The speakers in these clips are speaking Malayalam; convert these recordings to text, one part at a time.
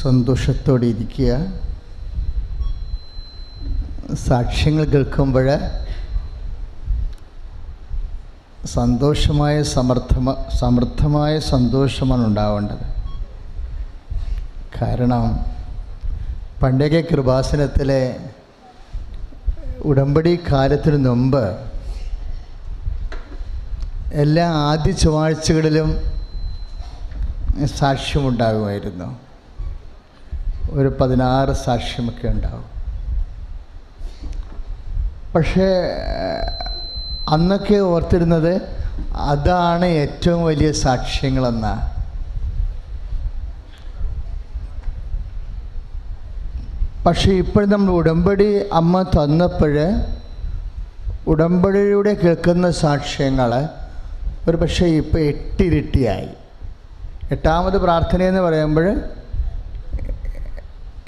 സന്തോഷത്തോടെ ഇരിക്കുക. സാക്ഷ്യങ്ങൾ കേൾക്കുമ്പോൾ സമൃദ്ധമായ സന്തോഷമാണ് ഉണ്ടാവേണ്ടത്. കാരണം പണ്ടൊക്കെ കൃപാസനത്തിലെ ഉടമ്പടി കാലത്തിന് മുമ്പ് എല്ലാ ആദ്യ ചൊവ്വാഴ്ചകളിലും സാക്ഷ്യമുണ്ടാകുമായിരുന്നു. ഒരു 16 സാക്ഷ്യമൊക്കെ ഉണ്ടാവും. പക്ഷേ അന്നൊക്കെ ഓർത്തിരുന്നത് അതാണ് ഏറ്റവും വലിയ സാക്ഷ്യങ്ങളെന്നാണ്. പക്ഷേ ഇപ്പോൾ നമ്മൾ ഉടമ്പടി അമ്മ തന്നപ്പോൾ ഉടമ്പടിയിലൂടെ കേൾക്കുന്ന സാക്ഷ്യങ്ങൾ ഒരു പക്ഷേ ഇപ്പോൾ 8 ഇരട്ടിയായി. 8ാമത് പ്രാർത്ഥനയെന്ന് പറയുമ്പോൾ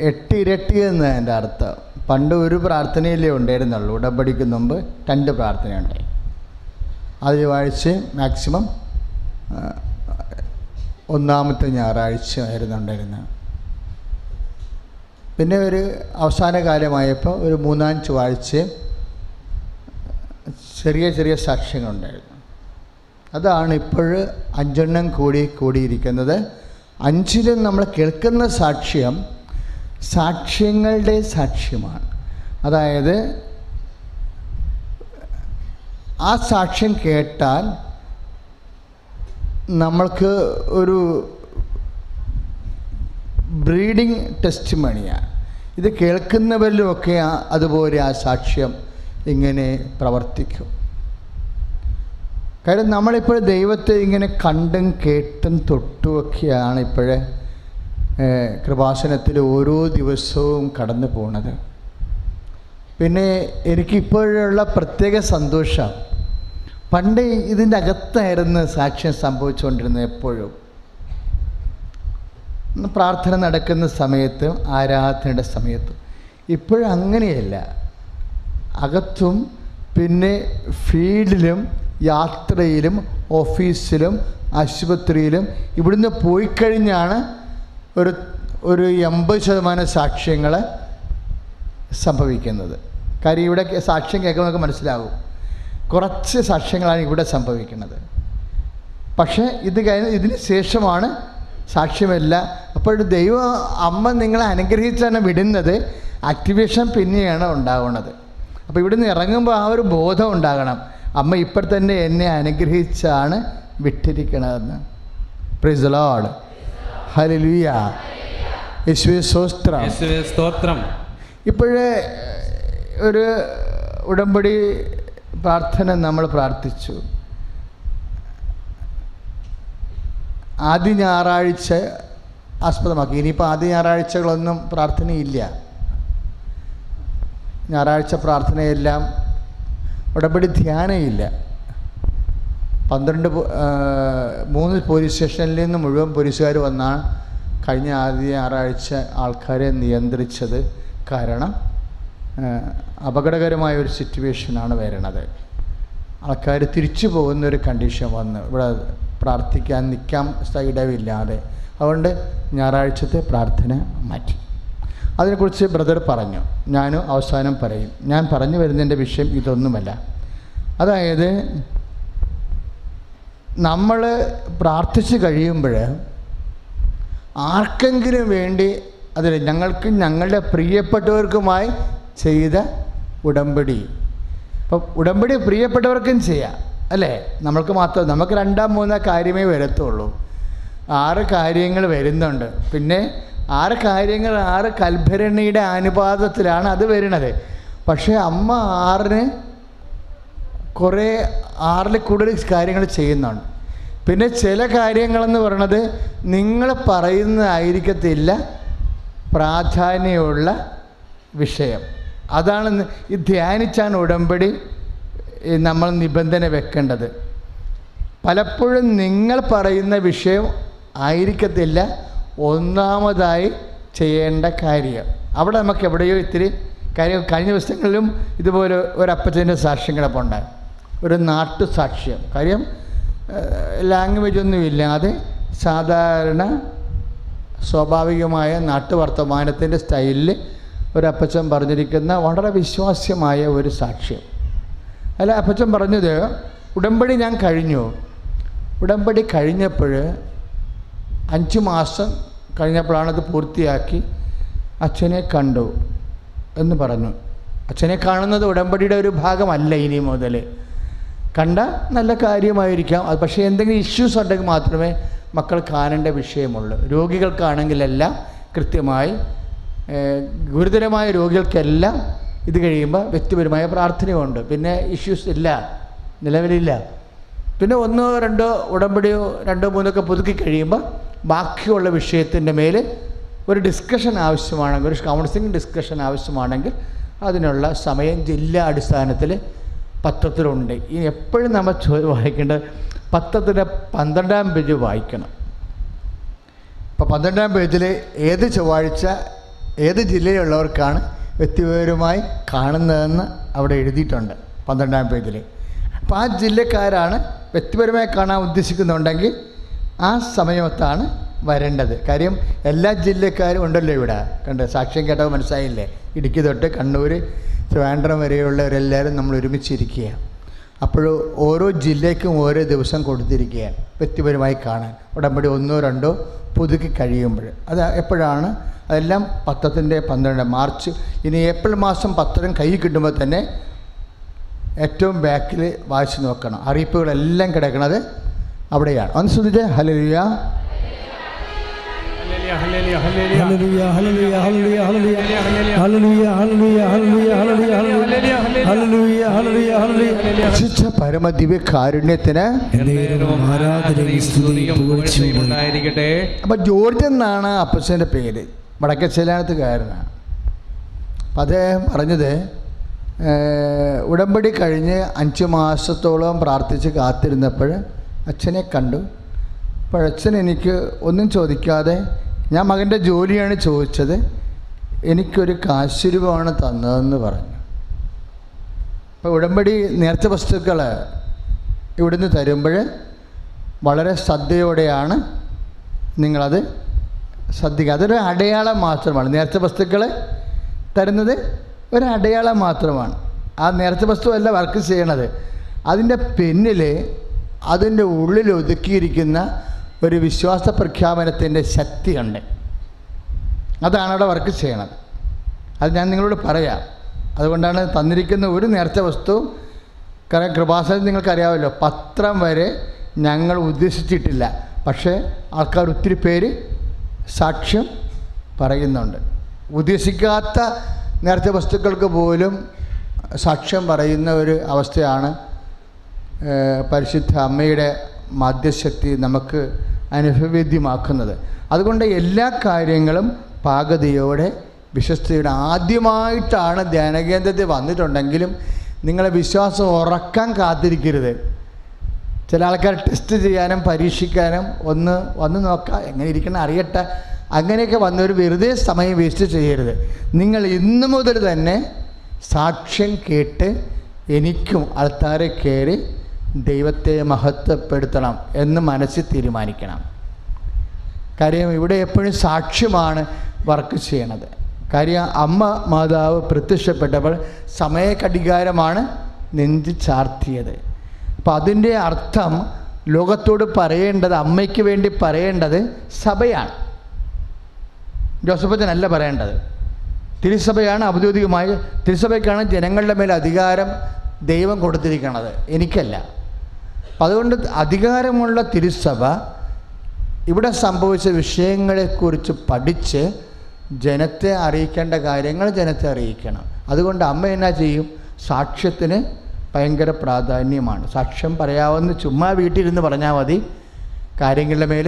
8 ഇരട്ടി എന്ന് എൻ്റെ അർത്ഥം. പണ്ട് ഒരു പ്രാർത്ഥനയിലേ ഉണ്ടായിരുന്നുള്ളൂ. ഉടമ്പടിക്ക് മുമ്പ് 2 പ്രാർത്ഥനയുണ്ടായി. ആദ്യ ആഴ്ച മാക്സിമം 1ാമത്തെ ഞായറാഴ്ച ആയിരുന്നു ഉണ്ടായിരുന്നത്. പിന്നെ ഒരു അവസാന കാലമായപ്പോൾ ഒരു 3ാം ചൊവ്വാഴ്ച ചെറിയ സാക്ഷ്യങ്ങളുണ്ടായിരുന്നു. അതാണ് ഇപ്പോൾ 5 കൂടിയിരിക്കുന്നത്. 5ലും നമ്മൾ കേൾക്കുന്ന സാക്ഷ്യങ്ങളുടെ സാക്ഷ്യമാണ്. അതായത് ആ സാക്ഷ്യം കേട്ടാൽ നമ്മൾക്ക് ഒരു ബ്രീഡിങ് ടെസ്റ്റിമണിയാണ്. ഇത് കേൾക്കുന്നവരിലുമൊക്കെ അതുപോലെ ആ സാക്ഷ്യം ഇങ്ങനെ പ്രവർത്തിക്കും. കാര്യം നമ്മളിപ്പോൾ ദൈവത്തെ ഇങ്ങനെ കണ്ടും കേട്ടും തൊട്ടുമൊക്കെയാണ് ഇപ്പോഴേ കൃപാസനത്തിൽ ഓരോ ദിവസവും കടന്നു പോകുന്നത്. പിന്നെ എനിക്കിപ്പോഴുള്ള പ്രത്യേക സന്തോഷം, പണ്ട് ഇതിൻ്റെ അകത്തായിരുന്നു സാക്ഷ്യം സംഭവിച്ചുകൊണ്ടിരുന്നത്. എപ്പോഴും പ്രാർത്ഥന നടക്കുന്ന സമയത്തും ആരാധനയുടെ സമയത്തും. ഇപ്പോഴും അങ്ങനെയല്ല. അകത്തും പിന്നെ ഫീൽഡിലും യാത്രയിലും ഓഫീസിലും ആശുപത്രിയിലും ഇവിടുന്ന് പോയി കഴിഞ്ഞാണ് ഒരു 80% സാക്ഷ്യങ്ങൾ സംഭവിക്കുന്നത്. കാര്യം ഇവിടെ സാക്ഷ്യം കേൾക്കുമ്പോൾ നമുക്ക് മനസ്സിലാകും കുറച്ച് സാക്ഷ്യങ്ങളാണ് ഇവിടെ സംഭവിക്കുന്നത്. പക്ഷേ ഇതിന് ശേഷമാണ് സാക്ഷ്യമല്ല. അപ്പോൾ ദൈവം അമ്മ നിങ്ങളെ അനുഗ്രഹിച്ചാണ് വിടുന്നത്. ആക്ടിവേഷൻ പിന്നെയാണ് ഉണ്ടാവുന്നത്. അപ്പോൾ ഇവിടുന്ന് ഇറങ്ങുമ്പോൾ ആ ഒരു ബോധം ഉണ്ടാകണം, അമ്മ ഇപ്പോൾ തന്നെ എന്നെ അനുഗ്രഹിച്ചാണ് വിട്ടിരിക്കണതെന്ന്. Praise the lord. ഹല്ലേലൂയ. യേശുവേ സ്തോത്രം. ഇപ്പോഴേ ഒരു ഉടമ്പടി പ്രാർത്ഥന നമ്മൾ പ്രാർത്ഥിച്ചു. ആദ്യ ഞായറാഴ്ച ആസ്പദമാക്കി. ഇനിയിപ്പോൾ ആദ്യ ഞായറാഴ്ചകളൊന്നും പ്രാർത്ഥനയില്ല. ഞായറാഴ്ച പ്രാർത്ഥനയെല്ലാം ഉടമ്പടി ധ്യാനമില്ല. 3 പോലീസ് സ്റ്റേഷനിൽ നിന്ന് മുഴുവൻ പോലീസുകാർ വന്നാണ് കഴിഞ്ഞ ആദ്യ ഞായറാഴ്ച ആൾക്കാരെ നിയന്ത്രിച്ചത്. കാരണം അപകടകരമായൊരു സിറ്റുവേഷനാണ് വരുന്നത്. ആൾക്കാർ തിരിച്ചു പോകുന്നൊരു കണ്ടീഷൻ വന്ന് ഇവിടെ പ്രാർത്ഥിക്കാൻ നിൽക്കാൻ ഇടവില്ലാതെ. അതുകൊണ്ട് ഞായറാഴ്ചത്തെ പ്രാർത്ഥന മാറ്റി. അതിനെക്കുറിച്ച് ബ്രദർ പറഞ്ഞു. ഞാനും അവസാനം പറയും. ഞാൻ പറഞ്ഞു വരുന്നതിൻ്റെ വിഷയം ഇതൊന്നുമല്ല. അതായത് നമ്മൾ പ്രാർത്ഥിച്ച് കഴിയുമ്പോൾ ആർക്കെങ്കിലും വേണ്ടി, അതിൽ ഞങ്ങൾക്ക് ഞങ്ങളുടെ പ്രിയപ്പെട്ടവർക്കുമായി ചെയ്ത ഉടമ്പടി. അപ്പം ഉടമ്പടി പ്രിയപ്പെട്ടവർക്കും ചെയ്യാം അല്ലേ? നമുക്ക് മാത്രം, നമുക്ക് 2-3 കാര്യമേ വരത്തുള്ളൂ. 6 കാര്യങ്ങൾ വരുന്നുണ്ട്. പിന്നെ 6 കാര്യങ്ങൾ 6 കൽഭരണിയുടെ അനുപാതത്തിലാണ് അത് വരുന്നത്. പക്ഷേ അമ്മ 6ൽ കൂടുതൽ കാര്യങ്ങൾ ചെയ്യുന്നുണ്ട്. പിന്നെ ചില കാര്യങ്ങളെന്ന് പറയണത് നിങ്ങൾ പറയുന്നതായിരിക്കത്തില്ല പ്രാധാന്യമുള്ള വിഷയം. അതാണ് ഈ ധ്യാനിച്ചാണ് ഉടമ്പടി നമ്മൾ നിബന്ധന വെക്കേണ്ടത്. പലപ്പോഴും നിങ്ങൾ പറയുന്ന വിഷയം ആയിരിക്കത്തില്ല ഒന്നാമതായി ചെയ്യേണ്ട കാര്യം. അവിടെ നമുക്ക് എവിടെയോ ഇത്തിരി കാര്യം. കഴിഞ്ഞ ദിവസങ്ങളിലും ഇതുപോലെ ഒരപ്പച്ചൻ്റെ സാക്ഷ്യം കിടപ്പുണ്ടായി. ഒരു നാട്ടുസാക്ഷ്യം. കാര്യം ലാംഗ്വേജ് ഒന്നുമില്ലാതെ സാധാരണ സ്വാഭാവികമായ നാട്ടുവർത്തമാനത്തിൻ്റെ സ്റ്റൈലിൽ ഒരപ്പച്ചൻ പറഞ്ഞിരിക്കുന്ന വളരെ വിശ്വാസ്യമായ ഒരു സാക്ഷ്യം. അല്ല, അപ്പച്ചൻ പറഞ്ഞത് ഉടമ്പടി ഞാൻ കഴിഞ്ഞു. ഉടമ്പടി കഴിഞ്ഞപ്പോൾ 5 മാസം കഴിഞ്ഞപ്പോഴാണത് പൂർത്തിയാക്കി അച്ഛനെ കണ്ടു എന്ന് പറഞ്ഞു. അച്ഛനെ കാണുന്നത് ഉടമ്പടിയുടെ ഒരു ഭാഗമല്ല. ഇനി മുതൽ കണ്ട നല്ല കാര്യമായിരിക്കാം അത്, പക്ഷേ എന്തെങ്കിലും ഇഷ്യൂസ് ഉണ്ടെങ്കിൽ മാത്രമേ മക്കൾ കാണേണ്ട വിഷയമുള്ളൂ. രോഗികൾക്കാണെങ്കിലെല്ലാം കൃത്യമായി, ഗുരുതരമായ രോഗികൾക്കെല്ലാം ഇത് കഴിയുമ്പോൾ വ്യക്തിപരമായ പ്രാർത്ഥനയുണ്ട്. പിന്നെ ഇഷ്യൂസ് ഇല്ല, നിലവിലില്ല. പിന്നെ 1, 2 ഉടമ്പടിയോ 2, 3 പുതുക്കി കഴിയുമ്പോൾ ബാക്കിയുള്ള വിഷയത്തിൻ്റെ മേൽ ഒരു ഡിസ്കഷൻ ആവശ്യമാണെങ്കിൽ, ഒരു കൗൺസിലിംഗ് ഡിസ്കഷൻ ആവശ്യമാണെങ്കിൽ അതിനുള്ള സമയം ജില്ലാ അടിസ്ഥാനത്തിൽ പത്രത്തിലുണ്ട്. ഇനി എപ്പോഴും നമ്മൾ വായിക്കേണ്ടത് പത്രത്തിൻ്റെ 12-ാം പേജ് വായിക്കണം. ഇപ്പോൾ 12-ാം പേജിൽ ഏത് ചൊവ്വാഴ്ച ഏത് ജില്ലയിലുള്ളവർക്കാണ് വ്യക്തിപരമായി കാണുന്നതെന്ന് അവിടെ എഴുതിയിട്ടുണ്ട് 12-ാം പേജിൽ. അപ്പോൾ ആ ജില്ലക്കാരാണ് വ്യക്തിപരമായി കാണാൻ ഉദ്ദേശിക്കുന്നുണ്ടെങ്കിൽ ആ സമയത്താണ് വരേണ്ടത്. കാര്യം എല്ലാ ജില്ലക്കാരും ഉണ്ടല്ലോ ഇവിടെ. കണ്ട് സാക്ഷ്യം കേട്ടപ്പോൾ മനസ്സിലായില്ലേ? ഇടുക്കി തൊട്ട് കണ്ണൂർ, ട്രിവാൻഡ്രം വരെയുള്ളവരെല്ലാവരും നമ്മൾ ഒരുമിച്ചിരിക്കുക. അപ്പോൾ ഓരോ ജില്ലയ്ക്കും ഓരോ ദിവസം കൊടുത്തിരിക്കുകയാണ് വ്യക്തിപരമായി കാണാൻ. ഉടമ്പടി 1, 2 പുതുക്കി കഴിയുമ്പോൾ അത് എപ്പോഴാണ്? അതെല്ലാം പത്രത്തിൻ്റെ 12 മാർച്ച്. ഇനി ഏപ്രിൽ മാസം പത്രം കൈ കിട്ടുമ്പോൾ തന്നെ ഏറ്റവും ബാക്കിൽ വായിച്ച് നോക്കണം. അറിയിപ്പുകളെല്ലാം കിടക്കുന്നത് അവിടെയാണ്. ഒന്ന് ശ്രദ്ധിച്ചേ. Hallelujah, hallelujah, hallelujah, hallelujah, hallelujah, hallelujah, hallelujah, hallelujah, hallelujah. പരമദിവ്യ കാരുണ്യത്തിന് ഉണ്ടായിരിക്കട്ടെ. അപ്പം ജോർജ് എന്നാണ് അപ്പച്ചൻ്റെ പേര്, വടക്കച്ചേലാനത്തുകാരനാണ്. അപ്പം അദ്ദേഹം പറഞ്ഞത് ഉടമ്പടി കഴിഞ്ഞ് 5 മാസത്തോളം പ്രാർത്ഥിച്ച് കാത്തിരുന്നപ്പോൾ അച്ഛനെ കണ്ടു. അപ്പോൾ അച്ഛൻ എനിക്ക് ഒന്നും ചോദിക്കാതെ, ഞാൻ മകൻ്റെ ജോലിയാണ് ചോദിച്ചത്, എനിക്കൊരു കാശ് രൂപമാണ് തന്നതെന്ന് പറഞ്ഞു. അപ്പോൾ ഉടമ്പടി നേർച്ച വസ്തുക്കൾ ഇവിടുന്ന് തരുമ്പോൾ വളരെ ശ്രദ്ധയോടെയാണ് നിങ്ങളത് ശ്രദ്ധിക്കുക. അതൊരു അടയാളം മാത്രമാണ്. നേർച്ച വസ്തുക്കൾ തരുന്നത് ഒരു അടയാളം മാത്രമാണ്. ആ നേർച്ച വസ്തുവല്ല വർക്ക് ചെയ്യണത്. അതിൻ്റെ പിന്നിൽ അതിൻ്റെ ഉള്ളിൽ ഒതുക്കിയിരിക്കുന്ന ഒരു വിശ്വാസ പ്രഖ്യാപനത്തിൻ്റെ ശക്തിയുണ്ട്. അതാണ് അവിടെ വർക്ക് ചെയ്യണത്. അത് ഞാൻ നിങ്ങളോട് പറയാം. അതുകൊണ്ടാണ് തന്നിരിക്കുന്ന ഒരു നേർച്ച വസ്തു. കാരണം കൃപാസനം നിങ്ങൾക്കറിയാമല്ലോ, പത്രം വരെ ഞങ്ങൾ ഉദ്ദേശിച്ചിട്ടില്ല. പക്ഷേ ആൾക്കാർ ഒത്തിരി പേര് സാക്ഷ്യം പറയുന്നുണ്ട്. ഉദ്ദേശിക്കാത്ത നേർച്ച വസ്തുക്കൾക്ക് പോലും സാക്ഷ്യം പറയുന്ന ഒരു അവസ്ഥയാണ് പരിശുദ്ധ അമ്മയുടെ മധ്യശക്തി നമുക്ക് അനുഭവവേദ്യമാക്കുന്നത്. അതുകൊണ്ട് എല്ലാ കാര്യങ്ങളും പാകതയോടെ വിശ്വസ്തയുടെ ആദ്യമായിട്ടാണ് ധ്യാനകേന്ദ്രത്തിൽ വന്നിട്ടുണ്ടെങ്കിലും നിങ്ങളെ വിശ്വാസം ഉറക്കാൻ കാത്തിരിക്കരുത്. ചില ആൾക്കാർ ടെസ്റ്റ് ചെയ്യാനും പരീക്ഷിക്കാനും വന്ന് നോക്കാം, എങ്ങനെ ഇരിക്കണം അറിയട്ടെ, അങ്ങനെയൊക്കെ വന്നവർ വെറുതെ സമയം വേസ്റ്റ് ചെയ്യരുത്. നിങ്ങൾ ഇന്നു മുതൽ തന്നെ സാക്ഷ്യം കേട്ട് എനിക്കും ആൾക്കാരെ കയറി ദൈവത്തെ മഹത്വപ്പെടുത്തണം എന്ന് മനസ്സിൽ തീരുമാനിക്കണം. കാര്യം ഇവിടെ എപ്പോഴും സാക്ഷ്യമാണ് വർക്ക് ചെയ്യണത്. കാര്യം അമ്മ മാതാവ് പ്രത്യക്ഷപ്പെട്ടപ്പോൾ സമയക്കടികാരമാണ് നെഞ്ചി ചാർത്തിയത്. അപ്പം അതിൻ്റെ അർത്ഥം ലോകത്തോട് പറയേണ്ടത്, അമ്മയ്ക്ക് വേണ്ടി പറയേണ്ടത് സഭയാണ്, ജോസഫച്ചനല്ല പറയേണ്ടത്. തിരുസഭയാണ് ഔദ്യോഗികമായി. തിരുസഭയ്ക്കാണ് ജനങ്ങളുടെ മേൽ അധികാരം ദൈവം കൊടുത്തിരിക്കുന്നത്, എനിക്കല്ല. അപ്പം അതുകൊണ്ട് അധികാരമുള്ള തിരുസഭ ഇവിടെ സംഭവിച്ച വിഷയങ്ങളെക്കുറിച്ച് പഠിച്ച് ജനത്തെ അറിയിക്കേണ്ട കാര്യങ്ങൾ ജനത്തെ അറിയിക്കണം. അതുകൊണ്ട് അമ്മ എന്നാ ചെയ്യും? സാക്ഷ്യത്തിന് ഭയങ്കര പ്രാധാന്യമാണ്. സാക്ഷ്യം പറയാവുന്ന ചുമ്മാ വീട്ടിലിരുന്ന് പറഞ്ഞാൽ മതി, കാര്യങ്ങളുടെ മേൽ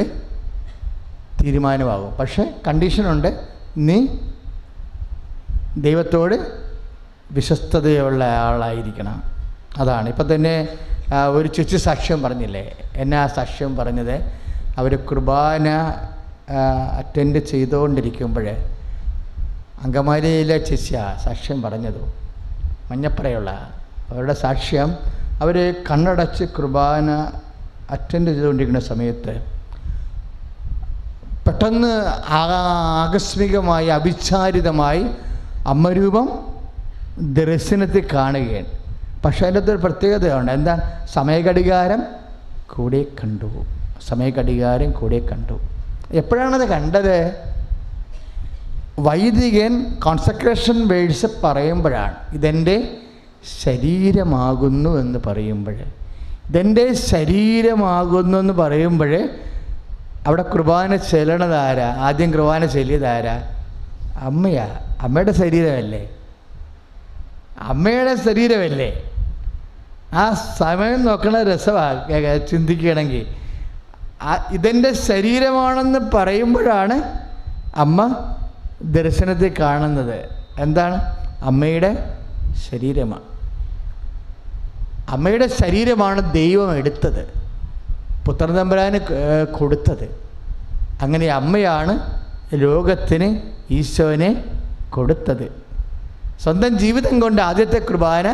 തീരുമാനമാകും. പക്ഷേ കണ്ടീഷനുണ്ട്, നീ ദൈവത്തോട് വിശ്വസ്തതയുള്ള ആളായിരിക്കണം. അതാണ്. ഇപ്പം തന്നെ ഒരു ചേച്ചി സാക്ഷ്യം പറഞ്ഞില്ലേ, എന്നാ സാക്ഷ്യം പറഞ്ഞത്? അവർ കുർബാന അറ്റൻഡ് ചെയ്തുകൊണ്ടിരിക്കുമ്പോൾ അങ്കമാലിയിലെ ചേച്ചിയാണ് സാക്ഷ്യം പറഞ്ഞത്, മഞ്ഞപ്പറയുള്ള അവരുടെ സാക്ഷ്യം. അവർ കണ്ണടച്ച് കുർബാന അറ്റൻഡ് ചെയ്തുകൊണ്ടിരിക്കുന്ന സമയത്ത് പെട്ടെന്ന് ആകസ്മികമായി അവിചാരിതമായി അമ്മരൂപം ദർശനത്തിൽ കാണുകയാണ്. പക്ഷേ അതിൻ്റെ ഒരു പ്രത്യേകതയുണ്ട്. എന്താ? സമയഘടികാരം കൂടെ കണ്ടു. സമയഘടികാരം കൂടെ കണ്ടു. എപ്പോഴാണത് കണ്ടത്? വൈദികൻ കോൺസെക്രേഷൻ വേഴ്സ് പറയുമ്പോഴാണ്. ഇതെൻ്റെ ശരീരമാകുന്നു എന്ന് പറയുമ്പോൾ, ഇതെൻ്റെ ശരീരമാകുന്നു എന്ന് പറയുമ്പോൾ അവിടെ കുർബാന ചെല്ലണതാരാ? ആദ്യം കുർബാന ചെല്ലിയതാരാ? അമ്മയാ. അമ്മയുടെ ശരീരമല്ലേ? അമ്മയുടെ ശരീരമല്ലേ? ആ സമയം നോക്കണ രസമാണ് ചിന്തിക്കുകയാണെങ്കിൽ. ഇതെൻ്റെ ശരീരമാണെന്ന് പറയുമ്പോഴാണ് അമ്മ ദർശനത്തിൽ കാണുന്നത്. എന്താണ്? അമ്മയുടെ ശരീരമാണ്. അമ്മയുടെ ശരീരമാണ് ദൈവം എടുത്തത്, പുത്രൻ തമ്പുരാന് കൊടുത്തത്. അങ്ങനെ അമ്മയാണ് ലോകത്തിന് ഈശോനെ കൊടുത്തത്. സ്വന്തം ജീവിതം കൊണ്ട് ആദ്യത്തെ കുർബാന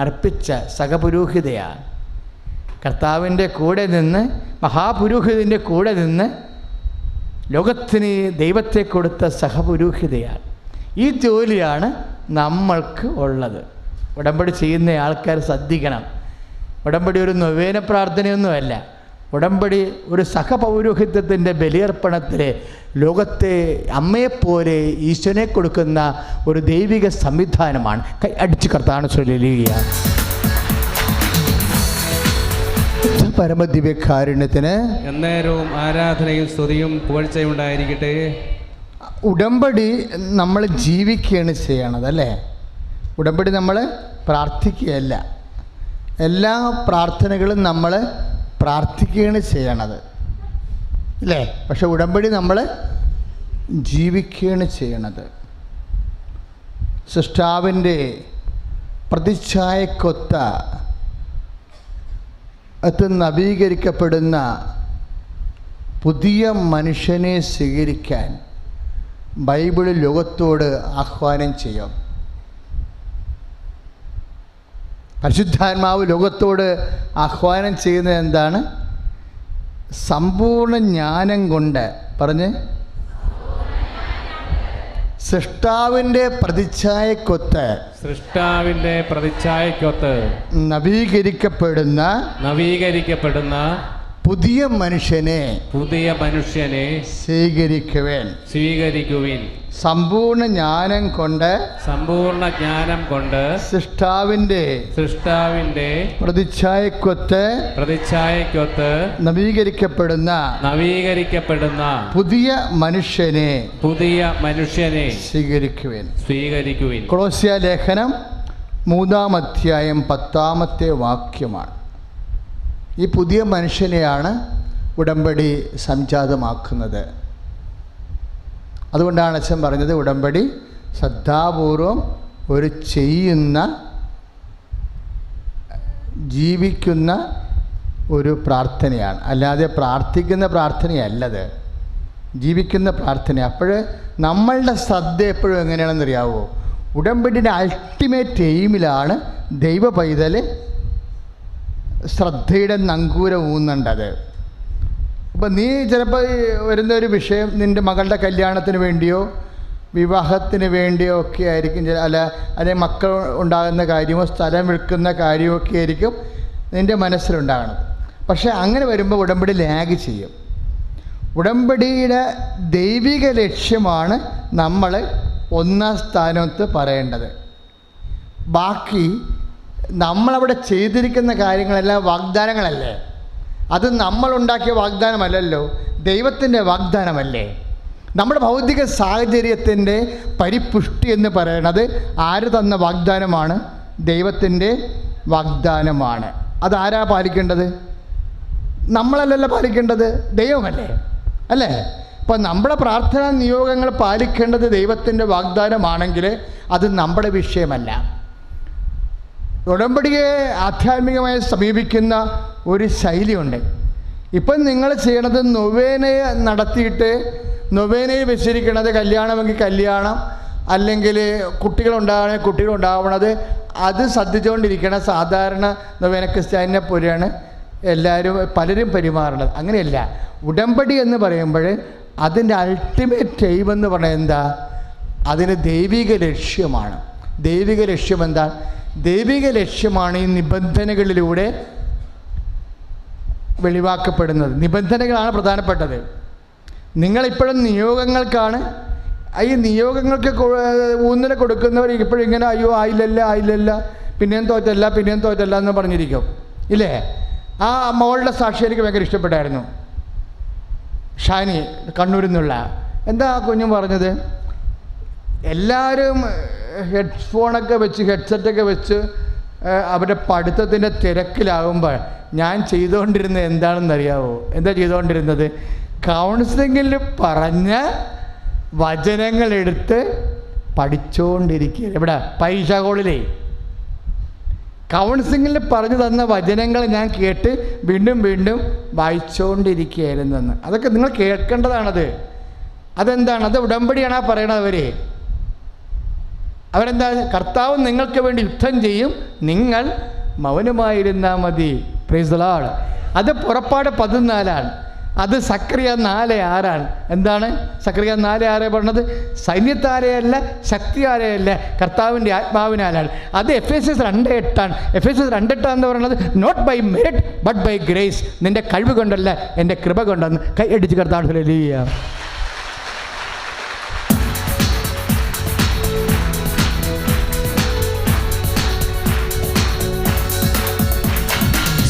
അർപ്പിച്ച സഹപുരോഹിതയാണ്. കർത്താവിൻ്റെ കൂടെ നിന്ന്, മഹാപുരോഹിതൻ്റെ കൂടെ നിന്ന് ലോകത്തിന് ദൈവത്തെ കൊടുത്ത സഹപുരോഹിതയാണ്. ഈ ജോലിയാണ് നമ്മൾക്ക് ഉള്ളത്. ഉടമ്പടി ചെയ്യുന്ന ആൾക്കാർ ശ്രദ്ധിക്കണം. ഉടമ്പടി ഒരു നൊവേന പ്രാർത്ഥനയൊന്നുമല്ല. ഉടമ്പടി ഒരു സഹപൗരോഹിത്യത്തിൻ്റെ ബലിയർപ്പണത്തിൽ ലോകത്തെ അമ്മയെപ്പോലെ ഈശ്വരനെ കൊടുക്കുന്ന ഒരു ദൈവിക സംവിധാനമാണ്. കൈ അടിച്ച് കർത്താവിനെ ചൊല്ലുകയാണ്. പരമദിവ്യകാരുണ്യത്തിന് എന്നേരവും ആരാധനയും സ്തുതിയും പുകഴ്ചയും ഉണ്ടായിരിക്കട്ടെ. ഉടമ്പടി നമ്മൾ ജീവിക്കുകയാണ് ചെയ്യണത്, അല്ലേ? ഉടമ്പടി നമ്മൾ പ്രാർത്ഥിക്കുകയല്ല. എല്ലാ പ്രാർത്ഥനകളും നമ്മൾ പ്രാർത്ഥിക്കുകയാണ് ചെയ്യണത്, അല്ലേ? പക്ഷെ ഉടമ്പടി നമ്മൾ ജീവിക്കുകയാണ് ചെയ്യണത്. സൃഷ്ടാവിൻ്റെ പ്രതിച്ഛായക്കൊത്ത നവീകരിക്കപ്പെടുന്ന പുതിയ മനുഷ്യനെ സ്വീകരിക്കാൻ ബൈബിൾ ലോകത്തോട് ആഹ്വാനം ചെയ്യും. പരിശുദ്ധാത്മാവ് ലോകത്തോട് ആഹ്വാനം ചെയ്യുന്നത് എന്താണ്? സമ്പൂർണ്ണ ജ്ഞാനം കൊണ്ട് പറഞ്ഞ് സൃഷ്ടാവിൻ്റെ പ്രതിച്ഛായക്കൊത്ത് നവീകരിക്കപ്പെടുന്ന പുതിയ മനുഷ്യനെ സ്വീകരിക്കുവിൻ. സമ്പൂർണ്ണ ജ്ഞാനം കൊണ്ട് സൃഷ്ടാവിൻ്റെ പ്രതിച്ഛായക്കൊത്ത് നവീകരിക്കപ്പെടുന്ന പുതിയ മനുഷ്യനെ സ്വീകരിക്കുവിൻ. കൊളോസ്യ ലേഖനം 3-ാം അധ്യായം 10-ാമത്തെ വാക്യമാണ്. ഈ പുതിയ മനുഷ്യനെയാണ് ഉടമ്പടി സംജാതമാക്കുന്നത്. അതുകൊണ്ടാണ് അച്ഛൻ പറഞ്ഞത് ഉടമ്പടി ശ്രദ്ധാപൂർവം ഒരു ജീവിക്കുന്ന ഒരു പ്രാർത്ഥനയാണ്. അല്ലാതെ പ്രാർത്ഥിക്കുന്ന പ്രാർത്ഥനയല്ലത്, ജീവിക്കുന്ന പ്രാർത്ഥന. അപ്പോൾ നമ്മളുടെ ശ്രദ്ധ എപ്പോഴും എങ്ങനെയാണെന്നറിയാവോ? ഉടമ്പടിയുടെ അൾട്ടിമേറ്റ് എയിമിലാണ് ദൈവ പൈതൽ ശ്രദ്ധയുടെ നങ്കൂരം ഊന്നേണ്ടത്. അപ്പം നീ ചിലപ്പോൾ വരുന്നൊരു വിഷയം നിൻ്റെ മകളുടെ കല്യാണത്തിന് വേണ്ടിയോ വിവാഹത്തിന് വേണ്ടിയോ ഒക്കെ ആയിരിക്കും, അല്ലെങ്കിൽ മക്കൾ ഉണ്ടാകുന്ന കാര്യമോ സ്ഥലം വിൽക്കുന്ന കാര്യമോ ഒക്കെ ആയിരിക്കും നിൻ്റെ മനസ്സിലുണ്ടാകുന്നത്. പക്ഷേ അങ്ങനെ വരുമ്പോൾ ഉടമ്പടി ലാഗ് ചെയ്യും. ഉടമ്പടിയുടെ ദൈവിക ലക്ഷ്യമാണ് നമ്മൾ ഒന്നാം സ്ഥാനത്ത് പറയേണ്ടത്. ബാക്കി നമ്മളവിടെ ചെയ്തിരിക്കുന്ന കാര്യങ്ങളെല്ലാം വാഗ്ദാനങ്ങളല്ലേ? അത് നമ്മളുണ്ടാക്കിയ വാഗ്ദാനമല്ലല്ലോ, ദൈവത്തിൻ്റെ വാഗ്ദാനമല്ലേ? നമ്മുടെ ഭൗതിക സാഹചര്യത്തിൻ്റെ പരിപുഷ്ടി എന്ന് പറയുന്നത് ആര് തന്ന വാഗ്ദാനമാണ്? ദൈവത്തിൻ്റെ വാഗ്ദാനമാണ്. അതാരാ പാലിക്കേണ്ടത്? നമ്മളല്ലല്ലോ പാലിക്കേണ്ടത്, ദൈവമല്ലേ, അല്ലേ? അപ്പോൾ നമ്മുടെ പ്രാർത്ഥനാ നിയോഗങ്ങൾ പാലിക്കേണ്ടത് ദൈവത്തിൻ്റെ വാഗ്ദാനമാണെങ്കിൽ അത് നമ്മുടെ വിഷയമല്ല. ഉടമ്പടിയെ ആധ്യാത്മികമായി സമീപിക്കുന്ന ഒരു ശൈലിയുണ്ട്. ഇപ്പം നിങ്ങൾ ചെയ്യണത് നൊവേനയെ നടത്തിയിട്ട് നൊവേനയിൽ വെച്ചിരിക്കുന്നത് കല്യാണമെങ്കിൽ കല്യാണം, അല്ലെങ്കിൽ കുട്ടികളുണ്ടാകണമെങ്കിൽ കുട്ടികളുണ്ടാവണത്, അത് ശ്രദ്ധിച്ചുകൊണ്ടിരിക്കണ സാധാരണ നൊവേന ക്രിസ്ത്യാനിനെ പോലെയാണ് പലരും പെരുമാറുന്നത്. അങ്ങനെയല്ല. ഉടമ്പടി എന്ന് പറയുമ്പോൾ അതിൻ്റെ അൾട്ടിമേറ്റ് എയിം എന്ന് പറഞ്ഞാൽ എന്താ? അതിന് ദൈവിക ലക്ഷ്യമാണ്. ദൈവിക ലക്ഷ്യം എന്താ? ദൈവിക ലക്ഷ്യമാണ് ഈ നിബന്ധനകളിലൂടെ വെളിവാക്കപ്പെടുന്നത്. നിബന്ധനകളാണ് പ്രധാനപ്പെട്ടത്. നിങ്ങളിപ്പോഴും നിയോഗങ്ങൾക്കാണ്. ഈ നിയോഗങ്ങൾക്ക് ഊന്നൽ കൊടുക്കുന്നവർ ഇപ്പോഴും ഇങ്ങനെ അയ്യോ ആയില്ലല്ല പിന്നെയും തോറ്റല്ല എന്ന് പറഞ്ഞിരിക്കും ഇല്ലേ? ആ മോളുടെ സാക്ഷി എനിക്ക് ഭയങ്കര ഇഷ്ടപ്പെട്ടായിരുന്നു. ഷാനി, കണ്ണൂരിൽ നിന്നുള്ള. എന്താ കുഞ്ഞും പറഞ്ഞത്? എല്ലാവരും ഹെഡ്ഫോണൊക്കെ വെച്ച് ഹെഡ്സെറ്റൊക്കെ വെച്ച് അവരുടെ പഠിത്തത്തിൻ്റെ തിരക്കിലാകുമ്പോൾ ഞാൻ ചെയ്തുകൊണ്ടിരുന്നത് എന്താണെന്നറിയാവോ? എന്താ ചെയ്തുകൊണ്ടിരുന്നത്? കൗൺസിലിങ്ങിൽ പറഞ്ഞ വചനങ്ങളെടുത്ത് പഠിച്ചുകൊണ്ടിരിക്കുക. ഇവിടെ പരീക്ഷാ ഹോളിലേ കൗൺസിലിങ്ങിൽ പറഞ്ഞു തന്ന വചനങ്ങൾ ഞാൻ കേട്ട് വീണ്ടും വായിച്ചുകൊണ്ടിരിക്കുകയായിരുന്നെന്ന്. അതൊക്കെ നിങ്ങൾ കേൾക്കേണ്ടതാണത്. അതെന്താണ്? അത് ഉടമ്പടിയാണ് ആ പറയണത്. അവരെന്താ? കർത്താവ് നിങ്ങൾക്ക് വേണ്ടി യുദ്ധം ചെയ്യും, നിങ്ങൾ മൗനമായിരുന്നാൽ മതി. Price the Lord. അത് പുറപ്പാട് 14 അത് സക്രിയ 4:6. എന്താണ് സക്രിയ 4:6 പറഞ്ഞത്? സൈന്യത്താരെയല്ല, ശക്തിയാരെയല്ല, കർത്താവിൻ്റെ ആത്മാവിനാലാണ്. അത് എഫേസ്യസ് 2:8. എഫേസ്യസ് 2:8 എന്ന് പറയുന്നത് not by merit but by grace. നിൻ്റെ കഴിവ് കൊണ്ടല്ല, എൻ്റെ കൃപ കൊണ്ടെന്ന് കൈ അടിച്ച് കർത്താവ് ഹല്ലേലൂയ.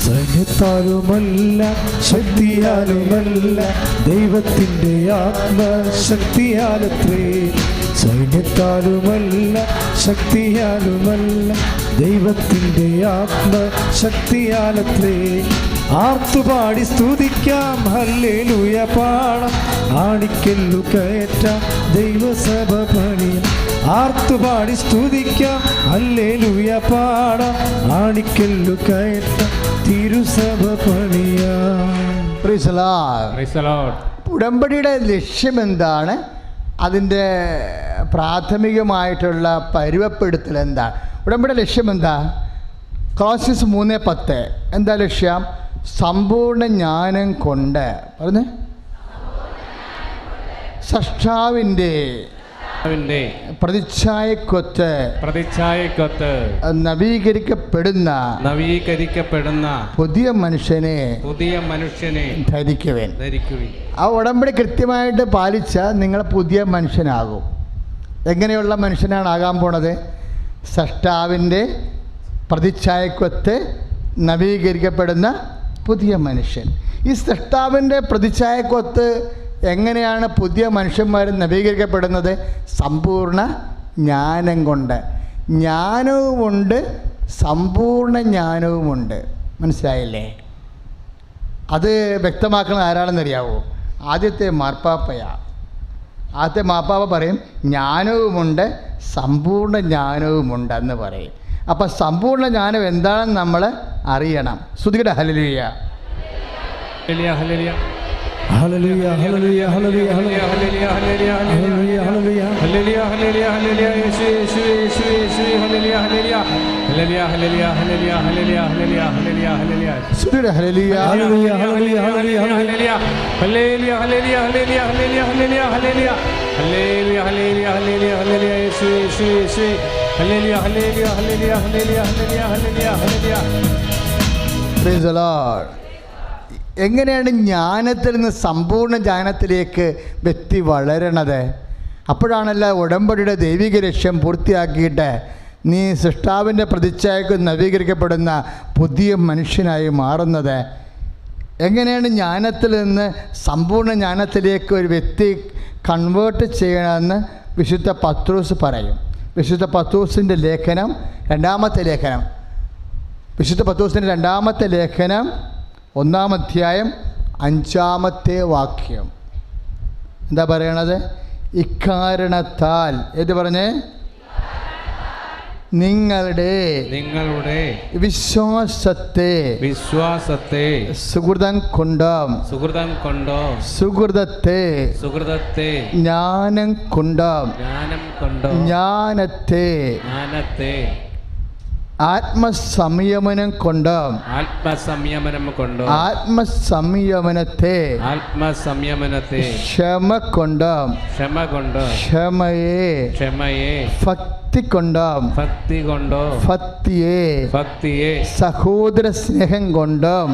സൈന്യത്താലുമല്ല ശക്തിയാലുമല്ല ദൈവത്തിൻ്റെ ആത്മശക്തിയാലത്രേ. സൈന്യത്താലുമല്ല ശക്തിയാലുമല്ല ദൈവത്തിൻ്റെ ആത്മശക്തിയാലത്രേ. ആർത്തുപാടി സ്തുതിക്കാം, ഹല്ലേലൂയ പാടാം, ആണിക്കല്ലു കയറ്റാം, ദൈവസഭ പണിയാം. ആർത്തുപാടി സ്തുതിക്കാം, ഹല്ലേലൂയ പാടാം, ആണിക്കല്ലു കയറ്റാം, തിരുസഭ പണിയാം. Price the Lord. ഉടമ്പടിയുടെ ലക്ഷ്യം എന്താണ്? അതിൻ്റെ പ്രാഥമികമായിട്ടുള്ള പരുവപ്പെടുത്തൽ എന്താണ്? ഉടമ്പടിയുടെ ലക്ഷ്യം എന്താ? കൊളോസ്യസ് 3:10 എന്താ ലക്ഷ്യം? സമ്പൂർണ്ണ ജ്ഞാനം കൊണ്ട് പറഞ്ഞേ സൃഷ്ടാവിൻ്റെ പ്രതിച്ഛായക്കൊത്ത് നവീകരിക്കപ്പെടുന്ന പുതിയ മനുഷ്യനെ ധരിക്കുവേൻ. ആ ഉടമ്പടി കൃത്യമായിട്ട് പാലിച്ചാൽ നിങ്ങൾ പുതിയ മനുഷ്യനാകും. എങ്ങനെയുള്ള മനുഷ്യനാണ് ആകാൻ പോണത്? സൃഷ്ടാവിൻ്റെ പ്രതിച്ഛായക്കൊത്ത് നവീകരിക്കപ്പെടുന്ന പുതിയ മനുഷ്യൻ. ഈ സൃഷ്ടാവിൻ്റെ പ്രതിച്ഛായക്കൊത്ത് എങ്ങനെയാണ് പുതിയ മനുഷ്യന്മാർ നവീകരിക്കപ്പെടുന്നത്? സമ്പൂർണ്ണ ജ്ഞാനം കൊണ്ട്. ജ്ഞാനവുമുണ്ട്, സമ്പൂർണ്ണ ജ്ഞാനവുമുണ്ട്. മനസ്സിലായില്ലേ? അത് വ്യക്തമാക്കുന്നത് ആരാണെന്നറിയാവോ? ആദ്യത്തെ മാർപ്പാപ്പയാണ്. ആദ്യത്തെ മാർപ്പാപ്പ പറയും ജ്ഞാനവുമുണ്ട്, സമ്പൂർണ്ണ ജ്ഞാനവുമുണ്ട് എന്ന് പറയും. അപ്പം സമ്പൂർണ്ണ ജ്ഞാനം എന്താണെന്ന് നമ്മൾ അറിയണം. സ്തുതിക്കട്ടെ hallelujah. Hallelujah, hallelujah, hallelujah, hallelujah, hallelujah, hallelujah, hallelujah, hallelujah, hallelujah, hallelujah, Yesu, hallelujah, hallelujah, hallelujah, hallelujah, hallelujah, hallelujah, hallelujah, hallelujah, hallelujah. Hallelujah, hallelujah, hallelujah, hallelujah, hallelujah, hallelujah, hallelujah, hallelujah, hallelujah, hallelujah, hallelujah, hallelujah, hallelujah, hallelujah, hallelujah, Yesu, hallelujah, hallelujah, hallelujah, hallelujah, hallelujah, hallelujah. Praise the Lord. എങ്ങനെയാണ് ജ്ഞാനത്തിൽ നിന്ന് സമ്പൂർണ്ണ ജ്ഞാനത്തിലേക്ക് വ്യക്തി വളരണത്? അപ്പോഴാണല്ലോ ഉടമ്പടിയുടെ ദൈവിക ലക്ഷ്യം പൂർത്തിയാക്കിയിട്ട് നീ സൃഷ്ടാവിൻ്റെ പ്രതിച്ഛായക്ക് നവീകരിക്കപ്പെടുന്ന പുതിയ മനുഷ്യനായി മാറുന്നത്. എങ്ങനെയാണ് ജ്ഞാനത്തിൽ നിന്ന് സമ്പൂർണ്ണ ജ്ഞാനത്തിലേക്ക് ഒരു വ്യക്തി കൺവേർട്ട് ചെയ്യണമെന്ന് വിശുദ്ധ പത്രോസ് പറയും. വിശുദ്ധ പത്രോസിൻ്റെ ലേഖനം, രണ്ടാമത്തെ ലേഖനം, വിശുദ്ധ പത്രോസിൻ്റെ രണ്ടാമത്തെ ലേഖനം 1-ാം അധ്യായം 5-ാമത്തെ വാക്യം എന്താ പറയണത്? ഇക്കാരണത്താൽ ഏത് പറഞ്ഞേ? നിങ്ങളുടെ വിശ്വാസത്തെ സുഹൃതം കൊണ്ടും സുഹൃതത്തെ ജ്ഞാനം കൊണ്ടും ജ്ഞാനത്തെ ആത്മസംയമനം കൊണ്ടും ആത്മസംയമനത്തെ ക്ഷമ കൊണ്ടും ക്ഷമയെ ഭക്തി കൊണ്ടും ഭക്തിയെ സഹോദര സ്നേഹം കൊണ്ടും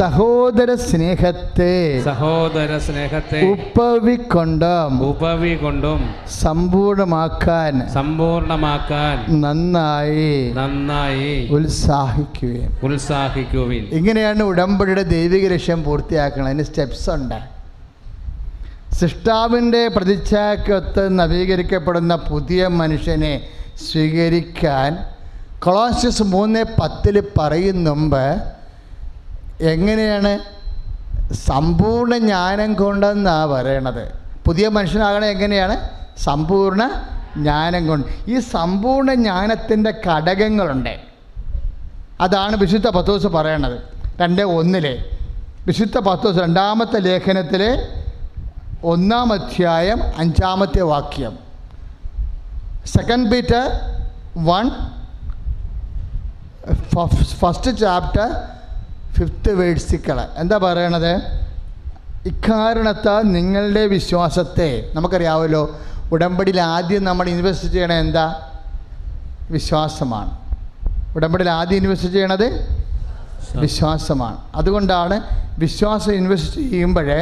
സഹോദര സ്നേഹത്തെ ഉപവി കൊണ്ടും സമ്പൂർണമാക്കാൻ നന്നായി ഉത്സാഹിക്കുവിൻ. ഇങ്ങനെയാണ് ഉടമ്പടിയുടെ ദൈവിക ലക്ഷ്യം പൂർത്തിയാക്കണം. അതിന് സ്റ്റെപ്സ് ഉണ്ട്. സൃഷ്ടാവിൻ്റെ പ്രതിച്ഛായക്കൊത്ത് നവീകരിക്കപ്പെടുന്ന പുതിയ മനുഷ്യനെ സ്വീകരിക്കാൻ കൊളോസ്യസ് 3:10 പറയും മുമ്പ് എങ്ങനെയാണ് സമ്പൂർണ്ണ ജ്ഞാനം കൊണ്ടെന്നാണ് പറയണത്. പുതിയ മനുഷ്യനാകണത് എങ്ങനെയാണ്? സമ്പൂർണ്ണ ജ്ഞാനം കൊണ്ട്. ഈ സമ്പൂർണ്ണ ജ്ഞാനത്തിൻ്റെ ഘടകങ്ങളുണ്ട്. അതാണ് വിശുദ്ധ പത്രോസ് പറയണത്. 2:1 വിശുദ്ധ പത്രോസ് 2-ാമത്തെ ലേഖനത്തിലെ 1-ാം അധ്യായം 5-ാമത്തെ വാക്യം. 2 Peter 1 1st chapter 5th verse എന്താ പറയണത്? ഇക്കാരണത്താൽ നിങ്ങളുടെ വിശ്വാസത്തെ, നമുക്കറിയാമല്ലോ ഉടമ്പടിയിൽ ആദ്യം നമ്മൾ ഇൻവെസ്റ്റ് ചെയ്യണത് എന്താ? വിശ്വാസമാണ്. ഉടമ്പടിയിൽ ആദ്യം ഇൻവെസ്റ്റ് ചെയ്യണത് വിശ്വാസമാണ്. അതുകൊണ്ടാണ് വിശ്വാസം ഇൻവെസ്റ്റ് ചെയ്യുമ്പോഴേ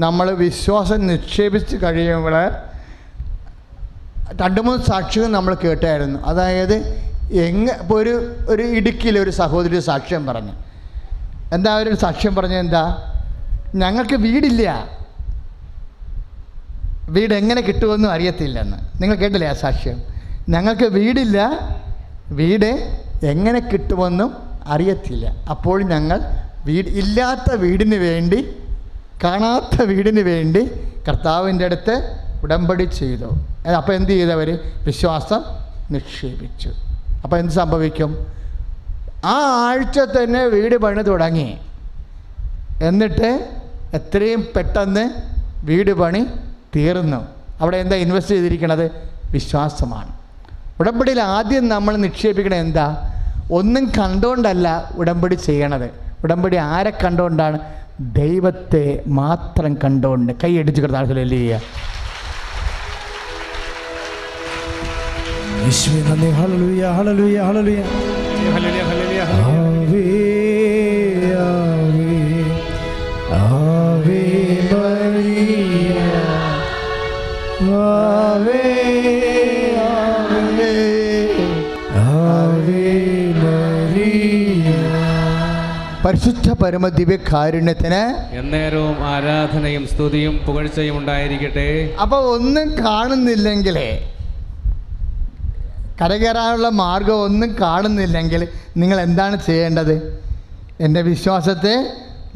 നമ്മൾ വിശ്വാസം നിക്ഷേപിച്ച് കഴിയുമ്പോൾ 2-3 സാക്ഷികൾ നമ്മൾ കേട്ടായിരുന്നു. അതായത് ഇപ്പോൾ ഒരു ഇടുക്കിയിലെ ഒരു സഹോദരി സാക്ഷ്യം പറഞ്ഞു. എന്താ ഒരു സാക്ഷ്യം പറഞ്ഞത്? എന്താ? ഞങ്ങൾക്ക് വീടില്ല, വീട് എങ്ങനെ കിട്ടുമെന്നും അറിയത്തില്ലെന്ന്. നിങ്ങൾ കേട്ടില്ലേ ആ സാക്ഷ്യം? ഞങ്ങൾക്ക് വീടില്ല, വീട് എങ്ങനെ കിട്ടുമെന്നും അറിയത്തില്ല. അപ്പോൾ ഞങ്ങൾ ഇല്ലാത്ത വീടിന് വേണ്ടി, കാണാത്ത വീടിന് വേണ്ടി കർത്താവിൻ്റെ അടുത്ത് ഉടമ്പടി ചെയ്തു. അപ്പോൾ എന്ത് ചെയ്തവർ? വിശ്വാസം നിക്ഷേപിച്ചു. അപ്പോൾ എന്ത് സംഭവിക്കും? ആ ആഴ്ച തന്നെ വീട് പണി തുടങ്ങി. എന്നിട്ട് എത്രയും പെട്ടെന്ന് വീട് പണി തീർന്നു. അവിടെ എന്താ ഇൻവെസ്റ്റ് ചെയ്തിരിക്കുന്നത്? വിശ്വാസമാണ്. ഉടമ്പടിയിൽ ആദ്യം നമ്മൾ നിക്ഷേപിക്കണത് എന്താ? ഒന്നും കണ്ടുകൊണ്ടല്ല ഉടമ്പടി ചെയ്യണത്. ഉടമ്പടി ആരെ കണ്ടുകൊണ്ടാണ്? ദൈവത്തെ മാത്രം കണ്ടുകൊണ്ട്. കൈയടിച്ച് കിടത്താൻ ഹല്ലേലൂയ. യേശുവേ നന്ദി. Hallelujah hallelujah hallelujah hallelujah hallelujah. ആവേ ആവേ ആവേ മരിയ ആവേ ആവേ ആവേ മരിയ. പരിശുദ്ധ പരമദിവ്യകാരുണ്യത്തിന് എന്നേരവും ആരാധനയും സ്തുതിയും പുകഴ്ചയും ഉണ്ടായിരിക്കട്ടെ. അപ്പോൾ ഒന്നും കാണുന്നില്ലെങ്കിലേ, കരകയറാനുള്ള മാർഗം ഒന്നും കാണുന്നില്ലെങ്കിൽ നിങ്ങൾ എന്താണ് ചെയ്യേണ്ടത്? എൻ്റെ വിശ്വാസത്തെ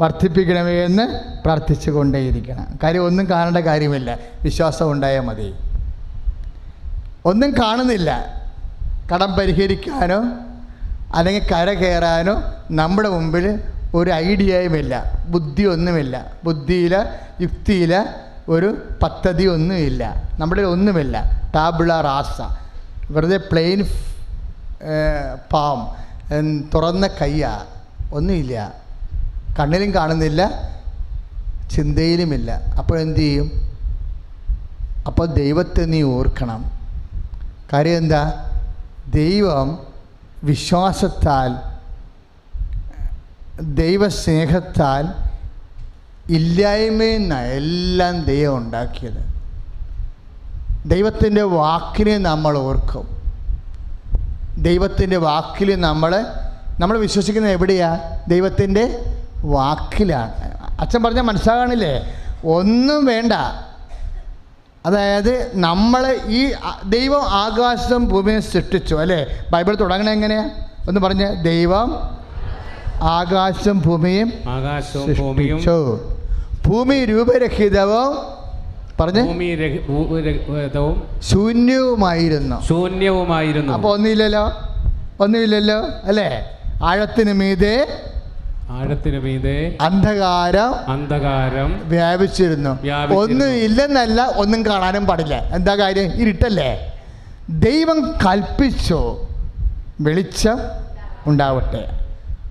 വർദ്ധിപ്പിക്കണമേ എന്ന് പ്രാർത്ഥിച്ചു കൊണ്ടേയിരിക്കണം. കാര്യം ഒന്നും കാണേണ്ട കാര്യമില്ല, വിശ്വാസം ഉണ്ടായാൽ മതി. ഒന്നും കാണുന്നില്ല, കടം പരിഹരിക്കാനോ അല്ലെങ്കിൽ കര കയറാനോ നമ്മുടെ മുമ്പിൽ ഒരു ഐഡിയയുമില്ല, ബുദ്ധിയൊന്നുമില്ല, ബുദ്ധിയില യുക്തിയില ഒരു പദ്ധതി ഒന്നുമില്ല, നമ്മുടെ ഒന്നുമില്ല. ടാബുള റാസ, വെറുതെ പ്ലെയിൻ പാം, തുറന്ന കയ്യാ, ഒന്നുമില്ല, കണ്ണിലും കാണുന്നില്ല, ചിന്തയിലുമില്ല. അപ്പോഴെന്ത് ചെയ്യും? അപ്പോൾ ദൈവത്തെ നീ ഓർക്കണം. കാര്യം എന്താ? ദൈവം വിശ്വാസത്താൽ, ദൈവസ്നേഹത്താൽ ഇല്ലായ്മയിൽ നിന്നാണ് എല്ലാം ദൈവം ഉണ്ടാക്കിയത്. ദൈവത്തിൻ്റെ വാക്കിനെ നമ്മൾ ഓർക്കും. ദൈവത്തിൻ്റെ വാക്കിൽ നമ്മൾ വിശ്വസിക്കുന്നത് എവിടെയാണ്? ദൈവത്തിൻ്റെ വാക്കിലാണ്. അച്ഛൻ പറഞ്ഞാൽ മനസ്സിലാകണില്ലേ? ഒന്നും വേണ്ട. അതായത് നമ്മൾ ഈ ദൈവം ആകാശം ഭൂമിയെ സൃഷ്ടിച്ചു, അല്ലേ? ബൈബിൾ തുടങ്ങണത് എങ്ങനെയാ? ഒന്ന് പറഞ്ഞ്. ദൈവം ആകാശം ഭൂമിയും സൃഷ്ടിച്ചു. ഭൂമി രൂപരഹിതവും പറഞ്ഞ് ശൂന്യവുമായിരുന്നു. അപ്പോൾ ഒന്നുമില്ലല്ലോ അല്ലേ? ആഴത്തിന് മീതെ അന്ധകാരം വ്യാപിച്ചിരുന്നു. ഒന്നും ഇല്ലെന്നല്ല, ഒന്നും കാണാനും പാടില്ല. എന്താ കാര്യം? ഇരുട്ടല്ലേ? ദൈവം കൽപ്പിച്ചു വെളിച്ചം ഉണ്ടാവട്ടെ.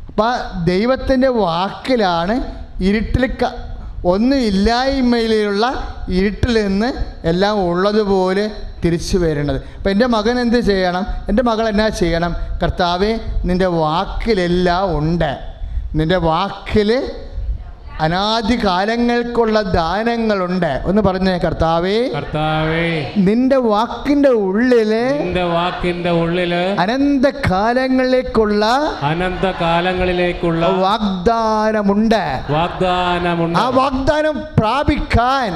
അപ്പം ദൈവത്തിൻ്റെ വാക്കിലാണ് ഇരുട്ടിൽ ഒന്നും ഇല്ലായ്മയിലുള്ള ഇരുട്ടിൽ നിന്ന് എല്ലാം ഉള്ളതുപോലെ തിരിച്ചു വരേണ്ടത്. അപ്പം എൻ്റെ മകൻ എന്ത് ചെയ്യണം? എൻ്റെ മകൾ എന്നാ ചെയ്യണം? കർത്താവേ, നിൻ്റെ വാക്കിലെല്ലാം ഉണ്ട്. നിൻ്റെ വാക്കിൽ അനാദി കാലങ്ങൾക്കുള്ള ദാനങ്ങളുണ്ട്. ഒന്ന് പറഞ്ഞേ, കർത്താവേ, കർത്താവേ, നിന്റെ വാക്കിന്റെ ഉള്ളില് അനന്തകാലങ്ങളിലേക്കുള്ള വാഗ്ദാനമുണ്ട്. ആ വാഗ്ദാനം പ്രാപിക്കാൻ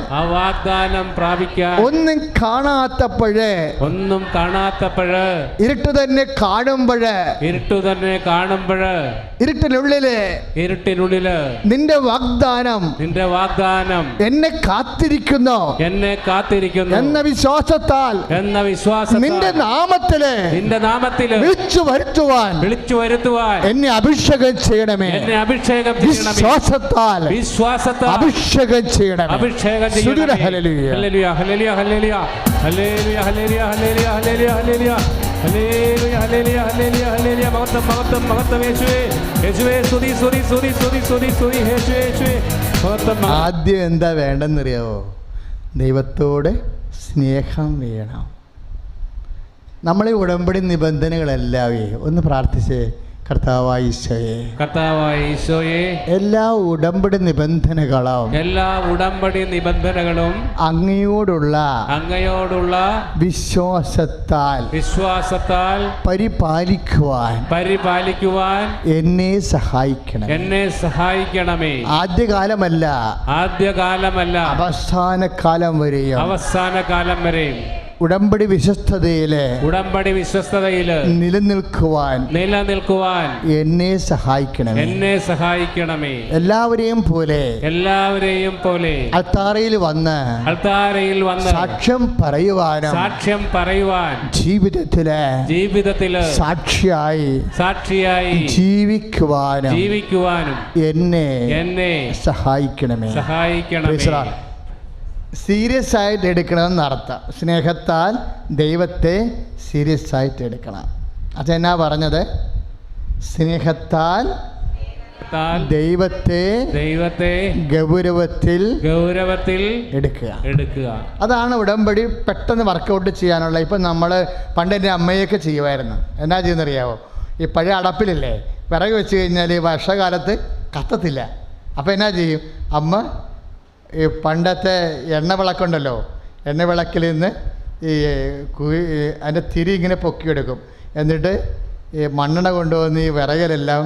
ഒന്നും കാണാത്തപ്പോഴ് ഇരുട്ട് തന്നെ കാണുമ്പോഴ് ഇരുട്ടിനുള്ളില് നിന്റെ വാഗ്ദാനം എന്നെ കാത്തിരിക്കുന്നു എന്ന വിശ്വാസത്താൽ നിന്റെ നാമത്തില് വിളിച്ചു വരുത്തുവാൻ എന്നെ അഭിഷേകം ചെയ്യണമേ. വിശ്വാസത്താൽ അഭിഷേകം ചെയ്യണമേ. Hallelujah, hallelujah, hallelujah, hallelujah, hallelujah, hallelujah, hallelujah, hallelujah, hallelujah, hallelujah, hallelujah, hallelujah, hallelujah. മഹത്വം, മഹത്വം, മഹത്വം യേശുവേ, യേശുവേ, സ്തുതി, സ്തുതി, സ്തുതി, സ്തുതി, സ്തുതി, സ്തുതി, യേശുവേ, യേശുവേ, മഹത്വം. ആദ്യം എന്താ വേണ്ടെന്നറിയാവോ? ദൈവത്തോട് സ്നേഹം വേണം. നമ്മളെ ഉടമ്പടി നിബന്ധനകളെല്ലാവേ ഒന്ന് പ്രാർത്ഥിച്ചേ. കർത്താവായ ഈശോയെ, എല്ലാ ഉടമ്പടി നിബന്ധനകളും അങ്ങയോടുള്ള വിശ്വാസത്താൽ പരിപാലിക്കുവാൻ എന്നെ സഹായിക്കണമേ. ആദ്യകാലമല്ല അവസാന കാലം വരെയും ഉടമ്പടി വിശ്വസ്തതയില് നിലനിൽക്കുവാൻ എന്നെ സഹായിക്കണമേ. എല്ലാവരെയും പോലെ അൾത്താരയിൽ വന്ന് സാക്ഷ്യം പറയുവാൻ ജീവിതത്തില് സാക്ഷിയായി ജീവിക്കുവാനും എന്നെ സഹായിക്കണമേ. സീരിയസ് ആയിട്ട് എടുക്കണമെന്ന് അർത്ഥം. സ്നേഹത്താൽ ദൈവത്തെ സീരിയസ് ആയിട്ട് എടുക്കണം. അതെന്നാ പറഞ്ഞത്? സ്നേഹത്താൽ ദൈവത്തെ ഗൗരവത്തിൽ എടുക്കുക. അതാണ് ഉടമ്പടി പെട്ടെന്ന് വർക്കൗട്ട് ചെയ്യാനുള്ള. ഇപ്പം നമ്മൾ പണ്ട് എൻ്റെ അമ്മയൊക്കെ ചെയ്യുമായിരുന്നു. എന്നാ ചെയ്യുന്നറിയാവോ? ഈ പഴയ അടപ്പിലില്ലേ, വിറക് വെച്ച് കഴിഞ്ഞാൽ വർഷകാലത്ത് കത്തത്തില്ല. അപ്പോൾ എന്നാ ചെയ്യും? അമ്മ ഈ പണ്ടത്തെ എണ്ണ വിളക്കുണ്ടല്ലോ, എണ്ണ വിളക്കിൽ നിന്ന് അതിൻ്റെ തിരി ഇങ്ങനെ പൊക്കിയെടുക്കും. എന്നിട്ട് ഈ മണ്ണെണ്ണ കൊണ്ടുവന്ന് ഈ വിറകിലെല്ലാം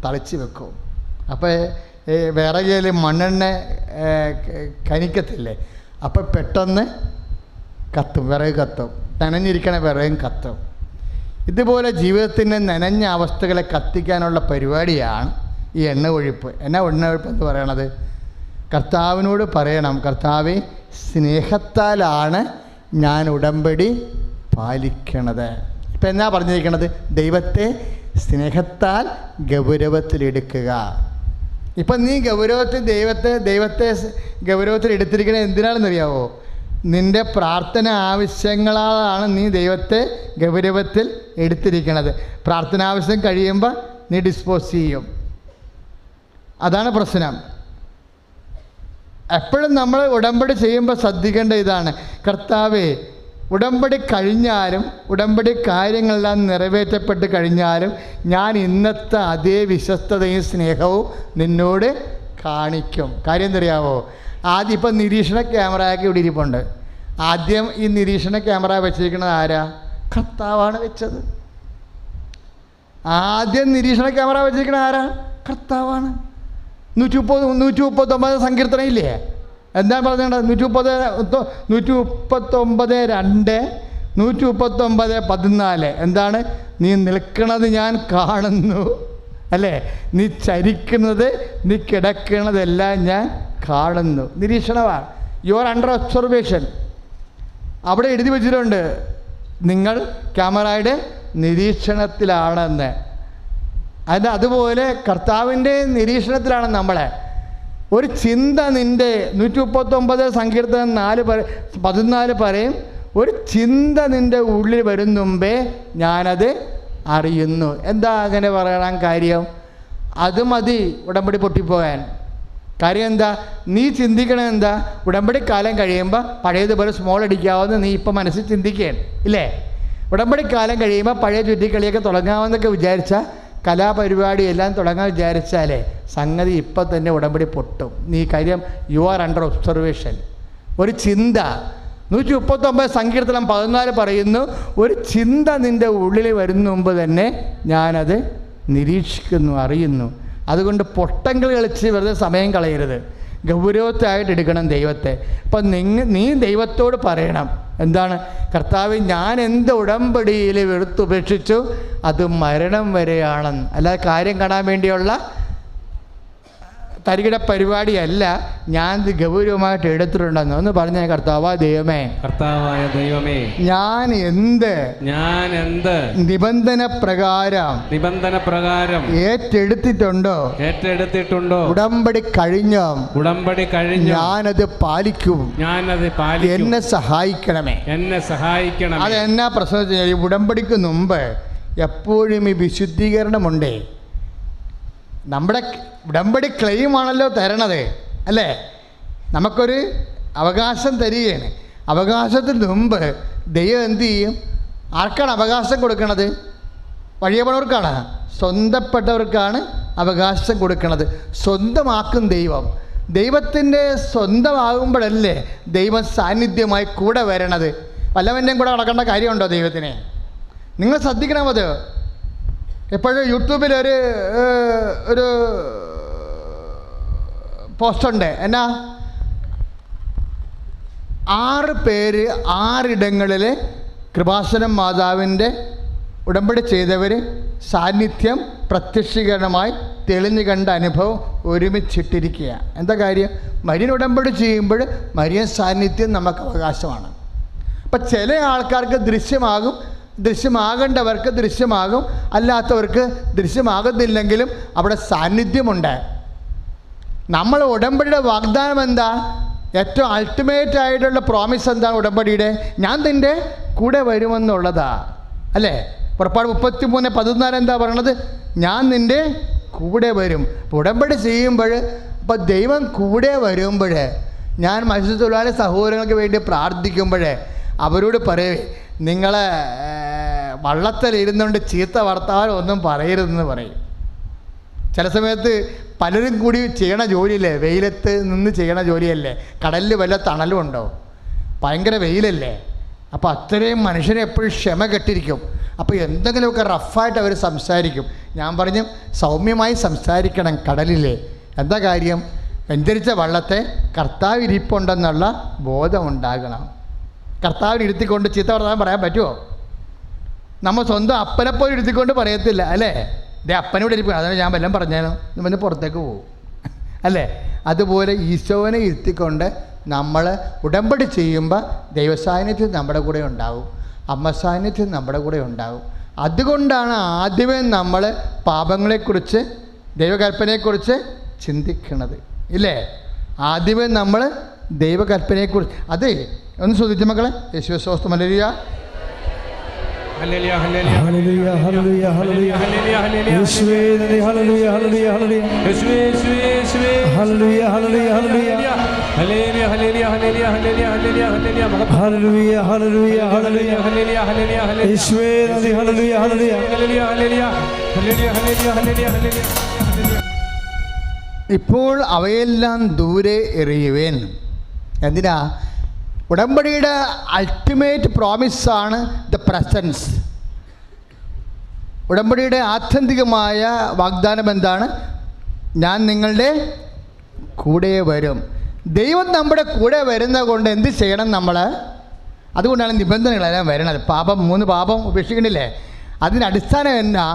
തളിച്ച് വെക്കും. അപ്പോൾ ഈ വിറകിൽ മണ്ണെണ്ണ കനിക്കത്തില്ലേ, അപ്പോൾ പെട്ടെന്ന് വിറക് കത്തും. നനഞ്ഞിരിക്കണ വിറകും കത്തും. ഇതുപോലെ ജീവിതത്തിൻ്റെ നനഞ്ഞ അവസ്ഥകളെ കത്തിക്കാനുള്ള പരിപാടിയാണ് ഈ എണ്ണ ഒഴിപ്പ്. എന്നാ എണ്ണ ഒഴിപ്പ് എന്ന് പറയണത്? കർത്താവിനോട് പറയണം, കർത്താവേ, സ്നേഹത്താലാണ് ഞാൻ ഉടമ്പടി പാലിക്കണത്. ഇപ്പം എന്നാ പറഞ്ഞിരിക്കണത്? ദൈവത്തെ സ്നേഹത്താൽ ഗൗരവത്തിലെടുക്കുക. ഇപ്പം നീ ദൈവത്തെ ഗൗരവത്തിൽ എടുത്തിരിക്കണത് എന്തിനാണെന്നറിയാവോ? നിൻ്റെ പ്രാർത്ഥന ആവശ്യങ്ങളാണ് നീ ദൈവത്തെ ഗൗരവത്തിൽ എടുത്തിരിക്കണത്. പ്രാർത്ഥന ആവശ്യം കഴിയുമ്പോൾ നീ ഡിസ്പോസ് ചെയ്യും. അതാണ് പ്രശ്നം. എപ്പോഴും നമ്മൾ ഉടമ്പടി ചെയ്യുമ്പോൾ ശ്രദ്ധിക്കേണ്ട ഇതാണ്, കർത്താവേ, ഉടമ്പടി കഴിഞ്ഞാലും ഉടമ്പടി കാര്യങ്ങളെല്ലാം നിറവേറ്റപ്പെട്ട് കഴിഞ്ഞാലും ഞാൻ ഇന്നത്തെ അതേ വിശ്വസ്തതയും സ്നേഹവും നിന്നോട് കാണിക്കും. കാര്യം എന്തറിയാവോ? ആദ്യം ഇപ്പം നിരീക്ഷണ ക്യാമറയൊക്കെ ഇവിടെ ഇരിപ്പുണ്ട്. ആദ്യം ഈ നിരീക്ഷണ ക്യാമറ വെച്ചിരിക്കുന്നത് ആരാ? കർത്താവാണ് വെച്ചത്. ആദ്യം നിരീക്ഷണ ക്യാമറ വെച്ചിരിക്കുന്നത് ആരാ? കർത്താവാണ്. 139 സങ്കീർത്തനം ഇല്ലേ? എന്താണ് പറഞ്ഞത്? 139:2 139:14 എന്താണ്? നീ നിൽക്കുന്നത് ഞാൻ കാണുന്നു, അല്ലേ? നീ ചരിക്കുന്നത്, നീ കിടക്കുന്നതെല്ലാം ഞാൻ കാണുന്നു. നിരീക്ഷണമാണ്. You are under observation. അവിടെ എഴുതി വെച്ചിട്ടുണ്ട്, നിങ്ങൾ ക്യാമറയുടെ നിരീക്ഷണത്തിലാണെന്ന്. അതുപോലെ കർത്താവിൻ്റെ നിരീക്ഷണത്തിലാണ് നമ്മളെ. ഒരു ചിന്ത നിൻ്റെ 139 സങ്കീർത്തനം 14 പറയും, ഒരു ചിന്ത നിൻ്റെ ഉള്ളിൽ വരും മുമ്പേ ഞാനത് അറിയുന്നു. എന്താ അങ്ങനെ പറയാൻ കാര്യം? അത് മതി ഉടമ്പടി പൊട്ടിപ്പോകാൻ. കാര്യം എന്താ? നീ ചിന്തിക്കണത് എന്താ? ഉടമ്പടി കാലം കഴിയുമ്പോൾ പഴയതുപോലെ സ്മോൾ അടിക്കാവുന്ന നീ ഇപ്പം മനസ്സിൽ ചിന്തിക്കുകയാണ് ഇല്ലേ? ഉടമ്പടി കാലം കഴിയുമ്പോൾ പഴയ ചുറ്റിക്കളിയൊക്കെ തുടങ്ങാമെന്നൊക്കെ വിചാരിച്ചാൽ, കലാപരിപാടിയെല്ലാം തുടങ്ങാൻ വിചാരിച്ചാലേ സംഗതി ഇപ്പം തന്നെ ഉടമ്പടി പൊട്ടും. നീ കാര്യം യു ആർ അണ്ടർ ഒബ്സർവേഷൻ. ഒരു ചിന്ത 139 സങ്കീർത്തനം 14 പറയുന്നു, ഒരു ചിന്ത നിൻ്റെ ഉള്ളിൽ വരുന്ന മുമ്പ് തന്നെ ഞാനത് നിരീക്ഷിക്കുന്നു, അറിയുന്നു. അതുകൊണ്ട് പൊട്ടങ്ങൾ കളിച്ച് വെറുതെ സമയം കളയരുത്. ഗൗരവത്തായിട്ട് എടുക്കണം ദൈവത്തെ. അപ്പം നീ ദൈവത്തോട് പറയണം, എന്താണ്? കർത്താവ്, ഞാൻ എന്ത് ഉടമ്പടിയിൽ വെറുത്തുപേക്ഷിച്ചു അത് മരണം വരെയാണെന്ന്. അല്ലാതെ കാര്യം കാണാൻ വേണ്ടിയുള്ള തരികിട പരിപാടിയല്ല, ഞാൻ ഇത് ഗൗരവമായിട്ട് എടുത്തിട്ടുണ്ടെന്ന് ഒന്ന് പറഞ്ഞ കർത്താവായ ദൈവമേ, ഞാൻ എന്ത് നിബന്ധന പ്രകാരം ഏറ്റെടുത്തിട്ടുണ്ടോ ഉടമ്പടി കഴിഞ്ഞോ ഞാനത് പാലിക്കും. എന്നെ സഹായിക്കണമേ. അതെന്നാ പ്രശ്നം? ഈ ഉടമ്പടിക്ക് മുമ്പ് എപ്പോഴും ഈ വിശുദ്ധീകരണമുണ്ടേ. നമ്മുടെ ഉടമ്പടി ക്ലെയിമാണല്ലോ തരണത് അല്ലേ? നമുക്കൊരു അവകാശം തരികയാണ്. അവകാശത്തിന് മുമ്പ് ദൈവം എന്ത് ചെയ്യും? ആർക്കാണ് അവകാശം കൊടുക്കണത്? വഴിയപ്പണവർക്കാണ്, സ്വന്തപ്പെട്ടവർക്കാണ് അവകാശം കൊടുക്കണത്. സ്വന്തമാക്കും ദൈവം. ദൈവത്തിൻ്റെ സ്വന്തമാകുമ്പോഴല്ലേ ദൈവം സാന്നിധ്യമായി കൂടെ വരണത്. വല്ലവൻ്റെയും കൂടെ നടക്കേണ്ട കാര്യമുണ്ടോ ദൈവത്തിന്? നിങ്ങൾ ശ്രദ്ധിക്കണം. അത് എപ്പോഴും യൂട്യൂബിൽ ഒരു പോസ്റ്റുണ്ട്. എന്നാ 6 പേര് 6 ഇടങ്ങളിൽ കൃപാസനം മാതാവിൻ്റെ ഉടമ്പടി ചെയ്തവർ സാന്നിധ്യം പ്രത്യക്ഷീകരണമായി തെളിഞ്ഞു കണ്ട അനുഭവം ഒരുമിച്ചിട്ടിരിക്കുക. എന്താ കാര്യം? മരിയൻ ഉടമ്പടി ചെയ്യുമ്പോൾ മരിയൻ സാന്നിധ്യം നമുക്ക് അവകാശമാണ്. അപ്പം ചില ആൾക്കാർക്ക് ദൃശ്യമാകേണ്ടവർക്ക് ദൃശ്യമാകും, അല്ലാത്തവർക്ക് ദൃശ്യമാകുന്നില്ലെങ്കിലും അവിടെ സാന്നിധ്യമുണ്ട്. നമ്മൾ ഉടമ്പടിയുടെ വാഗ്ദാനം എന്താ? ഏറ്റവും അൾട്ടിമേറ്റ് ആയിട്ടുള്ള പ്രോമിസ് എന്താണ് ഉടമ്പടിയുടെ? ഞാൻ നിൻ്റെ കൂടെ വരുമെന്നുള്ളതാ അല്ലേ? പുറപ്പാട് 33:14 എന്താ പറയണത്? ഞാൻ നിൻ്റെ കൂടെ വരും. അപ്പോൾ ഉടമ്പടി ചെയ്യുമ്പോൾ അപ്പോൾ ദൈവം കൂടെ വരുമ്പോൾ, ഞാൻ മത്സ്യത്തൊഴിലാളി സഹോദരങ്ങൾക്ക് വേണ്ടി പ്രാർത്ഥിക്കുമ്പോൾ അവരോട് പറയേ, നിങ്ങളെ വള്ളത്തിലിരുന്നുകൊണ്ട് ചീത്ത വർത്താനം ഒന്നും പറയരുതെന്ന് പറയും. ചില സമയത്ത് പലരും കൂടി ചെയ്യണ ജോലിയല്ലേ, വെയിലത്ത് നിന്ന് ചെയ്യണ ജോലിയല്ലേ, കടലിൽ വല്ല തണലും ഉണ്ടോ? ഭയങ്കര വെയിലല്ലേ. അപ്പോൾ അത്രയും മനുഷ്യനെ എപ്പോഴും ക്ഷമ കെട്ടിരിക്കും. അപ്പോൾ എന്തെങ്കിലുമൊക്കെ റഫായിട്ട് അവർ സംസാരിക്കും. ഞാൻ പറഞ്ഞു, സൗമ്യമായി സംസാരിക്കണം കടലിലെ. എന്താ കാര്യം? വെഞ്ചരിച്ച വള്ളത്തെ കർത്താവ് ഇരിപ്പുണ്ടെന്നുള്ള ബോധമുണ്ടാകണം. കർത്താവിന് ഇരുത്തിക്കൊണ്ട് ചീത്ത വർത്താനം പറയാൻ പറ്റുമോ? നമ്മൾ സ്വന്തം അപ്പനെപ്പോലും ഇരുത്തിക്കൊണ്ട് പറയത്തില്ല അല്ലേ? അപ്പനോട് ഇരിക്കും, അതാണ് ഞാൻ വല്ലതും പറഞ്ഞാലോ എന്ന് പുറത്തേക്ക് പോകും അല്ലേ? അതുപോലെ ഈശോനെ ഇരുത്തിക്കൊണ്ട് നമ്മൾ ഉടമ്പടി ചെയ്യുമ്പോൾ ദൈവസാന്നിധ്യം നമ്മുടെ കൂടെ ഉണ്ടാവും, അമ്മ സാന്നിധ്യം നമ്മുടെ കൂടെ ഉണ്ടാവും. അതുകൊണ്ടാണ് ആദ്യമേ നമ്മൾ പാപങ്ങളെക്കുറിച്ച് ദൈവകൽപ്പനയെക്കുറിച്ച് ചിന്തിക്കുന്നത് ഇല്ലേ? ആദ്യമേ നമ്മൾ ദൈവകൽപ്പനയെക്കുറിച്ച്. അതെ, ഒന്ന് ശ്രദ്ധിച്ച മക്കളെ. യേശുവേ സ്തോത്രം. Hallelujah hallelujah hallelujah hallelujah hallelujah ഹല്ലേലൂയ യേശുവേ നന്ദി. ഹല്ലേലൂയ ഹല്ലേലൂയ ഹല്ലേലൂയ യേശുവേ യേശുവേ യേശുവേ ഹല്ലേലൂയ hallelujah hallelujah hallelujah hallelujah hallelujah hallelujah hallelujah hallelujah hallelujah hallelujah hallelujah hallelujah ഹല്ലേലൂയ യേശുവേ നന്ദി. Hallelujah hallelujah hallelujah hallelujah hallelujah hallelujah hallelujah. ഇപ്പോൾ അവയെല്ലാം ദൂരെ എറിയുവേൻ. എന്തിനാ? ഉടമ്പടിയുടെ അൾട്ടിമേറ്റ് പ്രോമിസാണ് ദ പ്രസൻസ്. ഉടമ്പടിയുടെ ആത്യന്തികമായ വാഗ്ദാനം എന്താണ്? ഞാൻ നിങ്ങളുടെ കൂടെ വരും. ദൈവം നമ്മുടെ കൂടെ വരുന്നത് കൊണ്ട് എന്ത് ചെയ്യണം നമ്മൾ? അതുകൊണ്ടാണ് നിബന്ധനകളെല്ലാം വരണത്. 3 പാപം ഉപേക്ഷിക്കണില്ലേ? അതിൻ്റെ അടിസ്ഥാനം എന്നാ?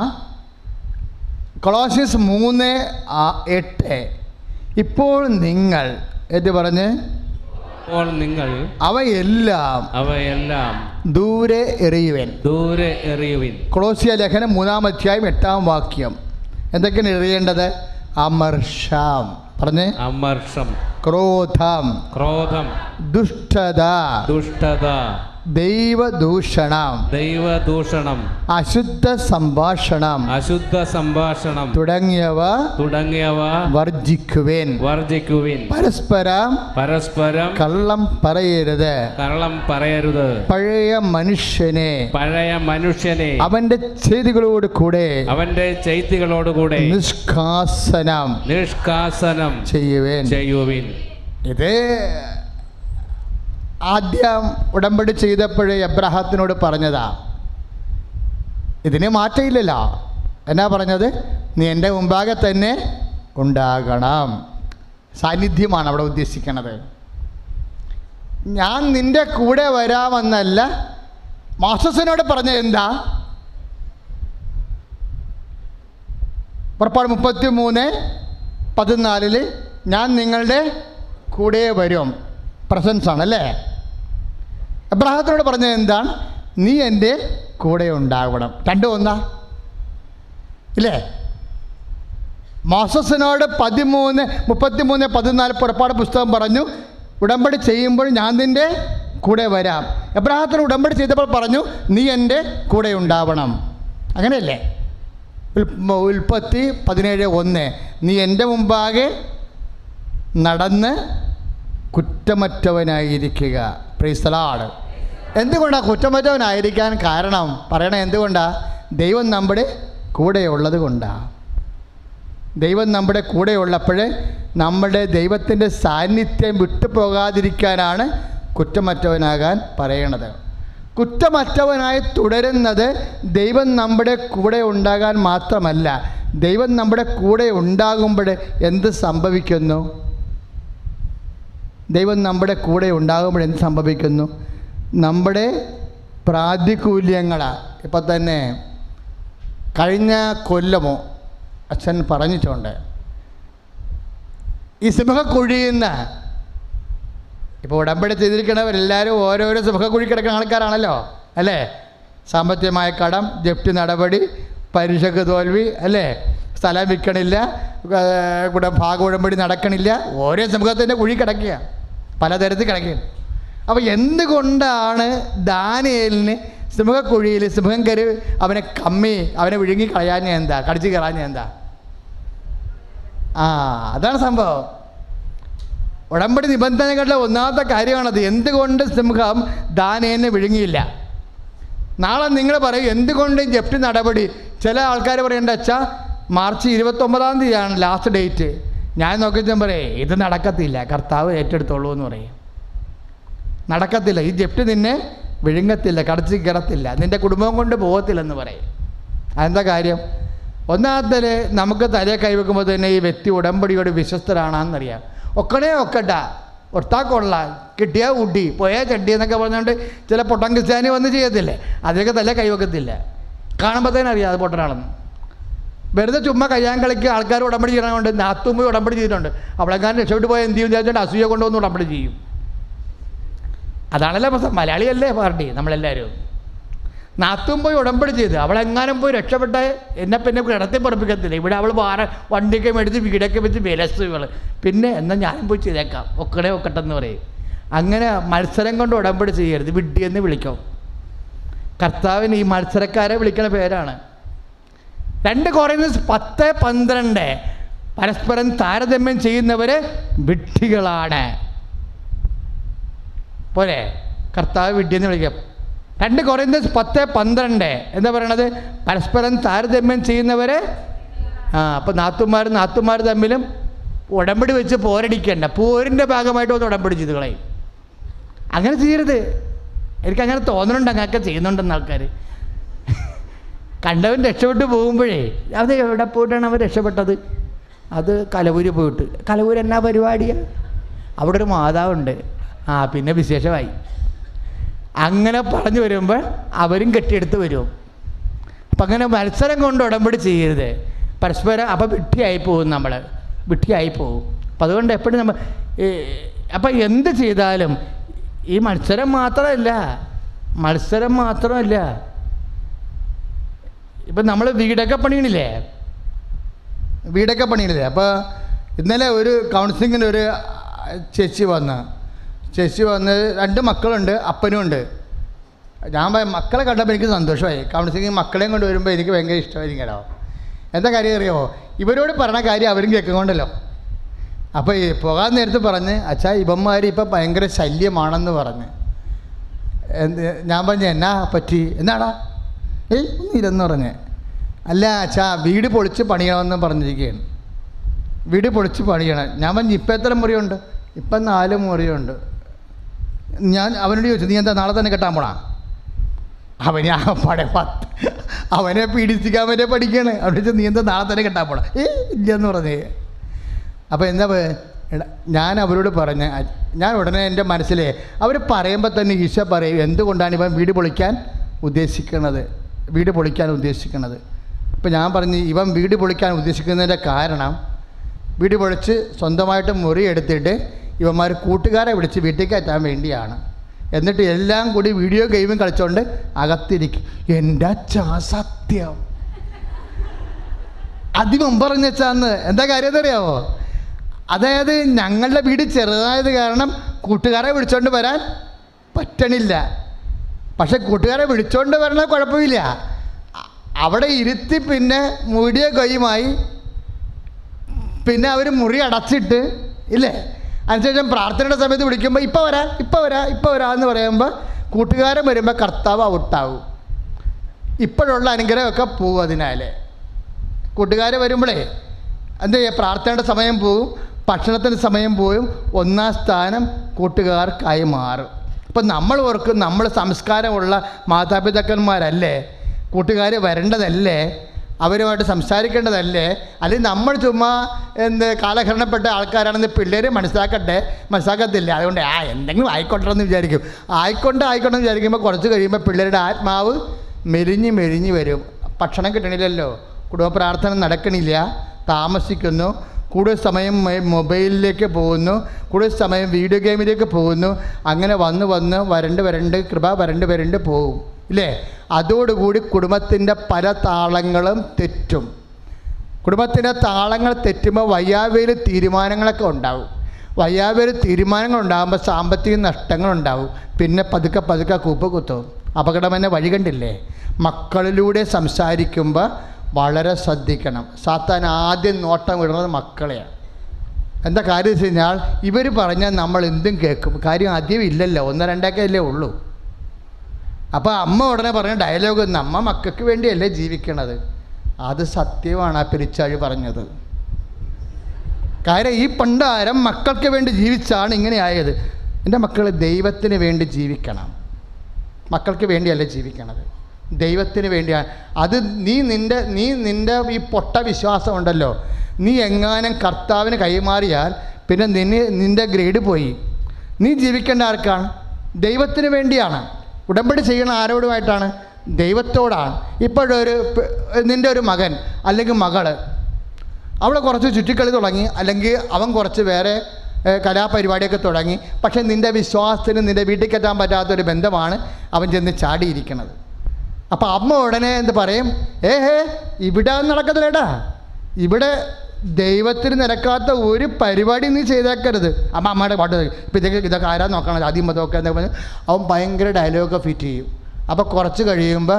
കൊളോസ്യസ് 3:8 ഇപ്പോൾ നിങ്ങൾ എന്ന് പറഞ്ഞ് അവയെല്ലാം ദൂരെ എറിയുവൻ. കൊളോസ്യ ലേഖനം 3:8 എന്തൊക്കെയാണ് എറിയേണ്ടത്? അമർഷം. പറഞ്ഞേ. അമർഷം, ക്രോധം, ദുഷ്ടത, ദൈവദൂഷണം, അശുദ്ധ സംഭാഷണം തുടങ്ങിയവ വർജിക്കുവിൻ. പരസ്പരം കള്ളം പറയരുത്. പഴയ മനുഷ്യനെ അവന്റെ ചെയ്തികളോട് കൂടെ നിഷ്കാസനം ചെയ്യുവിൻ. ഇത് ആദ്യം ഉടമ്പടി ചെയ്തപ്പോഴേ എബ്രഹാത്തിനോട് പറഞ്ഞതാ. ഇതിന് മാറ്റമില്ലല്ലോ. എന്നാ പറഞ്ഞത്? നീ എൻ്റെ മുമ്പാകെ തന്നെ ഉണ്ടാകണം. സാന്നിധ്യമാണ് അവിടെ ഉദ്ദേശിക്കണത്. ഞാൻ നിൻ്റെ കൂടെ വരാമെന്നല്ല. മോസസിനോട് പറഞ്ഞത് എന്താ? പുറപ്പാട് 33:14 ഞാൻ നിങ്ങളുടെ കൂടെ വരും. പ്രസൻസ് ആണല്ലേ. എബ്രഹാത്തിനോട് പറഞ്ഞത് എന്താണ്? നീ എൻ്റെ കൂടെ ഉണ്ടാവണം. രണ്ടും ഒന്നാ ഇല്ലേ? മോസസിനോട് 33:14 പുറപ്പാട് പുസ്തകം പറഞ്ഞു, ഉടമ്പടി ചെയ്യുമ്പോൾ ഞാൻ നിൻ്റെ കൂടെ വരാം. എബ്രഹാത്തിന് ഉടമ്പടി ചെയ്തപ്പോൾ പറഞ്ഞു, നീ എൻ്റെ കൂടെ ഉണ്ടാവണം. അങ്ങനെയല്ലേ? ഉൽപ്പത്തി 17:1 നീ എൻ്റെ മുമ്പാകെ നടന്ന് കുറ്റമറ്റവനായിരിക്കുക. Price the Lord. എന്തുകൊണ്ടാണ് കുറ്റമറ്റവനായിരിക്കാൻ കാരണം? പറയണേ എന്തുകൊണ്ടാണ്? ദൈവം നമ്മുടെ കൂടെ ഉള്ളത് കൊണ്ടാണ്. ദൈവം നമ്മുടെ കൂടെ ഉള്ളപ്പോൾ നമ്മുടെ ദൈവത്തിൻ്റെ സാന്നിധ്യം വിട്ടുപോകാതിരിക്കാനാണ് കുറ്റമറ്റവനാകാൻ പറയണത്. കുറ്റമറ്റവനായി തുടരുന്നത് ദൈവം നമ്മുടെ കൂടെ ഉണ്ടാകാൻ മാത്രമല്ല, ദൈവം നമ്മുടെ കൂടെ ഉണ്ടാകുമ്പോൾ എന്ത് സംഭവിക്കുന്നു? ദൈവം നമ്മുടെ കൂടെ ഉണ്ടാകുമ്പോൾ എന്ത് സംഭവിക്കുന്നു? നമ്മുടെ പ്രാതികൂല്യങ്ങളാണ്. ഇപ്പം തന്നെ കഴിഞ്ഞ കൊല്ലമോ അച്ഛൻ പറഞ്ഞിട്ടുണ്ട്, ഈ സിംഹക്കുഴിയിൽ നിന്ന് ഇപ്പോൾ ഉടമ്പടി ചെയ്തിരിക്കണവരെല്ലാവരും ഓരോരോ സിംഹക്കുഴി കിടക്കുന്ന ആൾക്കാരാണല്ലോ അല്ലേ? സാമ്പത്തികമായ കടം, ജപ്തി നടപടി, പരീക്ഷയ്ക്ക് തോൽവി അല്ലേ? സ്ഥലം വിൽക്കണില്ല, ഭാഗ ഉടമ്പടി നടക്കണില്ല, ഓരോ സിംഹത്തിൻ്റെ കുഴി കിടക്കുക, പലതരത്തിൽ കിടക്കുകയാണ്. അപ്പോൾ എന്തുകൊണ്ടാണ് ദാനിയേലിന് സിംഹക്കുഴിയിൽ സിംഹം കയറി അവനെ വിഴുങ്ങി കളയാൻ എന്താ, കടിച്ചു കയറാൻ എന്താ? അതാണ് സംഭവം. ഉടമ്പടി നിബന്ധനകളുടെ ഒന്നാമത്തെ കാര്യമാണത്. എന്തുകൊണ്ട് സിംഹം ദാനിയേലിനെ വിഴുങ്ങിയില്ല? നാളെ നിങ്ങൾ പറയും എന്തുകൊണ്ട് ജപ്തി നടപടി. ചില ആൾക്കാർ പറയേണ്ട അച്ഛാ മാർച്ച് 29-ാം തീയതിയാണ് ലാസ്റ്റ് ഡേറ്റ്. ഞാൻ നോക്കിച്ചാൽ പറയേ ഇത് നടക്കത്തില്ല, കർത്താവ് ഏറ്റെടുത്തോളൂ എന്ന് പറയും. നടക്കത്തില്ല, ഈ ജപ്തി നിന്നെ വിഴുങ്ങത്തില്ല, കടച്ചു കയറത്തില്ല, നിൻ്റെ കുടുംബം കൊണ്ട് പോകത്തില്ലെന്ന് പറയും. അതെന്താ കാര്യം? ഒന്നാമത്തെ നമുക്ക് തലയെ കൈവെക്കുമ്പോൾ തന്നെ ഈ വ്യക്തി ഉടമ്പടിയോട് വിശ്വസ്തരാണെന്നറിയാം. ഒക്കട്ടാ ഒട്ടാക്കൊള്ള കിട്ടിയാ ഊട്ടി പോയാൽ ചട്ടി എന്നൊക്കെ പറഞ്ഞുകൊണ്ട് ചില പൊട്ടൻ ക്രിസ്ത്യാനി വന്ന് ചെയ്യത്തില്ലേ, അതിലൊക്കെ തല കൈവെക്കത്തില്ല. കാണുമ്പോൾ തന്നെ അറിയാം അത് പൊട്ടനാണെന്ന്. വെറുതെ ചുമ്മാ കയ്യാൻ കളിക്കുക. ആൾക്കാർ ഉടമ്പടി ചെയ്യണമുണ്ട്. നാത്തുമ്പ് ഉടമ്പടി ചെയ്തിട്ടുണ്ട്. അവളെക്കാരൻ രക്ഷപ്പെട്ട് പോയാൽ എന്ത് ചെയ്യും വിചാരിച്ചിട്ട് അസൂയ കൊണ്ടുവന്ന് ഉടമ്പടി ചെയ്യും. അതാണല്ലോ പ്രശ്നം. മലയാളിയല്ലേ പാർട്ടി നമ്മളെല്ലാവരും. നാത്തും പോയി ഉടമ്പടി ചെയ്ത് അവളെങ്ങാനും പോയി രക്ഷപ്പെട്ട എന്നെ പിന്നെ കിടത്തി പറപ്പിക്കത്തില്ല. ഇവിടെ അവൾ വണ്ടിയൊക്കെ മേടിച്ച് വീടൊക്കെ വെച്ച് വിലസുകൾ. പിന്നെ എന്നാൽ ഞാനും പോയി ചെയ്തേക്കാം, ഒക്കട്ടെന്ന് പറയും. അങ്ങനെ മത്സരം കൊണ്ട് ഉടമ്പടി ചെയ്യരുത്, വിഡ്ഢിയെന്ന് വിളിക്കും. കർത്താവിന് ഈ മത്സരക്കാരെ വിളിക്കുന്ന പേരാണ്. 2 കൊറിന്ത്യർ 10:12 പരസ്പരം താരതമ്യം ചെയ്യുന്നവർ വിഡ്ഢികളാണ്. പോലെ കർത്താവ് വിഡ്ഢിയെന്ന് വിളിക്കാം. 2 കൊറിന്ത്യർ 10:12 എന്താ പറയണത്? പരസ്പരം താരതമ്യം ചെയ്യുന്നവരെ. അപ്പോൾ നാത്തുമാർ തമ്മിലും ഉടമ്പടി വെച്ച് പോരടിക്കണ്ട. പോരിൻ്റെ ഭാഗമായിട്ട് ഒന്ന് ഉടമ്പടി ചെയ്ത് കളയും. അങ്ങനെ ചെയ്യരുത്. എനിക്കങ്ങനെ തോന്നുന്നുണ്ട് അങ്ങനെയൊക്കെ ചെയ്യുന്നുണ്ടെന്ന് ആൾക്കാർ. കണ്ടവൻ രക്ഷപ്പെട്ട് പോകുമ്പോഴേ അത് എവിടെ പോയിട്ടാണ് അവർ രക്ഷപ്പെട്ടത്? അത് കലവൂര് പോയിട്ട്. കലവൂർ എന്നാ പരിപാടിയാണ്? അവിടെ ഒരു മാതാവുണ്ട്. പിന്നെ വിശേഷമായി. അങ്ങനെ പറഞ്ഞു വരുമ്പോൾ അവരും കെട്ടിയെടുത്ത് വരും. അപ്പം അങ്ങനെ മത്സരം കൊണ്ട് ഉടമ്പടി ചെയ്യരുത് പരസ്പരം. അപ്പം വിഡ്ഢിയായി പോകും, വിഡ്ഢിയായി പോകും. അപ്പം അതുകൊണ്ട് എപ്പോഴും അപ്പം എന്ത് ചെയ്താലും ഈ മത്സരം മാത്രമല്ല. ഇപ്പം നമ്മൾ വീടൊക്കെ പണിയണില്ലേ? അപ്പോൾ ഇന്നലെ ഒരു കൗൺസിലിങ്ങിന് ഒരു ചേച്ചി വന്ന് 2 മക്കളുണ്ട്, അപ്പനും ഉണ്ട്. ഞാൻ മക്കളെ കണ്ടപ്പോൾ എനിക്ക് സന്തോഷമായി. കൗൺസിലിംഗ് മക്കളെയും കൊണ്ട് വരുമ്പോൾ എനിക്ക് ഭയങ്കര ഇഷ്ടമായിരിക്കണോ. എന്താ കാര്യം അറിയുമോ? ഇവരോട് പറഞ്ഞ കാര്യം അവരും കേൾക്കുന്നുണ്ടല്ലോ. അപ്പോൾ ഈ പോകാൻ നേരത്ത് പറഞ്ഞ് അച്ഛാ ഇവന്മാർ ഇപ്പം ഭയങ്കര ശല്യമാണെന്ന് പറഞ്ഞ്. ഞാൻ പറഞ്ഞു എന്നാ പറ്റി, എന്നാടാ? ഒന്നുമില്ലെന്ന് പറഞ്ഞ്. അല്ല അച്ഛാ വീട് പൊളിച്ച് പണിയണമെന്ന് പറഞ്ഞിരിക്കുകയാണ്. വീട് പൊളിച്ച് പണിയണം. ഞാൻ പറഞ്ഞു ഇപ്പം എത്ര മുറിയുണ്ട്? ഇപ്പം 4 മുറിയുണ്ട്. ഞാൻ അവനോട് ചോദിച്ചു നീ എന്താ നാളെ തന്നെ കെട്ടാൻ പോണാ? അവനെ അവനെ പീഡിപ്പിക്കാൻ പറ്റേ പഠിക്കുകയാണ്. അവിടെ വെച്ചാൽ നീ എന്താ നാളെ തന്നെ കെട്ടാൻ പോണ? ഇല്ലെന്ന് പറഞ്ഞേ. അപ്പോൾ എന്താ ഞാൻ അവരോട് പറഞ്ഞ്, ഞാൻ ഉടനെ എൻ്റെ മനസ്സിൽ അവർ പറയുമ്പോൾ തന്നെ ഈശോ പറയും എന്തുകൊണ്ടാണ് ഇവൻ വീട് പൊളിക്കാൻ ഉദ്ദേശിക്കുന്നത്. ഇപ്പോൾ ഞാൻ പറഞ്ഞു ഇവൻ വീട് പൊളിക്കാൻ ഉദ്ദേശിക്കുന്നതിൻ്റെ കാരണം, വീട് പൊളിച്ച് സ്വന്തമായിട്ട് മുറി എടുത്തിട്ട് ഇവന്മാർ കൂട്ടുകാരെ വിളിച്ച് വീട്ടിൽ കയറ്റാൻ വേണ്ടിയാണ്. എന്നിട്ട് എല്ലാം കൂടി വീഡിയോ ഗെയിമും കളിച്ചുകൊണ്ട് അകത്തിരിക്കും. എൻ്റെ അച്ഛാ സത്യം. അതിമും പറഞ്ഞു വെച്ചാന്ന് എന്താ കാര്യം എന്നറിയാമോ? അതായത് ഞങ്ങളുടെ വീട് ചെറുതായത് കാരണം കൂട്ടുകാരെ വിളിച്ചോണ്ട് വരാൻ പറ്റണില്ല. പക്ഷെ കൂട്ടുകാരെ വിളിച്ചോണ്ട് വരണ കുഴപ്പമില്ല, അവിടെ ഇരുത്തി പിന്നെ വീഡിയോ ഗെയിമായി പിന്നെ അവർ മുറി അടച്ചിട്ട് ഇല്ലേ. അതിനുശേഷം പ്രാർത്ഥനയുടെ സമയത്ത് വിളിക്കുമ്പോൾ ഇപ്പോൾ വരാം എന്ന് പറയുമ്പോൾ കൂട്ടുകാരൻ വരുമ്പോൾ കർത്താവ് ഔട്ടാവും. ഇപ്പോഴുള്ള അനുഗ്രഹമൊക്കെ പോവും. അതിനാൽ കൂട്ടുകാർ വരുമ്പോഴേ എന്താ ചെയ്യുക, പ്രാർത്ഥനയുടെ സമയം പോവും, ഭക്ഷണത്തിൻ്റെ സമയം പോവും, 1-ാം സ്ഥാനം കൂട്ടുകാർക്കായി മാറും. അപ്പം നമ്മൾ ഓർക്കും നമ്മൾ സംസ്കാരമുള്ള മാതാപിതാക്കന്മാരല്ലേ, കൂട്ടുകാർ വരേണ്ടതല്ലേ, അവരുമായിട്ട് സംസാരിക്കേണ്ടതല്ലേ, അല്ലെങ്കിൽ നമ്മൾ ചുമ്മാ കാലഹരണപ്പെട്ട ആൾക്കാരാണെന്ന് പിള്ളേർ മനസ്സിലാക്കത്തില്ല. അതുകൊണ്ട് എന്തെങ്കിലും ആയിക്കോട്ടെന്ന് വിചാരിക്കും. ആയിക്കോട്ടെന്ന് വിചാരിക്കുമ്പോൾ കുറച്ച് കഴിയുമ്പോൾ പിള്ളേരുടെ ആത്മാവ് മെലിഞ്ഞ് വരും. ഭക്ഷണം കിട്ടണില്ലല്ലോ, കുടുംബ പ്രാർത്ഥന നടക്കണില്ല, താമസിക്കുന്നു, കൂടുതൽ സമയം മൊബൈലിലേക്ക് പോകുന്നു, കൂടുതൽ സമയം വീഡിയോ ഗെയിമിലേക്ക് പോകുന്നു. അങ്ങനെ വരണ്ട് കൃപ വരണ്ട് പോകും ഇല്ലേ. അതോടുകൂടി കുടുംബത്തിൻ്റെ പല താളങ്ങളും തെറ്റും. കുടുംബത്തിൻ്റെ താളങ്ങൾ തെറ്റുമ്പോൾ വയ്യാവേലി തീരുമാനങ്ങളൊക്കെ ഉണ്ടാവും. വയ്യാവേലി തീരുമാനങ്ങൾ ഉണ്ടാകുമ്പോൾ സാമ്പത്തിക നഷ്ടങ്ങളുണ്ടാവും. പിന്നെ പതുക്കെ കൂപ്പ് കുത്തും. അപകടം എന്നെ വഴി കണ്ടില്ലേ. മക്കളിലൂടെ സംസാരിക്കുമ്പോൾ വളരെ ശ്രദ്ധിക്കണം. സാത്താൻ ആദ്യം നോട്ടം വിടുന്നത് മക്കളെയാണ്. എന്താ കാര്യം വെച്ച് കഴിഞ്ഞാൽ ഇവർ പറഞ്ഞാൽ നമ്മൾ എന്തും കേൾക്കും. കാര്യം അധികം ഇല്ലല്ലോ, 1-2 അല്ലേ ഉള്ളൂ. അപ്പോൾ അമ്മ ഉടനെ പറഞ്ഞ ഡയലോഗ് നമ്മ മക്കൾക്ക് വേണ്ടിയല്ലേ ജീവിക്കണത്. അത് സത്യമാണ് ആ പെരിച്ചാഴി പറഞ്ഞത്. കാര്യം ഈ പണ്ടാരം മക്കൾക്ക് വേണ്ടി ജീവിച്ചാണ് ഇങ്ങനെ ആയത്. എൻ്റെ മക്കൾ ദൈവത്തിന് വേണ്ടി ജീവിക്കണം. മക്കൾക്ക് വേണ്ടിയല്ലേ ജീവിക്കണത്, ദൈവത്തിന് വേണ്ടിയാണ്. അത് നീ നിൻ്റെ ഈ പൊട്ട വിശ്വാസം ഉണ്ടല്ലോ, നീ എങ്ങാനും കർത്താവിന് കൈമാറിയാൽ പിന്നെ നിൻ്റെ ഗ്രേഡ് പോയി. നീ ജീവിക്കേണ്ട ആർക്കാണ്? ദൈവത്തിന് വേണ്ടിയാണ്. ഉടമ്പടി ചെയ്യണ ആരോടുമായിട്ടാണ്? ദൈവത്തോടാണ്. ഇപ്പോഴൊരു നിൻ്റെ ഒരു മകൻ അല്ലെങ്കിൽ മകള് അവളെ കുറച്ച് ചുറ്റിക്കളി തുടങ്ങി, അല്ലെങ്കിൽ അവൻ കുറച്ച് വേറെ കലാപരിപാടിയൊക്കെ തുടങ്ങി. പക്ഷേ നിൻ്റെ വിശ്വാസത്തിന് നിൻ്റെ വീട്ടിൽ കയറ്റാൻ പറ്റാത്തൊരു ബന്ധമാണ് അവൻ ചെന്ന് ചാടിയിരിക്കണത്. അപ്പോൾ അമ്മ ഉടനെ എന്ത് പറയും? ഇവിടെ നടക്കത്തില്ലേട്ടാ, ഇവിടെ ദൈവത്തിന് നിരക്കാത്ത ഒരു പരിപാടി നീ ചെയ്തേക്കരുത്. അമ്മയുടെ പാട്ട് ഇപ്പം ഇതൊക്കെ ആരാ നോക്കണം, ആദ്യം മതമൊക്കെ എന്നൊക്കെ പറഞ്ഞ് അവൻ ഭയങ്കര ഡയലോഗൊക്കെ ഫിറ്റ് ചെയ്യും. അപ്പോൾ കുറച്ച് കഴിയുമ്പോൾ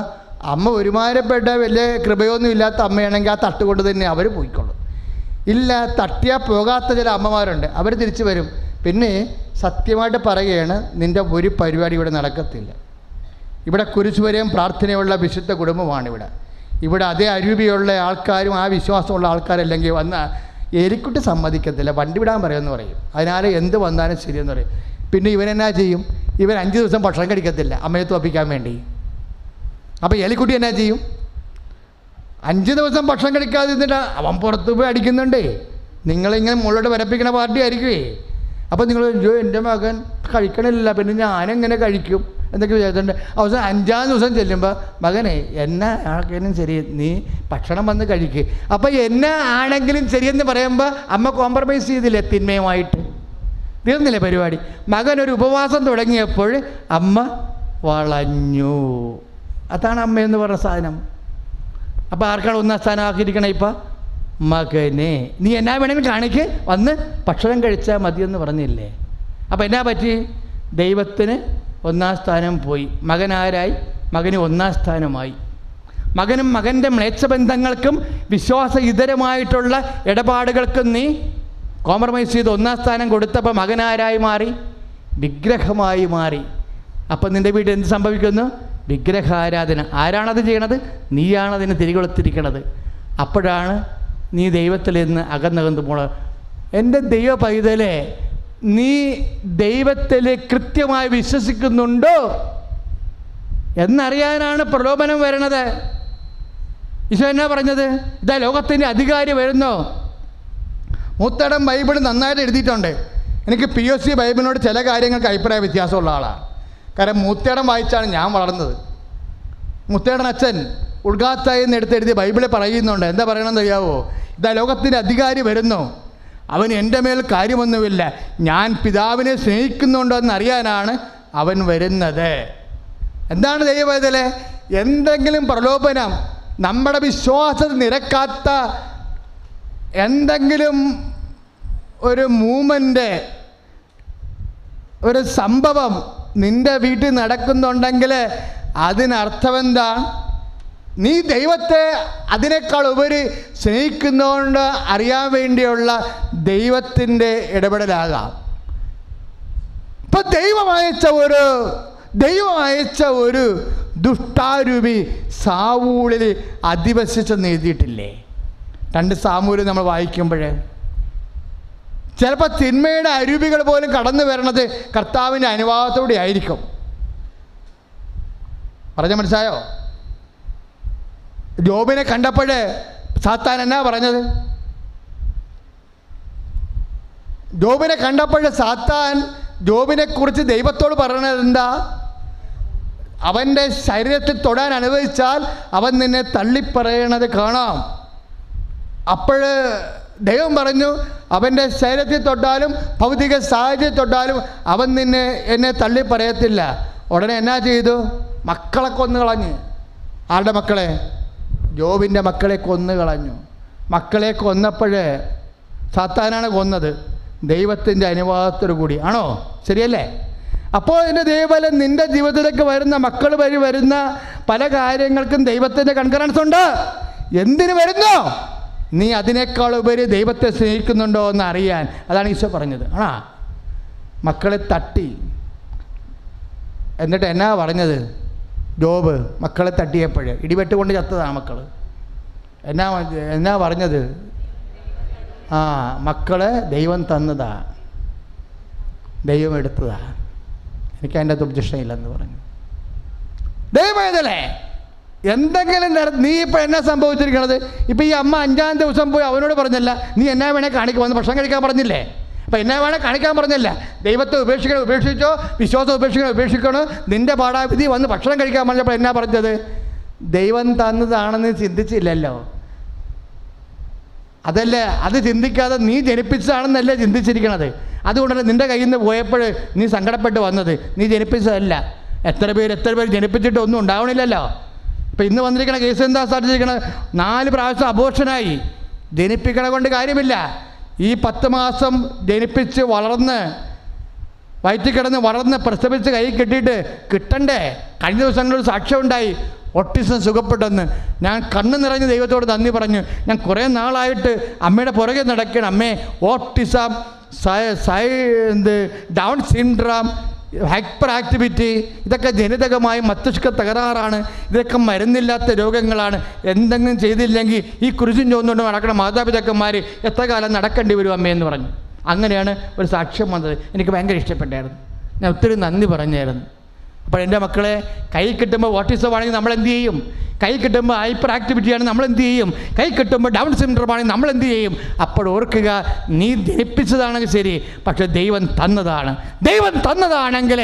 അമ്മ ഒരുമാതിരിപ്പെട്ട വലിയ കൃപയൊന്നും ഇല്ലാത്ത അമ്മയാണെങ്കിൽ ആ തട്ടുകൊണ്ട് തന്നെ അവർ പോയിക്കൊള്ളും. ഇല്ല, തട്ടിയാൽ പോകാത്ത ചില അമ്മമാരുണ്ട്, അവർ തിരിച്ചു വരും. പിന്നെ സത്യമായിട്ട് പറയുകയാണ്, നിൻ്റെ ഒരു പരിപാടി ഇവിടെ നടക്കത്തില്ല. ഇവിടെ കുരിശുവരെയും പ്രാർത്ഥനയുള്ള വിശുദ്ധ കുടുംബമാണ്. ഇവിടെ അതേ അരൂപിയുള്ള ആൾക്കാരും ആ വിശ്വാസമുള്ള ആൾക്കാരല്ലെങ്കിൽ വന്നാൽ എലിക്കുട്ടി സമ്മതിക്കത്തില്ല, വണ്ടി വിടാൻ പറയുമെന്ന് പറയും. അതിനാൽ എന്ത് വന്നാലും ശരിയെന്ന് പറയും. പിന്നെ ഇവനെന്നാ ചെയ്യും? ഇവൻ 5 ദിവസം ഭക്ഷണം കഴിക്കത്തില്ല അമ്മയെ തോപ്പിക്കാൻ വേണ്ടി. അപ്പോൾ എലിക്കുട്ടി എന്നാ ചെയ്യും? 5 ദിവസം ഭക്ഷണം കഴിക്കാതെ ഇരുന്നിട്ട് അവൻ പുറത്ത് പോയി അടിക്കുന്നുണ്ടേ. നിങ്ങളിങ്ങനെ മുകളിലോട്ട് വരപ്പിക്കുന്ന പാർട്ടി ആയിരിക്കുമേ. അപ്പോൾ നിങ്ങൾ എൻ്റെ മകൻ കഴിക്കണില്ല, പിന്നെ ഞാനെങ്ങനെ കഴിക്കും എന്നൊക്കെ വിചാരിച്ചിട്ടുണ്ട്. അവസാനം 5-ാം ദിവസം ചെല്ലുമ്പോൾ മകനെ എന്നാ ആണെങ്കിലും ശരി നീ ഭക്ഷണം വന്ന് കഴിക്കുക. അപ്പോൾ എന്നാ ആണെങ്കിലും ശരിയെന്ന് പറയുമ്പോൾ അമ്മ കോംപ്രമൈസ് ചെയ്തില്ലേ തിന്മയുമായിട്ട്? തീർന്നില്ലേ പരിപാടി? മകനൊരു ഉപവാസം തുടങ്ങിയപ്പോൾ അമ്മ വളഞ്ഞു. അതാണ് അമ്മയെന്ന് പറഞ്ഞ സാധനം. അപ്പോൾ ആർക്കാണ് 1-ാം സ്ഥാനം ആക്കിയിരിക്കണം? ഇപ്പം മകനെ നീ എന്നാ വേണമെങ്കിലും കാണിക്ക്, വന്ന് ഭക്ഷണം കഴിച്ചാൽ മതിയെന്ന് പറഞ്ഞില്ലേ. അപ്പോൾ എന്നാ പറ്റി? ദൈവത്തിന് 1-ാം സ്ഥാനം പോയി. മകനാരായി? മകന് 1-ാം സ്ഥാനമായി. മകനും മകൻ്റെ മ്ലേച്ഛബന്ധങ്ങൾക്കും വിശ്വാസ ഇതരമായിട്ടുള്ള ഇടപാടുകൾക്കും നീ കോംപ്രമൈസ് ചെയ്ത് 1-ാം സ്ഥാനം കൊടുത്തപ്പോൾ മകനാരായി മാറി? വിഗ്രഹമായി മാറി. അപ്പം നിൻ്റെ വീട്ടിൽ എന്ത് സംഭവിക്കുന്നു? വിഗ്രഹാരാധന. ആരാണത് ചെയ്യണത്? നീയാണതിന് തിരികൊളുത്തിരിക്കണത്. അപ്പോഴാണ് നീ ദൈവത്തിൽ നിന്ന് അകന്നകന്നു പോണത്. എൻ്റെ ദൈവ പൈതലെ, നീ ദൈവത്തിൽ കൃത്യമായി വിശ്വസിക്കുന്നുണ്ടോ എന്നറിയാനാണ് പ്രലോഭനം വരണത്. ഈശോ എന്നാ പറഞ്ഞത്? ഇതാ ലോകത്തിൻ്റെ അധികാരി വരുന്നോ. മൂത്തടം ബൈബിൾ നന്നായിട്ട് എഴുതിയിട്ടുണ്ട്. എനിക്ക് POC ബൈബിളിനോട് ചില കാര്യങ്ങൾക്ക് അഭിപ്രായ വ്യത്യാസമുള്ള ആളാണ്. കാരണം മൂത്തേടം വായിച്ചാണ് ഞാൻ വളർന്നത്. മുത്തേടൻ അച്ഛൻ ഉൾഗാത്തായി എന്ന് എഴുതിയ ബൈബിളിൽ പറയുന്നുണ്ട്. എന്താ പറയണമെന്ന് അറിയാവോ? ഇതാ ലോകത്തിൻ്റെ അധികാരി വരുന്നു, അവൻ എൻ്റെ മേൽ കാര്യമൊന്നുമില്ല, ഞാൻ പിതാവിനെ സ്നേഹിക്കുന്നുണ്ടോ എന്നറിയാനാണ് അവൻ വരുന്നത്. എന്താണ് ദൈവവേദന? എന്തെങ്കിലും പ്രലോഭനം, നമ്മുടെ വിശ്വാസത്തിൽ നിരക്കാത്ത എന്തെങ്കിലും ഒരു മൂവ്മെൻ്റ്, ഒരു സംഭവം നിൻ്റെ വീട്ടിൽ നടക്കുന്നുണ്ടെങ്കിൽ അതിനർത്ഥം എന്താ? നീ ദൈവത്തെ അതിനേക്കാൾ ഉപരി സ്നേഹിക്കുന്നതുകൊണ്ട് അറിയാൻ വേണ്ടിയുള്ള ദൈവത്തിൻ്റെ ഇടപെടലാകാം. ഇപ്പം ദൈവം അയച്ച ഒരു ദുഷ്ടാരൂപി സാവൂളിൽ അധിവസിച്ചെന്ന് എഴുതിയിട്ടില്ലേ? 2 സാമൂഹ്യം നമ്മൾ വായിക്കുമ്പോൾ ചിലപ്പോൾ തിന്മയുടെ അരൂപികൾ പോലും കടന്നു വരണത് കർത്താവിൻ്റെ അനുവാദത്തോടെ ആയിരിക്കും. പറഞ്ഞ മനസ്സിലായോ? ജോബിനെ കണ്ടപ്പോൾ സാത്താൻ എന്നാ പറഞ്ഞത്? ജോബിനെ കണ്ടപ്പോൾ സാത്താൻ ജോബിനെക്കുറിച്ച് ദൈവത്തോട് പറയണത് എന്താ? അവൻ്റെ ശരീരത്തിൽ തൊടാൻ അനുവദിച്ചാൽ അവൻ നിന്നെ തള്ളിപ്പറയണത് കാണാം. അപ്പോൾ ദൈവം പറഞ്ഞു, അവൻ്റെ ശരീരത്തിൽ തൊട്ടാലും ഭൗതിക സാഹചര്യത്തിൽ തൊട്ടാലും അവൻ എന്നെ തള്ളിപ്പറയത്തില്ല. ഉടനെ എന്നാ ചെയ്തു? മക്കളെ കൊന്നുകളഞ്ഞു. ആരുടെ മക്കളെ? ജോബിൻ്റെ മക്കളെ കൊന്നുകളഞ്ഞു. മക്കളെ കൊന്നപ്പോൾ സാത്താനാണ് കൊന്നത്, ദൈവത്തിൻ്റെ അനുവാദത്തോടു കൂടി. ആണോ? ശരിയല്ലേ? അപ്പോൾ എൻ്റെ ദൈവബലം നിൻ്റെ ജീവിതത്തിലേക്ക് വരുന്ന മക്കൾ വഴി വരുന്ന പല കാര്യങ്ങൾക്കും ദൈവത്തിൻ്റെ കൺകറൻസ് ഉണ്ട്. എന്തിനു വരുന്നു? നീ അതിനേക്കാൾ ഉപരി ദൈവത്തെ സ്നേഹിക്കുന്നുണ്ടോ എന്ന് അറിയാൻ. അതാണ് ഈശോ പറഞ്ഞത്. മക്കളെ തട്ടി. എന്നിട്ട് എന്നാ പറഞ്ഞത്? ജോബ് മക്കളെ തട്ടിയപ്പോൾ ഇടിവെട്ട് കൊണ്ട് ചത്തതാണ് മക്കൾ. എന്നാ പറഞ്ഞത്? മക്കളെ ദൈവം തന്നതാ, ദൈവം എടുത്തതാ, എനിക്ക് അതിൻ്റെ അകത്ത് ഒബ്ജക്ഷൻ ഇല്ലെന്ന് പറഞ്ഞു. ദൈവമേതല്ലേ എന്തെങ്കിലും നീ ഇപ്പോൾ എന്നാ സംഭവിച്ചിരിക്കണത്? ഇപ്പോൾ ഈ അമ്മ 5-ാം ദിവസം പോയി അവനോട് പറഞ്ഞല്ല, നീ എന്നാ വേണേ കാണിക്കുക, വന്ന് ഭക്ഷണം കഴിക്കാൻ പറഞ്ഞില്ലേ? അപ്പം എന്നാ വേണേ കാണിക്കാൻ പറഞ്ഞില്ല. ദൈവത്തെ ഉപേക്ഷിച്ചോ, വിശ്വാസം ഉപേക്ഷിക്കണോ, നിൻ്റെ പാഠാവിധി വന്ന് ഭക്ഷണം കഴിക്കാൻ പറഞ്ഞപ്പോൾ എന്നാ പറഞ്ഞത്? ദൈവം തന്നതാണെന്ന് ചിന്തിച്ചില്ലല്ലോ. അതല്ലേ, അത് ചിന്തിക്കാതെ നീ ജനിപ്പിച്ചതാണെന്നല്ലേ ചിന്തിച്ചിരിക്കണത്. അതുകൊണ്ടല്ലേ നിൻ്റെ കയ്യിൽ നിന്ന് പോയപ്പോൾ നീ സങ്കടപ്പെട്ട് വന്നത്. നീ ജനിപ്പിച്ചതല്ല. എത്ര പേര് ജനിപ്പിച്ചിട്ട് ഒന്നും ഉണ്ടാവണില്ലല്ലോ. ഇപ്പം ഇന്ന് വന്നിരിക്കണ കേസ് എന്താ സാധിച്ചിരിക്കണത്? 4 പ്രാവശ്യം അബോർഷനായി. ജനിപ്പിക്കണ കൊണ്ട് കാര്യമില്ല. ഈ 10 മാസം ജനിപ്പിച്ച് വളർന്ന് വയറ്റിൽ കിടന്ന് വളർന്ന് പ്രസവിച്ച് കൈ കെട്ടിയിട്ട് കിട്ടണ്ടേ? കഴിഞ്ഞ ദിവസങ്ങളിൽ സാക്ഷ്യമുണ്ടായി, ഓട്ടിസം സുഖപ്പെട്ടെന്ന്. ഞാൻ കണ്ണ് നിറഞ്ഞ് ദൈവത്തോട് നന്ദി പറഞ്ഞു. ഞാൻ കുറേ നാളായിട്ട് അമ്മയുടെ പുറകെ നടക്കണം. അമ്മേ, autism, down syndrome, hyper activity, ഇതൊക്കെ ജനിതകമായ മസ്തിഷ്ക തകരാറാണ്. ഇതൊക്കെ മരുന്നില്ലാത്ത രോഗങ്ങളാണ്. എന്തെങ്കിലും ചെയ്തില്ലെങ്കിൽ ഈ കുരിശും ചോന്നുകൊണ്ട് നടക്കണം മാതാപിതാക്കന്മാർ എത്ര കാലം നടക്കേണ്ടി വരും അമ്മയെന്ന് പറഞ്ഞു. അങ്ങനെയാണ് ഒരു സാക്ഷ്യം വന്നത്. എനിക്ക് ഭയങ്കര ഇഷ്ടപ്പെട്ടായിരുന്നു. ഞാൻ ഒത്തിരി നന്ദി പറഞ്ഞായിരുന്നു. അപ്പോൾ എൻ്റെ മക്കളെ കൈ കിട്ടുമ്പോൾ ഓട്ടിസം ആണെങ്കിൽ നമ്മൾ എന്ത് ചെയ്യും? കൈ കിട്ടുമ്പോൾ ഹൈപ്പർ ആക്ടിവിറ്റിയാണ് നമ്മൾ എന്ത് ചെയ്യും? കൈ കിട്ടുമ്പോൾ ഡൗൺ സിൻഡ്രോം ആണെങ്കിൽ നമ്മൾ എന്ത് ചെയ്യും? അപ്പോൾ ഓർക്കുക, നീ ജനിപ്പിച്ചതാണെങ്കിൽ ശരി, പക്ഷെ ദൈവം തന്നതാണ്. ദൈവം തന്നതാണെങ്കിൽ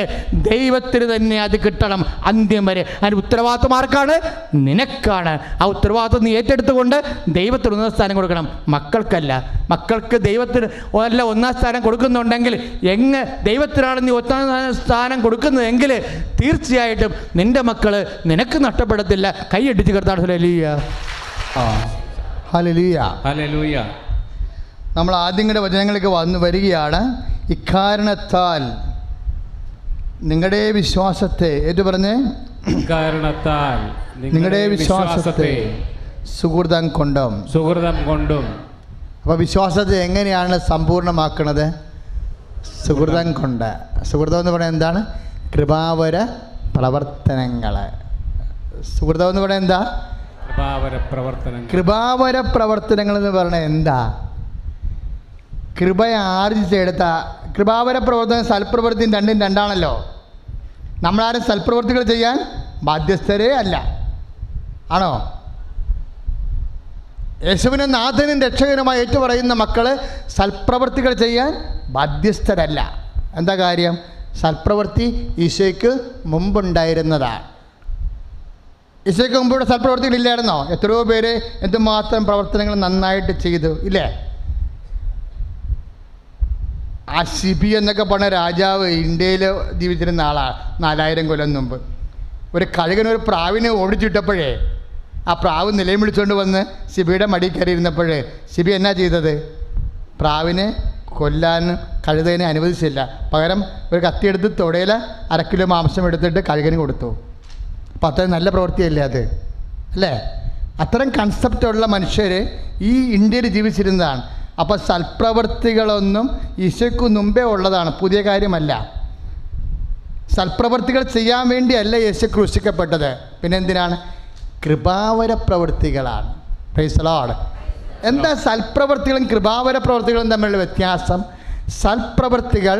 ദൈവത്തിന് തന്നെ അത് കിട്ടണം അന്ത്യം വരെ. അതിന് ഉത്തരവാദിത്വം ആർക്കാണ്? നിനക്കാണ്. ആ ഉത്തരവാദിത്വം നീ ഏറ്റെടുത്തുകൊണ്ട് ദൈവത്തിന് 1-ാം സ്ഥാനം കൊടുക്കണം, മക്കൾക്കല്ല. മക്കൾക്ക് ദൈവത്തിന് അല്ല 1-ാം സ്ഥാനം കൊടുക്കുന്നുണ്ടെങ്കിൽ ദൈവത്തിനാണ് നീ 1-ാം സ്ഥാനം കൊടുക്കുന്നതെങ്കിൽ തീർച്ചയായിട്ടും നിൻ്റെ മക്കൾ നിനക്ക് നഷ്ടപ്പെടത്തില്ല. കൈയടിച്ച് കർത്താവ് ഹല്ലേലൂയ, ഹല്ലേലൂയ, ഹല്ലേലൂയ. നമ്മൾ ആദ്യങ്ങളുടെ വചനങ്ങളിലേക്ക് വരികയാണ്. ഇക്കാരണത്താൽ നിങ്ങളുടെ വിശ്വാസത്തെ ഏറ്റു പറഞ്ഞ് കാരണത്താൽ നിങ്ങളുടെ വിശ്വാസത്തെ സുഹൃതം കൊണ്ടും. അപ്പോൾ വിശ്വാസത്തെ എങ്ങനെയാണ് സമ്പൂർണ്ണമാക്കുന്നത്? സുഹൃതം കൊണ്ട്. സുഹൃതം എന്ന് പറയുന്നത് എന്താണ്? കൃപാവര പ്രവർത്തനങ്ങൾ. സുഹൃതം എന്ന് പറയുന്നത് എന്താ? കൃപാവര പ്രവർത്തനങ്ങൾ എന്ന് പറയുന്നത് എന്താ? കൃപ ആർജിച്ചെടുത്ത കൃപാവര പ്രവർത്തനം സൽപ്രവൃത്തിയും രണ്ടും രണ്ടാണല്ലോ. നമ്മളാരും സൽപ്രവൃത്തികൾ ചെയ്യാൻ ബാധ്യസ്ഥരേ അല്ല, ആണോ? യേശുവിനെ നാഥനും രക്ഷകനുമായി ഏറ്റുപറയുന്ന മക്കൾ സൽപ്രവൃത്തികൾ ചെയ്യാൻ ബാധ്യസ്ഥരല്ല. എന്താ കാര്യം? സൽപ്രവൃത്തി ഈശോയ്ക്ക് മുമ്പുണ്ടായിരുന്നതാണ്. ഈശോയ്ക്ക് മുമ്പ് ഇവിടെ സൽപ്രവൃത്തികളില്ലായിരുന്നോ? എത്രയോ പേര് എന്തുമാത്രം പ്രവർത്തനങ്ങൾ നന്നായിട്ട് ചെയ്തു, ഇല്ലേ? ആ ശിബി എന്നൊക്കെ പറഞ്ഞ രാജാവ് ഇന്ത്യയിൽ ജീവിച്ചിരുന്ന ആളാണ് 4000 കൊല്ലം മുമ്പ്. ഒരു കഴുകനൊരു പ്രാവിനെ ഓടിച്ചിട്ടപ്പോഴേ ആ പ്രാവ് നിലയും വിളിച്ചുകൊണ്ട് വന്ന് ശിബിയുടെ മടി കയറിയിരുന്നപ്പോൾ ശിബി എന്നാ ചെയ്തത്? പ്രാവിനെ കൊല്ലാൻ കഴുതനെ അനുവദിച്ചില്ല. പകരം ഒരു കത്തിയെടുത്ത് തൊടയിൽ 1/2 കിലോ മാംസം എടുത്തിട്ട് കഴുകന് കൊടുത്തു. അപ്പോൾ അത്രയും നല്ല പ്രവൃത്തിയല്ലേ അത്, അല്ലേ? അത്തരം കൺസെപ്റ്റുള്ള മനുഷ്യർ ഈ ഇന്ത്യയിൽ ജീവിച്ചിരുന്നതാണ്. അപ്പോൾ സൽപ്രവൃത്തികളൊന്നും ഈശോയ്ക്ക് മുമ്പേ ഉള്ളതാണ്, പുതിയ കാര്യമല്ല. സൽപ്രവൃത്തികൾ ചെയ്യാൻ വേണ്ടിയല്ല യേശു ക്രൂശിക്കപ്പെട്ടത്. പിന്നെ എന്തിനാണ്? കൃപാവര പ്രവൃത്തികളാണ്. Praise the lord. എന്താ സൽപ്രവൃത്തികളും കൃപാവര പ്രവൃത്തികളും തമ്മിലുള്ള വ്യത്യാസം? സൽപ്രവൃത്തികൾ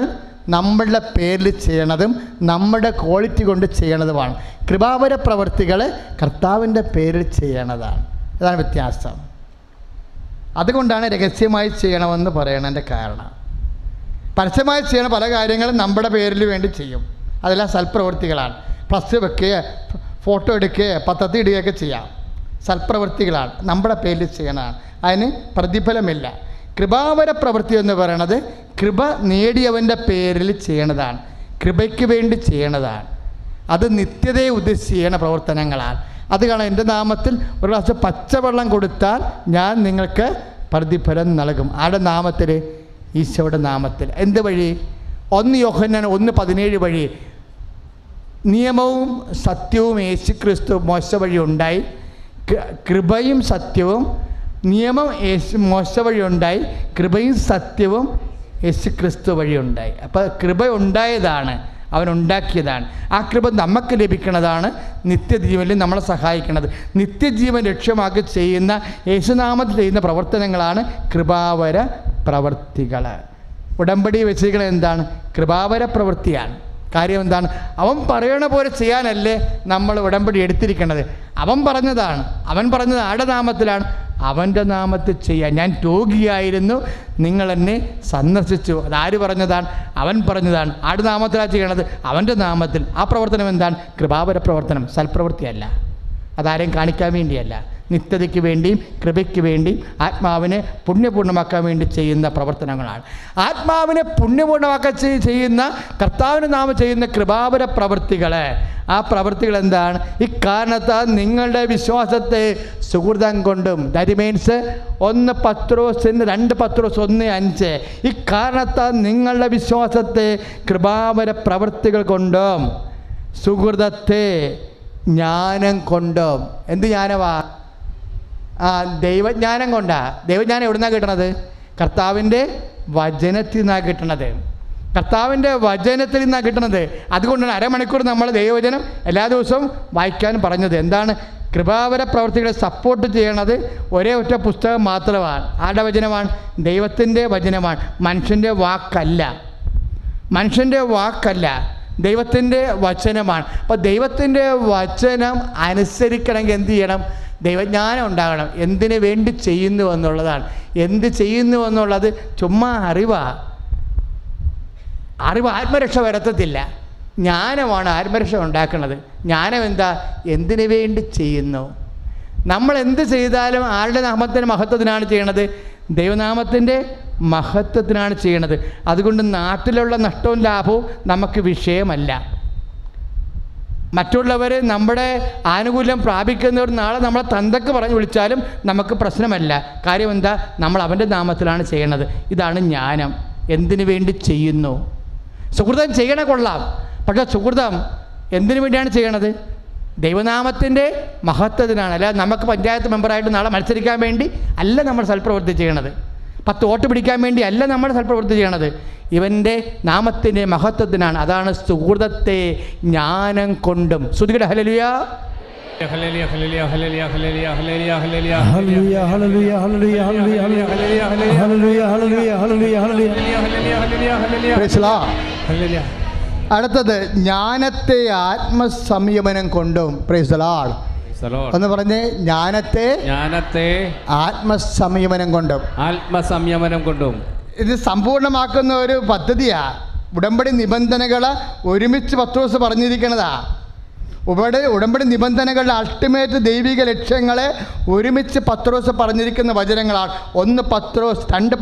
നമ്മളുടെ പേരിൽ ചെയ്യണതും നമ്മുടെ ക്വാളിറ്റി കൊണ്ട് ചെയ്യണതുമാണ്. കൃപാവര പ്രവൃത്തികൾ കർത്താവിൻ്റെ പേരിൽ ചെയ്യണതാണ്. ഇതാണ് വ്യത്യാസം. അതുകൊണ്ടാണ് രഹസ്യമായി ചെയ്യണമെന്ന് പറയണതിൻ്റെ കാരണം. പരസ്യമായി ചെയ്യണ പല കാര്യങ്ങളും നമ്മുടെ പേരിൽ വേണ്ടി ചെയ്യും, അതെല്ലാം സൽപ്രവൃത്തികളാണ്. പ്ലസ് വെക്കുക, ഫോട്ടോ എടുക്കുക, പത്രത്തിൽ ഇടുകയൊക്കെ ചെയ്യാം. സൽപ്രവൃത്തികളാണ്, നമ്മുടെ പേരിൽ ചെയ്യണതാണ്. അതിന് പ്രതിഫലമില്ല. കൃപാവര പ്രവൃത്തി എന്ന് പറയണത് കൃപ നേടിയവൻ്റെ പേരിൽ ചെയ്യണതാണ്, കൃപയ്ക്ക് വേണ്ടി ചെയ്യണതാണ്. അത് നിത്യതയെ ഉദ്ദേശിച്ച് ചെയ്യണ പ്രവർത്തനങ്ങളാണ്. അത് കാണാൻ എൻ്റെ നാമത്തിൽ ഒരു ഗ്ലാസ് പച്ചവെള്ളം കൊടുത്താൽ ഞാൻ നിങ്ങൾക്ക് പ്രതിഫലം നൽകും. ആരുടെ നാമത്തിൽ? ഈശോയുടെ നാമത്തിൽ. എന്ത് വഴി? 1 യോഹന്നാൻ 1:17 വഴി. നിയമവും സത്യവും യേശുക്രിസ്തു മോശ വഴി ഉണ്ടായി, കൃപയും സത്യവും. നിയമം മോശ വഴി ഉണ്ടായി, കൃപയും സത്യവും യേശുക്രിസ്തു വഴി ഉണ്ടായി. അപ്പോൾ കൃപ ഉണ്ടായതാണ്, അവനുണ്ടാക്കിയതാണ്. ആ കൃപ നമുക്ക് ലഭിക്കുന്നതാണ്, നിത്യജീവനിൽ നമ്മളെ സഹായിക്കുന്നത്. നിത്യജീവൻ ലക്ഷ്യമാക്കി ചെയ്യുന്ന യേശുനാമത്തിൽ ചെയ്യുന്ന പ്രവർത്തനങ്ങളാണ് കൃപാവര പ്രവർത്തികൾ. ഉടമ്പടി വെച്ചിരിക്കുന്നത് എന്താണ്? കൃപാവര പ്രവൃത്തിയാണ്. കാര്യം എന്താണ്? അവൻ പറയണ പോലെ ചെയ്യാനല്ലേ നമ്മൾ ഉടമ്പടി എടുത്തിരിക്കുന്നത്. അവൻ പറഞ്ഞതാണ്, ആരുടെ നാമത്തിലാണ്? അവൻ്റെ നാമത്തിൽ ചെയ്യാൻ. ഞാൻ രോഗിയായിരുന്നു, നിങ്ങൾ എന്നെ സന്ദർശിച്ചു. അതാര് പറഞ്ഞതാണ്? അവൻ പറഞ്ഞതാണ്. ആരുടെ നാമത്തിലാണ് ചെയ്യണത്? അവൻ്റെ നാമത്തിൽ. ആ പ്രവർത്തനം എന്താണ്? കൃപാവര പ്രവർത്തനം, സൽപ്രവൃത്തിയല്ല. അതാരെയും കാണിക്കാൻ വേണ്ടിയല്ല, നിത്യതയ്ക്ക് വേണ്ടിയും കൃപയ്ക്ക് വേണ്ടിയും ആത്മാവിനെ പുണ്യപൂർണ്ണമാക്കാൻ വേണ്ടി ചെയ്യുന്ന പ്രവർത്തനങ്ങളാണ്. ആത്മാവിനെ പുണ്യപൂർണ്ണമാക്കാൻ ചെയ്യുന്ന കർത്താവിൻ്റെ നാമം ചെയ്യുന്ന കൃപാവര പ്രവൃത്തികൾ. ആ പ്രവൃത്തികൾ എന്താണ്? ഇക്കാരണത്താൽ നിങ്ങളുടെ വിശ്വാസത്തെ സുഹൃതം കൊണ്ടും. ദാറ്റ് മീൻസ് 2 പത്രോസ് 1:5 ഇക്കാരണത്താൽ നിങ്ങളുടെ വിശ്വാസത്തെ കൃപാവര പ്രവൃത്തികൾ കൊണ്ടും സുഹൃതത്തെ ജ്ഞാനം കൊണ്ടും. എന്ത് ജ്ഞാനമാ? ദൈവജ്ഞാനം കൊണ്ടാ. ദൈവജ്ഞാനം എവിടെ നിന്നാണ് കിട്ടണത്? കർത്താവിൻ്റെ വചനത്തിൽ നിന്നാണ് കിട്ടണത്. കർത്താവിൻ്റെ വചനത്തിൽ നിന്നാണ് കിട്ടണത്. അതുകൊണ്ടാണ് 1/2 മണിക്കൂർ നമ്മൾ ദൈവവചനം എല്ലാ ദിവസവും വായിക്കാൻ പറഞ്ഞത്. എന്താണ്? കൃപാവര പ്രവർത്തികളെ സപ്പോർട്ട് ചെയ്യണത് ഒരേ ഒറ്റ പുസ്തകം മാത്രമാണ്. ആരുടെ വചനമാണ്? ദൈവത്തിൻ്റെ വചനമാണ്. മനുഷ്യൻ്റെ വാക്കല്ല, ദൈവത്തിൻ്റെ വചനമാണ്. അപ്പോൾ ദൈവത്തിൻ്റെ വചനം അനുസരിക്കണമെങ്കിൽ എന്ത് ചെയ്യണം? ദൈവജ്ഞാനം ഉണ്ടാകണം. എന്തിനു വേണ്ടി ചെയ്യുന്നു എന്നുള്ളതാണ്. എന്ത് ചെയ്യുന്നു എന്നുള്ളത് ചുമ്മാ അറിവ് ആത്മരക്ഷ വരുത്തത്തില്ല. ജ്ഞാനമാണ് ആത്മരക്ഷ ഉണ്ടാക്കുന്നത്. ജ്ഞാനം എന്താ? എന്തിനു വേണ്ടി ചെയ്യുന്നു. നമ്മൾ എന്ത് ചെയ്താലും ആരുടെ നാമത്തിൻ്റെ മഹത്വത്തിനാണ് ചെയ്യണത്? ദൈവനാമത്തിൻ്റെ മഹത്വത്തിനാണ് ചെയ്യണത്. അതുകൊണ്ട് നാട്ടിലുള്ള നഷ്ടവും ലാഭവും നമുക്ക് വിഷയമല്ല. മറ്റുള്ളവർ നമ്മുടെ ആനുകൂല്യം പ്രാപിക്കുന്നവർ നാളെ നമ്മളെ തന്തക്ക് പറഞ്ഞു വിളിച്ചാലും നമുക്ക് പ്രശ്നമല്ല. കാര്യം എന്താ? നമ്മൾ അവൻ്റെ നാമത്തിലാണ് ചെയ്യണത്. ഇതാണ് ജ്ഞാനം. എന്തിനു വേണ്ടി ചെയ്യുന്നു? സുഹൃതം ചെയ്യണ കൊള്ളാം, പക്ഷേ സുഹൃതം എന്തിനു വേണ്ടിയാണ് ചെയ്യണത്? ദൈവനാമത്തിൻ്റെ മഹത്വത്തിനാണ്. അല്ല നമുക്ക് പഞ്ചായത്ത് മെമ്പറായിട്ട് നാളെ മത്സരിക്കാൻ വേണ്ടി അല്ല നമ്മൾ സൽപ്രവൃത്തി ചെയ്യണത്. 10 വോട്ട് പിടിക്കാൻ വേണ്ടി അല്ല നമ്മൾ സൽപ്രവൃത്തി ചെയ്യണത്. ഇവൻ്റെ നാമത്തിൻ്റെ മഹത്വത്തിനാണ്. അതാണ് സുഹൃതത്തെ ജ്ഞാനം കൊണ്ടും. ശ്രുതിയുടെ hallelujah. Hallelujah hallelujah hallelujah hallelujah hallelujah hallelujah hallelujah hallelujah hallelujah hallelujah hallelujah hallelujah hallelujah ഹല്ലേലൂയ. Praise the lord. ഹല്ലേലൂയ. അടുത്തത് ജ്ഞാനത്തെ ആത്മസംയമനം കൊണ്ടും. Praise the Lord. എന്ന് പറഞ്ഞ് ജ്ഞാനത്തെ ആത്മസംയമനം കൊണ്ടും. ആത്മസംയമനം കൊണ്ടും ഇത് സമ്പൂർണ്ണമാക്കുന്ന ഒരു പദ്ധതിയാണ്. ഉടമ്പടി നിബന്ധനകൾ ഒരുമിച്ച് പത്രോസ് പറഞ്ഞിരിക്കുന്നതാ. ഉടമ്പടി നിബന്ധനകളുടെ അൾട്ടിമേറ്റ് ദൈവിക ലക്ഷ്യങ്ങളെ ഒരുമിച്ച് പത്രോസ് പറഞ്ഞിരിക്കുന്ന വചനങ്ങളാണ്. 2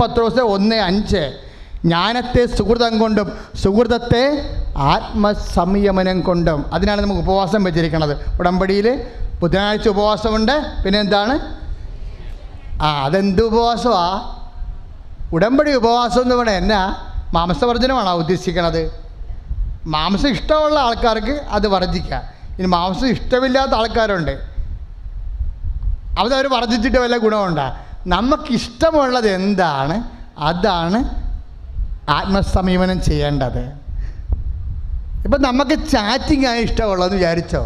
പത്രോസ് 1:5. ജ്ഞാനത്തെ സുഹൃതം കൊണ്ടും സുഹൃതത്തെ ആത്മസംയമനം കൊണ്ടും. അതിനാണ് നമുക്ക് ഉപവാസം വെച്ചിരിക്കുന്നത്. ഉടമ്പടിയിൽ ബുധനാഴ്ച ഉപവാസമുണ്ട്. പിന്നെ എന്താണ്? അതെന്ത് ഉപവാസമാണ്? ഉടമ്പടി ഉപവാസം എന്ന് പറഞ്ഞാൽ എന്നാ? മാംസവർജനമാണോ ഉദ്ദേശിക്കണത്? മാംസം ഇഷ്ടമുള്ള ആൾക്കാർക്ക് അത് വർജിക്കാം. ഇനി മാംസം ഇഷ്ടമില്ലാത്ത ആൾക്കാരുണ്ട്, അവർ വർജിച്ചിട്ട് വല്ല ഗുണമുണ്ടോ? നമുക്കിഷ്ടമുള്ളത് എന്താണ് അതാണ് ആത്മസംയമനം ചെയ്യേണ്ടത്. ഇപ്പം നമുക്ക് ചാറ്റിംഗ് ആണ് ഇഷ്ടമുള്ളതെന്ന് വിചാരിച്ചോ,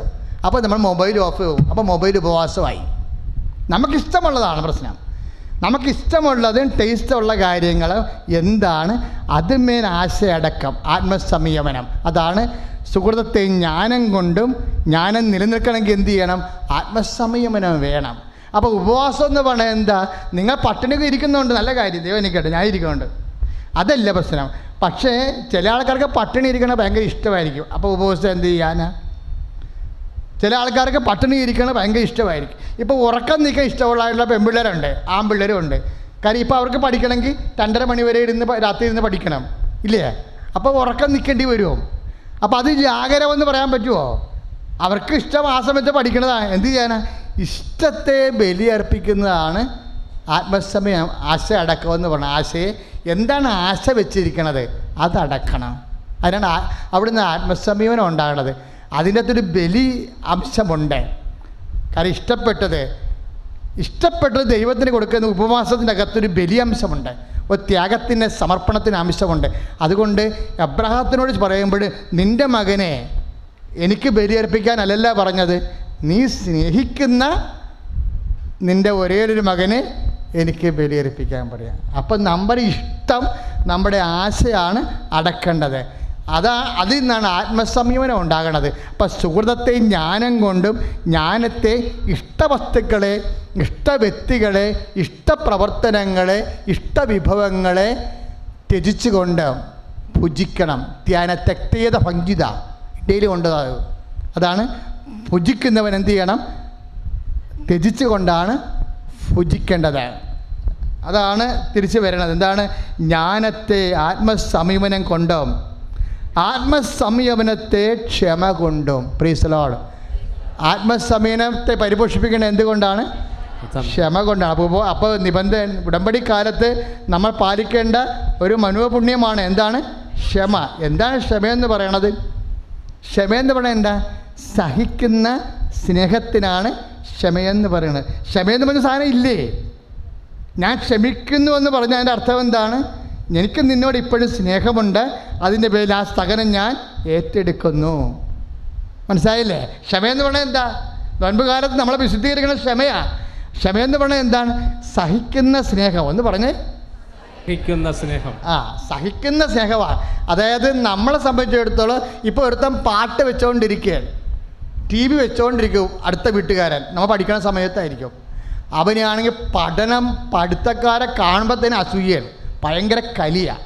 അപ്പോൾ നമ്മൾ മൊബൈൽ ഓഫ് ചെയ്യും. അപ്പോൾ മൊബൈൽ ഉപവാസമായി. നമുക്കിഷ്ടമുള്ളതാണ് പ്രശ്നം. നമുക്കിഷ്ടമുള്ളതും ടേസ്റ്റുള്ള കാര്യങ്ങൾ എന്താണ് അതുമേൽ ആശയടക്കം ആത്മസംയമനം. അതാണ് സുഹൃതത്തെ ജ്ഞാനം കൊണ്ടും. ജ്ഞാനം നിലനിൽക്കണമെങ്കിൽ എന്ത് ചെയ്യണം? ആത്മസംയമനം വേണം. അപ്പോൾ ഉപവാസം എന്ന് പറഞ്ഞാൽ എന്താ? നിങ്ങൾ പട്ടിണിക്ക് ഇരിക്കുന്നുണ്ട്, നല്ല കാര്യം, ദൈവം എനിക്കട്ടെ, ഞാൻ ഇരിക്കുന്നുണ്ട്, അതല്ല പ്രശ്നം. പക്ഷേ ചില ആൾക്കാർക്ക് പട്ടിണി ഇരിക്കണ ഭയങ്കര ഇഷ്ടമായിരിക്കും. അപ്പോൾ ഉപവാസം എന്ത് ചെയ്യാനാ? ചില ആൾക്കാർക്ക് പട്ടിണി ഇരിക്കണ ഭയങ്കര ഇഷ്ടമായിരിക്കും. ഇപ്പോൾ ഉറക്കം നിൽക്കാൻ ഇഷ്ടമുള്ള പെൺപിള്ളേരുണ്ട്, ആൺപിള്ളേരും ഉണ്ട്. കാര്യം ഇപ്പോൾ അവർക്ക് പഠിക്കണമെങ്കിൽ 2:30 മണി വരെ രാത്രി ഇരുന്ന് പഠിക്കണം, ഇല്ലേ? അപ്പോൾ ഉറക്കം നിൽക്കേണ്ടി വരുമോ? അപ്പോൾ അത് ജാഗരമെന്ന് പറയാൻ പറ്റുമോ? അവർക്ക് ഇഷ്ടം ആ സമയത്ത് പഠിക്കണതാണ്. എന്ത് ചെയ്യാനാ? ഇഷ്ടത്തെ ബലിയർപ്പിക്കുന്നതാണ് ആത്മസമയം. ആശ അടക്കമെന്ന് പറഞ്ഞാൽ ആശയെ എന്താണ് ആശ വെച്ചിരിക്കണത് അതടക്കണം. അതിനാണ് അവിടുന്ന് ആത്മസംയമനം ഉണ്ടാകണത്. അതിൻ്റെ അകത്തൊരു ബലി അംശമുണ്ട്. കാരണം ഇഷ്ടപ്പെട്ടത് ദൈവത്തിന് കൊടുക്കുന്ന ഉപവാസത്തിൻ്റെ അകത്തൊരു ബലി അംശമുണ്ട്, ഒരു ത്യാഗത്തിൻ്റെ സമർപ്പണത്തിന് അംശമുണ്ട്. അതുകൊണ്ട് അബ്രഹാത്തിനോട് പറയുമ്പോൾ നിൻ്റെ മകനെ എനിക്ക് ബലിയർപ്പിക്കാനല്ല പറഞ്ഞത്, നീ സ്നേഹിക്കുന്ന നിൻ്റെ ഒരേയൊരു മകനെ എനിക്ക് ബലിയർപ്പിക്കാൻ പറയാം. അപ്പം നമ്മുടെ ഇഷ്ടം, നമ്മുടെ ആശയാണ് അടക്കേണ്ടത്. അതിൽ നിന്നാണ് ആത്മസംയമനം ഉണ്ടാകണത്. അപ്പം സുഹൃതത്തെ ജ്ഞാനം കൊണ്ടും ജ്ഞാനത്തെ ഇഷ്ടവസ്തുക്കളെ, ഇഷ്ടവ്യക്തികളെ, ഇഷ്ടപ്രവർത്തനങ്ങളെ, ഇഷ്ടവിഭവങ്ങളെ ത്യജിച്ചുകൊണ്ട് ഭുജിക്കണം. ധ്യാനത്യക്തേത ഭഞ്ജിത ഇടയിൽ കൊണ്ടതാകും. അതാണ് ഭുജിക്കുന്നവൻ എന്ത് ചെയ്യണം? ത്യജിച്ചുകൊണ്ടാണ് ഭുജിക്കേണ്ടത്. അതാണ് തിരിച്ചു വരണത്. എന്താണ്? ജ്ഞാനത്തെ ആത്മസംയമനം കൊണ്ടും ആത്മസംയമനത്തെ ക്ഷമ കൊണ്ടും. Praise the Lord. ആത്മസംയമനത്തെ പരിപോഷിപ്പിക്കേണ്ടത് എന്തുകൊണ്ടാണ്? ക്ഷമ കൊണ്ടാണ്. അപ്പോൾ ഉടമ്പടി കാലത്ത് നമ്മൾ പാലിക്കേണ്ട ഒരു മനോപുണ്യമാണ് എന്താണ്? ക്ഷമ. എന്താണ് ക്ഷമയെന്ന് പറയണത്? ക്ഷമയെന്ന് പറയുന്നത് എന്താ? സഹിക്കുന്ന സ്നേഹത്തിനാണ് ക്ഷമയെന്ന് പറയുന്നത്. ക്ഷമയെന്ന് പറഞ്ഞ സാധനം ഇല്ലേ? ഞാൻ ക്ഷമിക്കുന്നു എന്ന് പറഞ്ഞാൽ അതിൻ്റെ അർത്ഥം എന്താണ്? എനിക്ക് നിന്നോട് ഇപ്പോഴും സ്നേഹമുണ്ട്, അതിൻ്റെ പേരിൽ ആ സഹനം ഞാൻ ഏറ്റെടുക്കുന്നു. മനസ്സിലായില്ലേ? ക്ഷമയെന്ന് പറഞ്ഞാൽ എന്താ? നോൻപ് കാലത്ത് നമ്മളെ വിശുദ്ധീകരിക്കുന്ന ക്ഷമയാണ്. ക്ഷമയെന്ന് പറഞ്ഞാൽ എന്താണ്? സഹിക്കുന്ന സ്നേഹം. ഒന്ന് പറഞ്ഞേ. സഹിക്കുന്ന സ്നേഹം. സഹിക്കുന്ന സ്നേഹമാണ്. അതായത് നമ്മളെ സംബന്ധിച്ചിടത്തോളം ഇപ്പോൾ ഒരുത്തം പാട്ട് വെച്ചുകൊണ്ടിരിക്കുകയാണ്, TV വെച്ചുകൊണ്ടിരിക്കും, അടുത്ത വീട്ടുകാരൻ നമ്മൾ പഠിക്കുന്ന സമയത്തായിരിക്കും. അവനാണെങ്കിൽ പഠിത്തക്കാരെ കാണുമ്പോൾ തന്നെ അസൂയാണ്, ഭയങ്കര കലിയാണ്.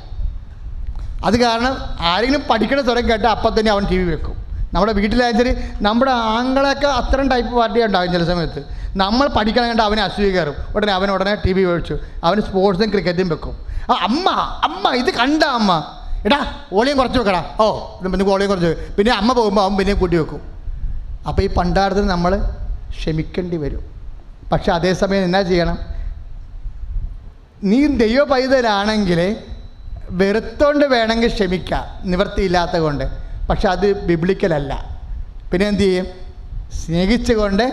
അത് കാരണം ആരെങ്കിലും പഠിക്കണ സ്വരം കേട്ടാൽ അപ്പം തന്നെ അവൻ TV വെക്കും. നമ്മുടെ വീട്ടിലായാൽ നമ്മുടെ ആങ്ങളൊക്കെ അത്തരം ടൈപ്പ് പാർട്ടി ഉണ്ടാകും. ചില സമയത്ത് നമ്മൾ പഠിക്കണം കണ്ടാൽ അവനെ അസൂയ കയറും. ഉടനെ TV മേടിച്ചു, അവന് സ്പോർട്സും ക്രിക്കറ്റും വെക്കും. അമ്മ ഇത് കണ്ട അമ്മ, എടാ ഓളിയും കുറച്ച് വെക്കടാ, പിന്നെ ഓളിയും കുറച്ച് വെക്കും. പിന്നെ അമ്മ പോകുമ്പോൾ അവൻ പിന്നെയും കൂട്ടി വെക്കും. അപ്പോൾ ഈ പണ്ടാരത്തിന് നമ്മൾ ക്ഷമിക്കേണ്ടി വരും. പക്ഷെ അതേസമയം എന്നാ ചെയ്യണം? നീ ദൈവ പൈതലാണെങ്കിൽ വെറുത്തോണ്ട് വേണമെങ്കിൽ ക്ഷമിക്കാം, നിവൃത്തിയില്ലാത്ത കൊണ്ട്. പക്ഷെ അത് ബിബ്ലിക്കലല്ല. പിന്നെ എന്തു ചെയ്യും? സ്നേഹിച്ചുകൊണ്ട്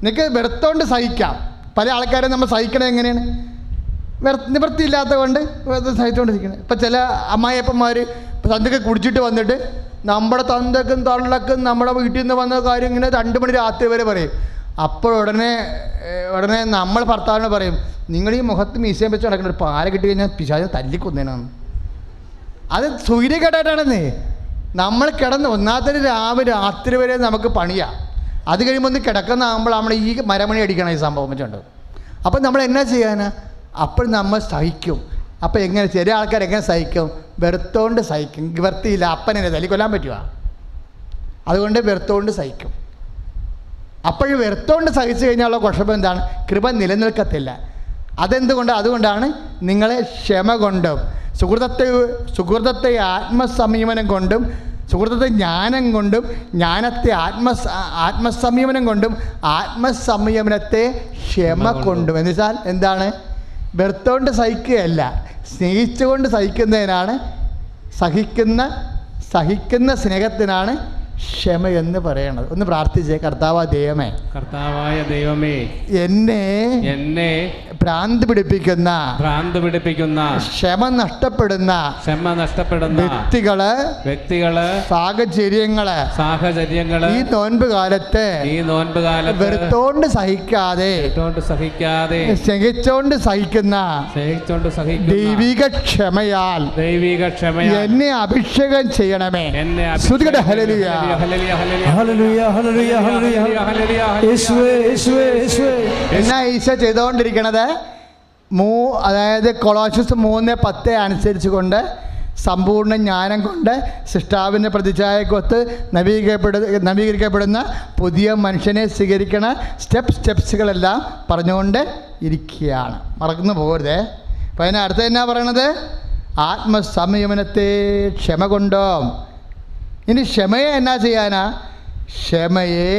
നിങ്ങൾക്ക് വെറുത്തോണ്ട് സഹിക്കാം. പല ആൾക്കാരും നമ്മൾ സഹിക്കണത് എങ്ങനെയാണ്? നിവൃത്തിയില്ലാത്ത കൊണ്ട് സഹിച്ചുകൊണ്ടിരിക്കുന്നത്. ഇപ്പം ചില അമ്മായിയപ്പന്മാർ തന്തൊക്കെ കുടിച്ചിട്ട് വന്നിട്ട് നമ്മുടെ തന്തക്കും തള്ളക്കും നമ്മുടെ വീട്ടിൽ നിന്ന് വന്ന കാര്യം ഇങ്ങനെ 2 മണി രാത്രി വരെ പറയും. അപ്പോൾ ഉടനെ നമ്മൾ ഭർത്താവിനെ പറയും, നിങ്ങൾ ഈ മുഖത്ത് മീശയും വെച്ച് നടക്കുന്ന ഒരു പാല കിട്ടി കഴിഞ്ഞാൽ പിശാചിനെ തല്ലിക്കൊന്നേനാണ്. അത് സൂര്യകേടായിട്ടാണെന്നേ. നമ്മൾ കിടന്ന് ഒന്നാമത്തെ രാത്രി വരെ നമുക്ക് പണിയാണ്. അത് കഴിയുമ്പോൾ ഒന്ന് കിടക്കുന്നതാകുമ്പോൾ നമ്മൾ ഈ മരമണി അടിക്കണം ഈ സംഭവം വെച്ചുണ്ട്. അപ്പം നമ്മൾ എന്നാ ചെയ്യാനാ? അപ്പോൾ നമ്മൾ സഹിക്കും. അപ്പോൾ എങ്ങനെ ചെറിയ ആൾക്കാർ എങ്ങനെ സഹിക്കും? വെറുത്തോണ്ട് സഹിക്കും. നിവർത്തിയില്ല, അപ്പനെന്നെ തല്ലിക്കൊല്ലാൻ പറ്റുക. അതുകൊണ്ട് വെറുത്തോണ്ട് സഹിക്കും. അപ്പോൾ വെറുത്തോണ്ട് സഹിച്ചു കഴിഞ്ഞാലുള്ള കുഴപ്പം എന്താണ്? കൃപ നിലനിൽക്കത്തില്ല. അതുകൊണ്ടാണ് നിങ്ങളെ ക്ഷമ കൊണ്ടും സുഹൃത്തത്തെ ആത്മസംയമനം കൊണ്ടും സുഹൃത്തത്തെ ജ്ഞാനം കൊണ്ടും ജ്ഞാനത്തെ ആത്മസംയമനം കൊണ്ടും ആത്മസംയമനത്തെ ക്ഷമ കൊണ്ടും. എന്നുവെച്ചാൽ എന്താണ്? വെറുത്തോണ്ട് സഹിക്കുകയല്ല, സ്നേഹിച്ചുകൊണ്ട് സഹിക്കുന്നതിനാണ് സഹിക്കുന്ന സ്നേഹത്തിനാണ് ക്ഷമ എന്ന് പറയണത്. ഒന്ന് പ്രാർത്ഥിച്ചേ. കർത്താവായ ദൈവമേ എന്നെ ഭ്രാന്ത് പിടിപ്പിക്കുന്ന ക്ഷമ നഷ്ടപ്പെടുന്ന വ്യക്തികള് സാഹചര്യങ്ങള് ഈ നോൻപ് കാലത്ത് വെറുത്തോണ്ട് സഹിക്കാതെ സ്നേഹിച്ചോണ്ട് സഹിക്കുന്ന ദൈവിക ക്ഷമയാൽ എന്നെ അഭിഷേകം ചെയ്യണമേ. ശ്രുതികട ഹല്ലേലൂയ. എന്നാ ഈശോ ചെയ്തുകൊണ്ടിരിക്കണത്? അതായത് കൊളോസ്യസ് 3:10 അനുസരിച്ച് കൊണ്ട് സമ്പൂർണ്ണ ജ്ഞാനം കൊണ്ട് സൃഷ്ടാവിൻ്റെ പ്രതിച്ഛായക്കൊത്ത് നവീകരിക്കപ്പെടുന്ന പുതിയ മനുഷ്യനെ സ്വീകരിക്കണ സ്റ്റെപ്സുകളെല്ലാം പറഞ്ഞുകൊണ്ട് ഇരിക്കുകയാണ്. മറന്നു പോകരുതേ. അപ്പം അതിനടുത്ത് എന്നാ പറയണത്? ആത്മസംയമനത്തെ ക്ഷമ കൊണ്ടോ. ഇനി ക്ഷമയെ എന്നാ ചെയ്യാനാ? ക്ഷമയെ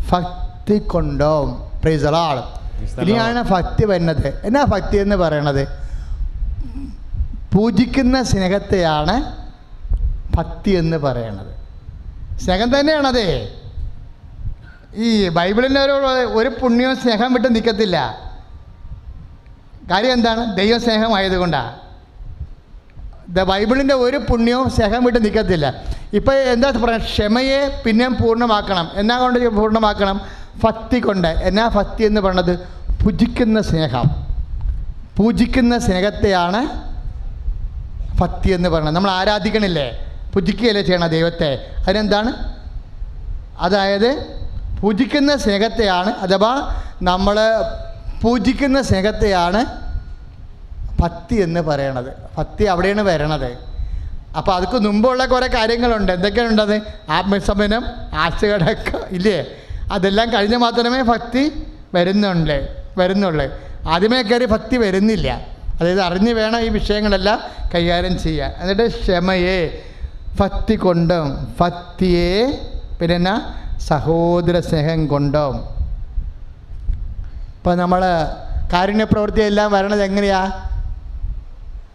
ഭക്തി കൊണ്ടോ. Price the Lord. ഇനിയാണ് ഭക്തി വരുന്നത്. എന്നാ ഭക്തി എന്ന് പറയണത്? പൂജിക്കുന്ന സ്നേഹത്തെയാണ് ഭക്തി എന്ന് പറയണത്. സ്നേഹം തന്നെയാണതേ. ഈ ബൈബിളിൻ്റെ ഒരു പുണ്യവും സ്നേഹം വിട്ട് നിൽക്കത്തില്ല. കാര്യം എന്താണ്? ദൈവ സ്നേഹമായതുകൊണ്ടാണ്. ബൈബിളിൻ്റെ ഒരു പുണ്യവും സ്നേഹം വിട്ട് നിൽക്കത്തില്ല. ഇപ്പോൾ എന്താ പറയുക? ക്ഷമയെ പിന്നെയും പൂർണ്ണമാക്കണം. എന്നാ കൊണ്ട് പൂർണ്ണമാക്കണം? ഭക്തി കൊണ്ട്. എന്നാ ഭക്തി എന്ന് പറയുന്നത്? പൂജിക്കുന്ന സ്നേഹത്തെയാണ് ഭക്തി എന്ന് പറയുന്നത്. നമ്മൾ ആരാധിക്കണില്ലേ? പൂജിക്കുകയല്ലേ ചെയ്യണം ദൈവത്തെ. അതിനെന്താണ്? അതായത് പൂജിക്കുന്ന സ്നേഹത്തെയാണ്, അഥവാ നമ്മൾ പൂജിക്കുന്ന സ്നേഹത്തെയാണ് ഭക്തി എന്ന് പറയണത്. ഭക്തി അവിടെയാണ് വരണത്. അപ്പോൾ അതിക്ക് മുമ്പുള്ള കുറേ കാര്യങ്ങളുണ്ട്. എന്തൊക്കെയാണുണ്ടത്? ആത്മസംയമനം, ആശയടക്കം ഇല്ലേ? അതെല്ലാം കഴിഞ്ഞ് മാത്രമേ ഭക്തി വരുന്നുള്ളൂ. ആദ്യമേ കയറി ഭക്തി വരുന്നില്ല. അതായത് അറിഞ്ഞ് വേണം ഈ വിഷയങ്ങളെല്ലാം കൈകാര്യം ചെയ്യാൻ. എന്നിട്ട് ക്ഷമയെ ഭക്തി കൊണ്ടും ഭക്തിയെ പിന്നെ സഹോദര സ്നേഹം കൊണ്ടും. ഇപ്പം നമ്മൾ കാരുണ്യപ്രവൃത്തിയെല്ലാം വരണത് എങ്ങനെയാണ്?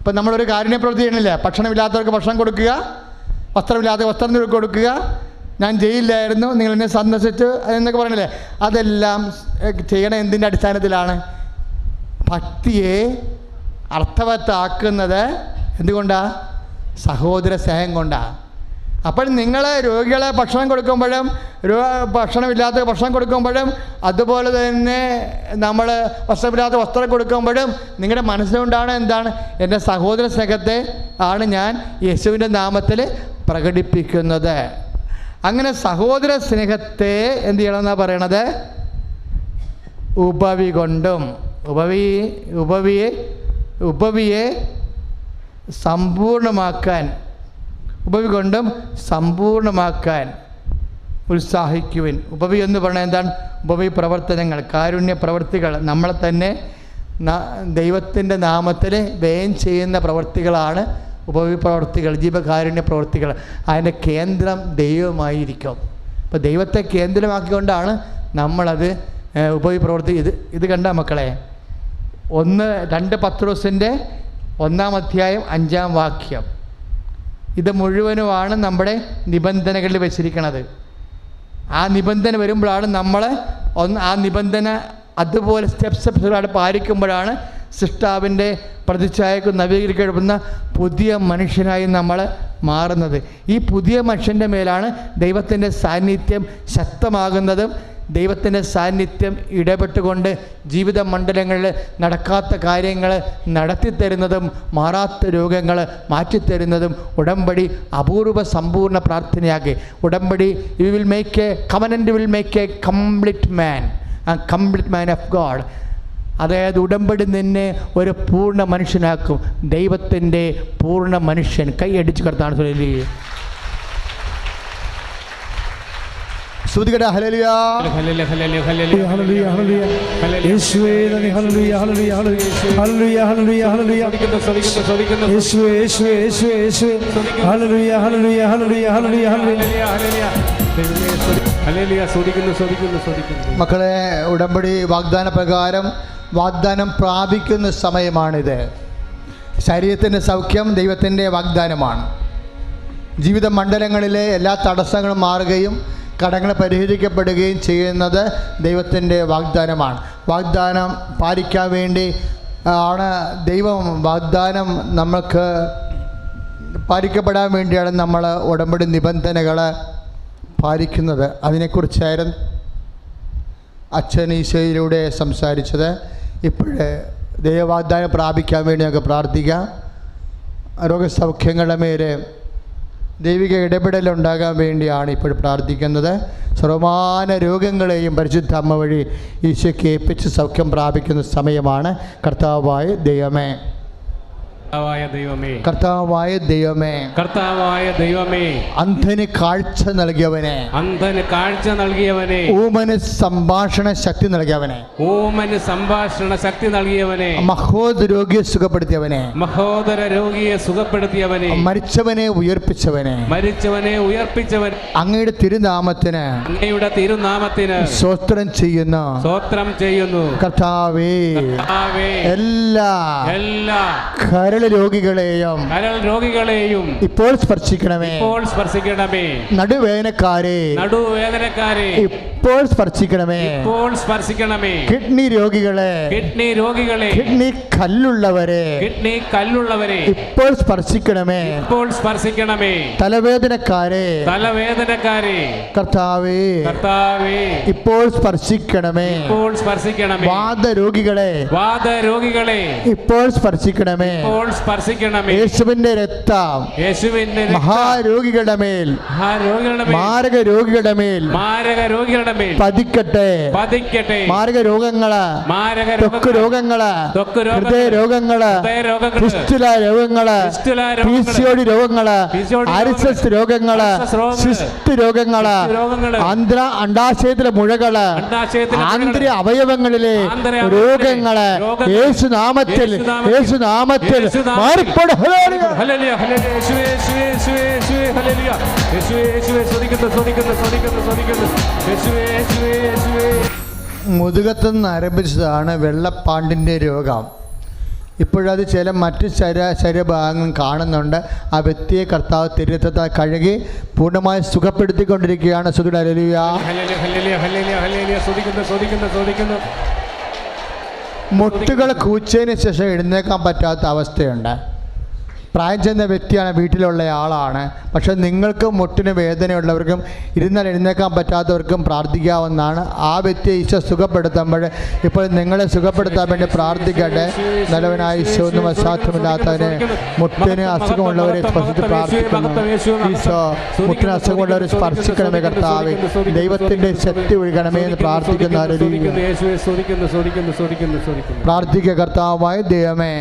ഇപ്പം നമ്മളൊരു കാരുണ്യപ്രവൃത്തി ചെയ്യണില്ല. ഭക്ഷണമില്ലാത്തവർക്ക് ഭക്ഷണം കൊടുക്കുക, വസ്ത്രമില്ലാത്തവർക്ക് വസ്ത്രം കൊടുക്കുക, ഞാൻ ജയിലിലായിരുന്നു, നിങ്ങളെന്നെ സന്ദർശിച്ചു എന്നൊക്കെ പറയണില്ലേ. അതെല്ലാം ചെയ്യണം എന്തിൻ്റെ അടിസ്ഥാനത്തിലാണ്? ഭക്തിയെ അർത്ഥവത്താക്കുന്നത് എന്തുകൊണ്ടാണ്? സഹോദര സ്നേഹം കൊണ്ടാണ്. അപ്പോൾ നിങ്ങൾ രോഗികളെ ഭക്ഷണം കൊടുക്കുമ്പോഴും ഭക്ഷണമില്ലാത്ത ഭക്ഷണം കൊടുക്കുമ്പോഴും അതുപോലെ തന്നെ നമ്മൾ വസ്ത്രമില്ലാത്ത വസ്ത്രം കൊടുക്കുമ്പോഴും നിങ്ങളുടെ മനസ്സിലുണ്ടാണ് എന്താണ്? എൻ്റെ സഹോദര സ്നേഹത്തെ ആണ് ഞാൻ യേശുവിൻ്റെ നാമത്തിൽ പ്രകടിപ്പിക്കുന്നത്. അങ്ങനെ സഹോദര സ്നേഹത്തെ എന്ത് ചെയ്യണമെന്നാണ് പറയണത്? ഉപവി കൊണ്ടും. ഉപവിയെ സമ്പൂർണ്ണമാക്കാൻ, ഉപവി കൊണ്ടും സമ്പൂർണ്ണമാക്കാൻ ഉത്സാഹിക്കുവിൻ. ഉപവി എന്ന് പറഞ്ഞാൽ എന്താണ്? ഉപവി പ്രവർത്തനങ്ങൾ, കാരുണ്യ പ്രവർത്തികൾ, നമ്മളെ തന്നെ ദൈവത്തിൻ്റെ നാമത്തിൽ വ്യയം ചെയ്യുന്ന പ്രവർത്തികളാണ് ഉപവി പ്രവർത്തികൾ, ജീവകാരുണ്യ പ്രവർത്തികൾ. അതിൻ്റെ കേന്ദ്രം ദൈവമായിരിക്കും. അപ്പോൾ ദൈവത്തെ കേന്ദ്രമാക്കിക്കൊണ്ടാണ് നമ്മളത് ഉപവി പ്രവർത്തി. ഇത് കണ്ട മക്കളെ, 1-2 പത്രോസിൻ്റെ 1-ാം അധ്യായം 5-ാം വാക്യം. ഇത് മുഴുവനുമാണ് നമ്മുടെ നിബന്ധനകളിൽ വെച്ചിരിക്കുന്നത്. ആ നിബന്ധന വരുമ്പോഴാണ് നമ്മൾ ആ നിബന്ധന അതുപോലെ സ്റ്റെപ്സുകളായിട്ട് പാലിക്കുമ്പോഴാണ് സൃഷ്ടാവിൻ്റെ പ്രതിച്ഛായക്ക് നവീകരിക്കപ്പെടുന്ന പുതിയ മനുഷ്യനായി നമ്മൾ മാറുന്നത്. ഈ പുതിയ മനുഷ്യൻ്റെ മേലാണ് ദൈവത്തിൻ്റെ സാന്നിധ്യം ശക്തമാകുന്നതും ദൈവത്തിൻ്റെ സാന്നിധ്യം ഇടപെട്ടുകൊണ്ട് ജീവിത മണ്ഡലങ്ങളിൽ നടക്കാത്ത കാര്യങ്ങൾ നടത്തിത്തരുന്നതും മാറാത്ത രോഗങ്ങൾ മാറ്റിത്തരുന്നതും ഉടമ്പടി അപൂർവ സമ്പൂർണ്ണ പ്രാർത്ഥനയാക്കി. ഉടമ്പടി you will make A covenant will make A complete man of God. അതായത് ഉടമ്പടി നിന്നെ ഒരു പൂർണ്ണ മനുഷ്യനാക്കും. ദൈവത്തിൻ്റെ പൂർണ്ണ മനുഷ്യൻ. കൈയടിച്ച് കർത്താണ് ചൊല്ലി. സ്തുതിക്കട്ടെ. ഹല്ലേലൂയ ഹല്ലേലൂയ ഹല്ലേലൂയ ഹല്ലേലൂയ യേശുവേ നന്ദി. ഹല്ലേലൂയ ഹല്ലേലൂയ ഹല്ലേലൂയ ഹല്ലേലൂയ ഹല്ലേലൂയ യേശുവേ യേശുവേ യേശുവേ യേശുവേ ഹല്ലേലൂയ ഹല്ലേലൂയ ഹല്ലേലൂയ ഹല്ലേലൂയ ഹല്ലേലൂയ. മക്കളെ, ഉടമ്പടി വാഗ്ദാന പ്രകാരം വാഗ്ദാനം പ്രാപിക്കുന്ന സമയമാണിത്. ശരീരത്തിൻ്റെ സൗഖ്യം ദൈവത്തിൻ്റെ വാഗ്ദാനമാണ്. ജീവിത മണ്ഡലങ്ങളിലെ എല്ലാ തടസ്സങ്ങളും മാറുകയും കടങ്ങൾ പരിഹരിക്കപ്പെടുകയും ചെയ്യുന്നത് ദൈവത്തിൻ്റെ വാഗ്ദാനമാണ്. വാഗ്ദാനം പാലിക്കാൻ വേണ്ടി ആണ് ദൈവം വാഗ്ദാനം നമ്മൾക്ക് പാലിക്കപ്പെടാൻ വേണ്ടിയാണ് നമ്മൾ ഉടമ്പടി നിബന്ധനകൾ പാലിക്കുന്നത്. അതിനെക്കുറിച്ചായിരുന്നു അച്ഛൻ ഈശോയിലൂടെ സംസാരിച്ചത്. ഇപ്പോഴേ ദൈവവാഗ്ദാനം പ്രാപിക്കാൻ വേണ്ടി ഞങ്ങൾക്ക് പ്രാർത്ഥിക്കാം. രോഗസൗഖ്യങ്ങളുടെ മേലെ ദൈവിക ഇടപെടലുണ്ടാകാൻ വേണ്ടിയാണ് ഇപ്പോൾ പ്രാർത്ഥിക്കുന്നത്. സർവമാന രോഗങ്ങളെയും പരിശുദ്ധ അമ്മ വഴി ഈശോയ്ക്ക് ഏൽപ്പിച്ച് സൗഖ്യം പ്രാപിക്കുന്ന സമയമാണ്. കർത്താവായ ദൈവമേ, കർത്താവായ ദൈവമേ, കർത്താവായ ദൈവമേ, അന്ധന് കാഴ്ച നൽകിയവനെ, അന്ധന് കാഴ്ച നൽകിയവനെ, ഊമന് സംഭാഷണ ശക്തി നൽകിയവനെ, ഊമന് സംഭാഷണ ശക്തി നൽകിയവനെ, മഹോദ രോഗിയെ സുഖപ്പെടുത്തിയവനെ, മഹോദര രോഗിയെ സുഖപ്പെടുത്തിയവനെ, മരിച്ചവനെ ഉയർപ്പിച്ചവനെ, മരിച്ചവനെ ഉയർപ്പിച്ചവൻ, അങ്ങയുടെ തിരുനാമത്തിന്, അങ്ങയുടെ തിരുനാമത്തിന് സ്തോത്രം ചെയ്യുന്നു, സ്തോത്രം ചെയ്യുന്നു. കർത്താവേ, എല്ലാ കരൾ രോഗികളെയും ഇപ്പോൾ സ്പർശിക്കണമേ, ഇപ്പോൾ സ്പർശിക്കണമേ. നടുവേദനക്കാരെ ഇപ്പോൾ സ്പർശിക്കണമേ, ഇപ്പോൾ സ്പർശിക്കണമേ. കിഡ്നി രോഗികളെ, കിഡ്നി കല്ലുള്ളവരെ ഇപ്പോൾ സ്പർശിക്കണമേ, ഇപ്പോൾ സ്പർശിക്കണമേ. തലവേദനക്കാരെ കർത്താവേ ഇപ്പോൾ സ്പർശിക്കണമേ, ഇപ്പോൾ സ്പർശിക്കണമേ. വാദരോഗികളെ ഇപ്പോൾ സ്പർശിക്കണമേ, ഇപ്പോൾ സ്പർശിക്കണമേ. യേശുവിന്റെ രക്തം മഹാരോഗികളുടെ മേൽ, മാരക രോഗികളുടെ മേൽ പതിക്കട്ടെ. മാരക രോഗങ്ങള്, ത്വക്ക് രോഗങ്ങള്, ഹൃദയ രോഗങ്ങള്, ഫിസ്റ്റുല രോഗങ്ങള്, പിസിഒഡി രോഗങ്ങള്, ആർഎസ്എസ് രോഗങ്ങള്, സിസ്റ്റ് രോഗങ്ങള്, അണ്ടാശയത്തിലെ മുഴകള്, ആന്തരിക അവയവങ്ങളിലെ രോഗങ്ങള് യേശുനാമത്തിൽ മാറിപ്പോടും. മുതുകത്തുനിന്ന് ആരംഭിച്ചതാണ് വെള്ളപ്പാണ്ടിൻ്റെ രോഗം. ഇപ്പോഴത് ചില മറ്റ് ശരീരഭാഗങ്ങൾ കാണുന്നുണ്ട്. ആ വ്യക്തിയെ കർത്താവ് തിരുത്തത്താൽ കഴുകി പൂർണ്ണമായി സുഖപ്പെടുത്തിക്കൊണ്ടിരിക്കുകയാണ്. മുട്ടുകൾ കൂച്ചതിന് ശേഷം എഴുന്നേക്കാൻ പറ്റാത്ത അവസ്ഥയുണ്ട്. പ്രായം ചെന്ന വ്യക്തിയാണ്, വീട്ടിലുള്ള ആളാണ്. പക്ഷെ നിങ്ങൾക്ക് മുട്ടിന് വേദനയുള്ളവർക്കും ഇരുന്നാൽ എഴുന്നേക്കാൻ പറ്റാത്തവർക്കും പ്രാർത്ഥിക്കാവുന്നതാണ്. ആ വ്യക്തിയെ ഈശോ സുഖപ്പെടുത്തുമ്പോൾ ഇപ്പോൾ നിങ്ങളെ സുഖപ്പെടുത്താൻ വേണ്ടി പ്രാർത്ഥിക്കട്ടെ. നല്ലവനായ ഈശോ ഒന്നും അസാധ്യമില്ലാത്തവനെ, മുട്ടിന് അസുഖമുള്ളവരെ സ്പർശിച്ച് പ്രാർത്ഥിക്കുന്നു. ഈശോ മുട്ടിന് അസുഖമുള്ളവരെ സ്പർശിക്കണമേ കർത്താവേ, ദൈവത്തിൻ്റെ ശക്തി ഒഴുകണമേ എന്ന് പ്രാർത്ഥിക്കുന്ന പ്രാർത്ഥിക്കുക. കർത്താവായ ദൈവമേ,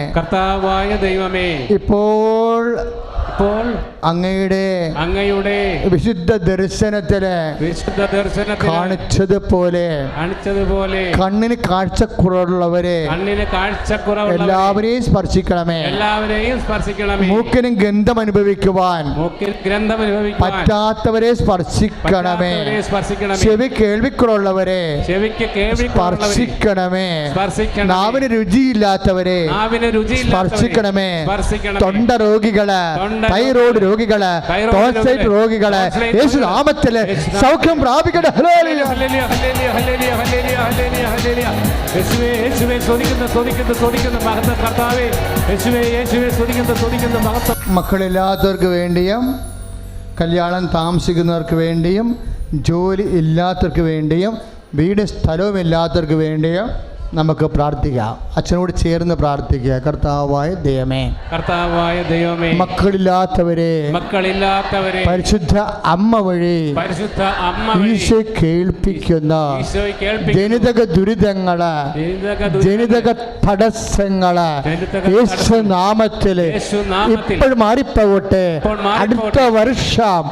ഇപ്പോൾ അങ്ങയുടെ വിശുദ്ധ ദർശനത്തില് കാണിച്ചതുപോലെ കണ്ണിന് കാഴ്ചക്കുറവുള്ളവരെ എല്ലാവരെയും സ്പർശിക്കണമേ. മൂക്കിനും ഗന്ധം അനുഭവിക്കുവാൻ പറ്റാത്തവരെ സ്പർശിക്കണമേ. ചെവി കേൾവിക്കുറവുള്ളവരെ സ്പർശിക്കണമേ. നാവിന് രുചിയില്ലാത്തവരെ സ്പർശിക്കണമേ. തൊണ്ട രോഗികള് തൈറോയ്ഡ് രോഗികള്, ടോൺസൈറ്റ് രോഗികള് യേശു നാമത്തില് സൗഖ്യം പ്രാപിക്കട്ടെ. മക്കളില്ലാത്തവർക്ക് വേണ്ടിയും കല്യാണം താമസിക്കുന്നവർക്ക് വേണ്ടിയും ജോലി ഇല്ലാത്തവർക്ക് വേണ്ടിയും വീട് സ്ഥലവുമില്ലാത്തവർക്ക് വേണ്ടിയും നമുക്ക് പ്രാർത്ഥിക്കാം. അച്ഛനോട് ചേർന്ന് പ്രാർത്ഥിക്കുക. കർത്താവായ ദൈവമേ, മക്കളില്ലാത്തവരെ പരിശുദ്ധ അമ്മ വഴി ഈശോ കേൾപ്പിക്കുന്ന ജനിതക ദുരിതങ്ങള്, ജനിതക തടസ്സങ്ങള് യേശു നാമത്തില് ഇപ്പോൾ മാറിപ്പോകട്ടെ. അടുത്ത വർഷം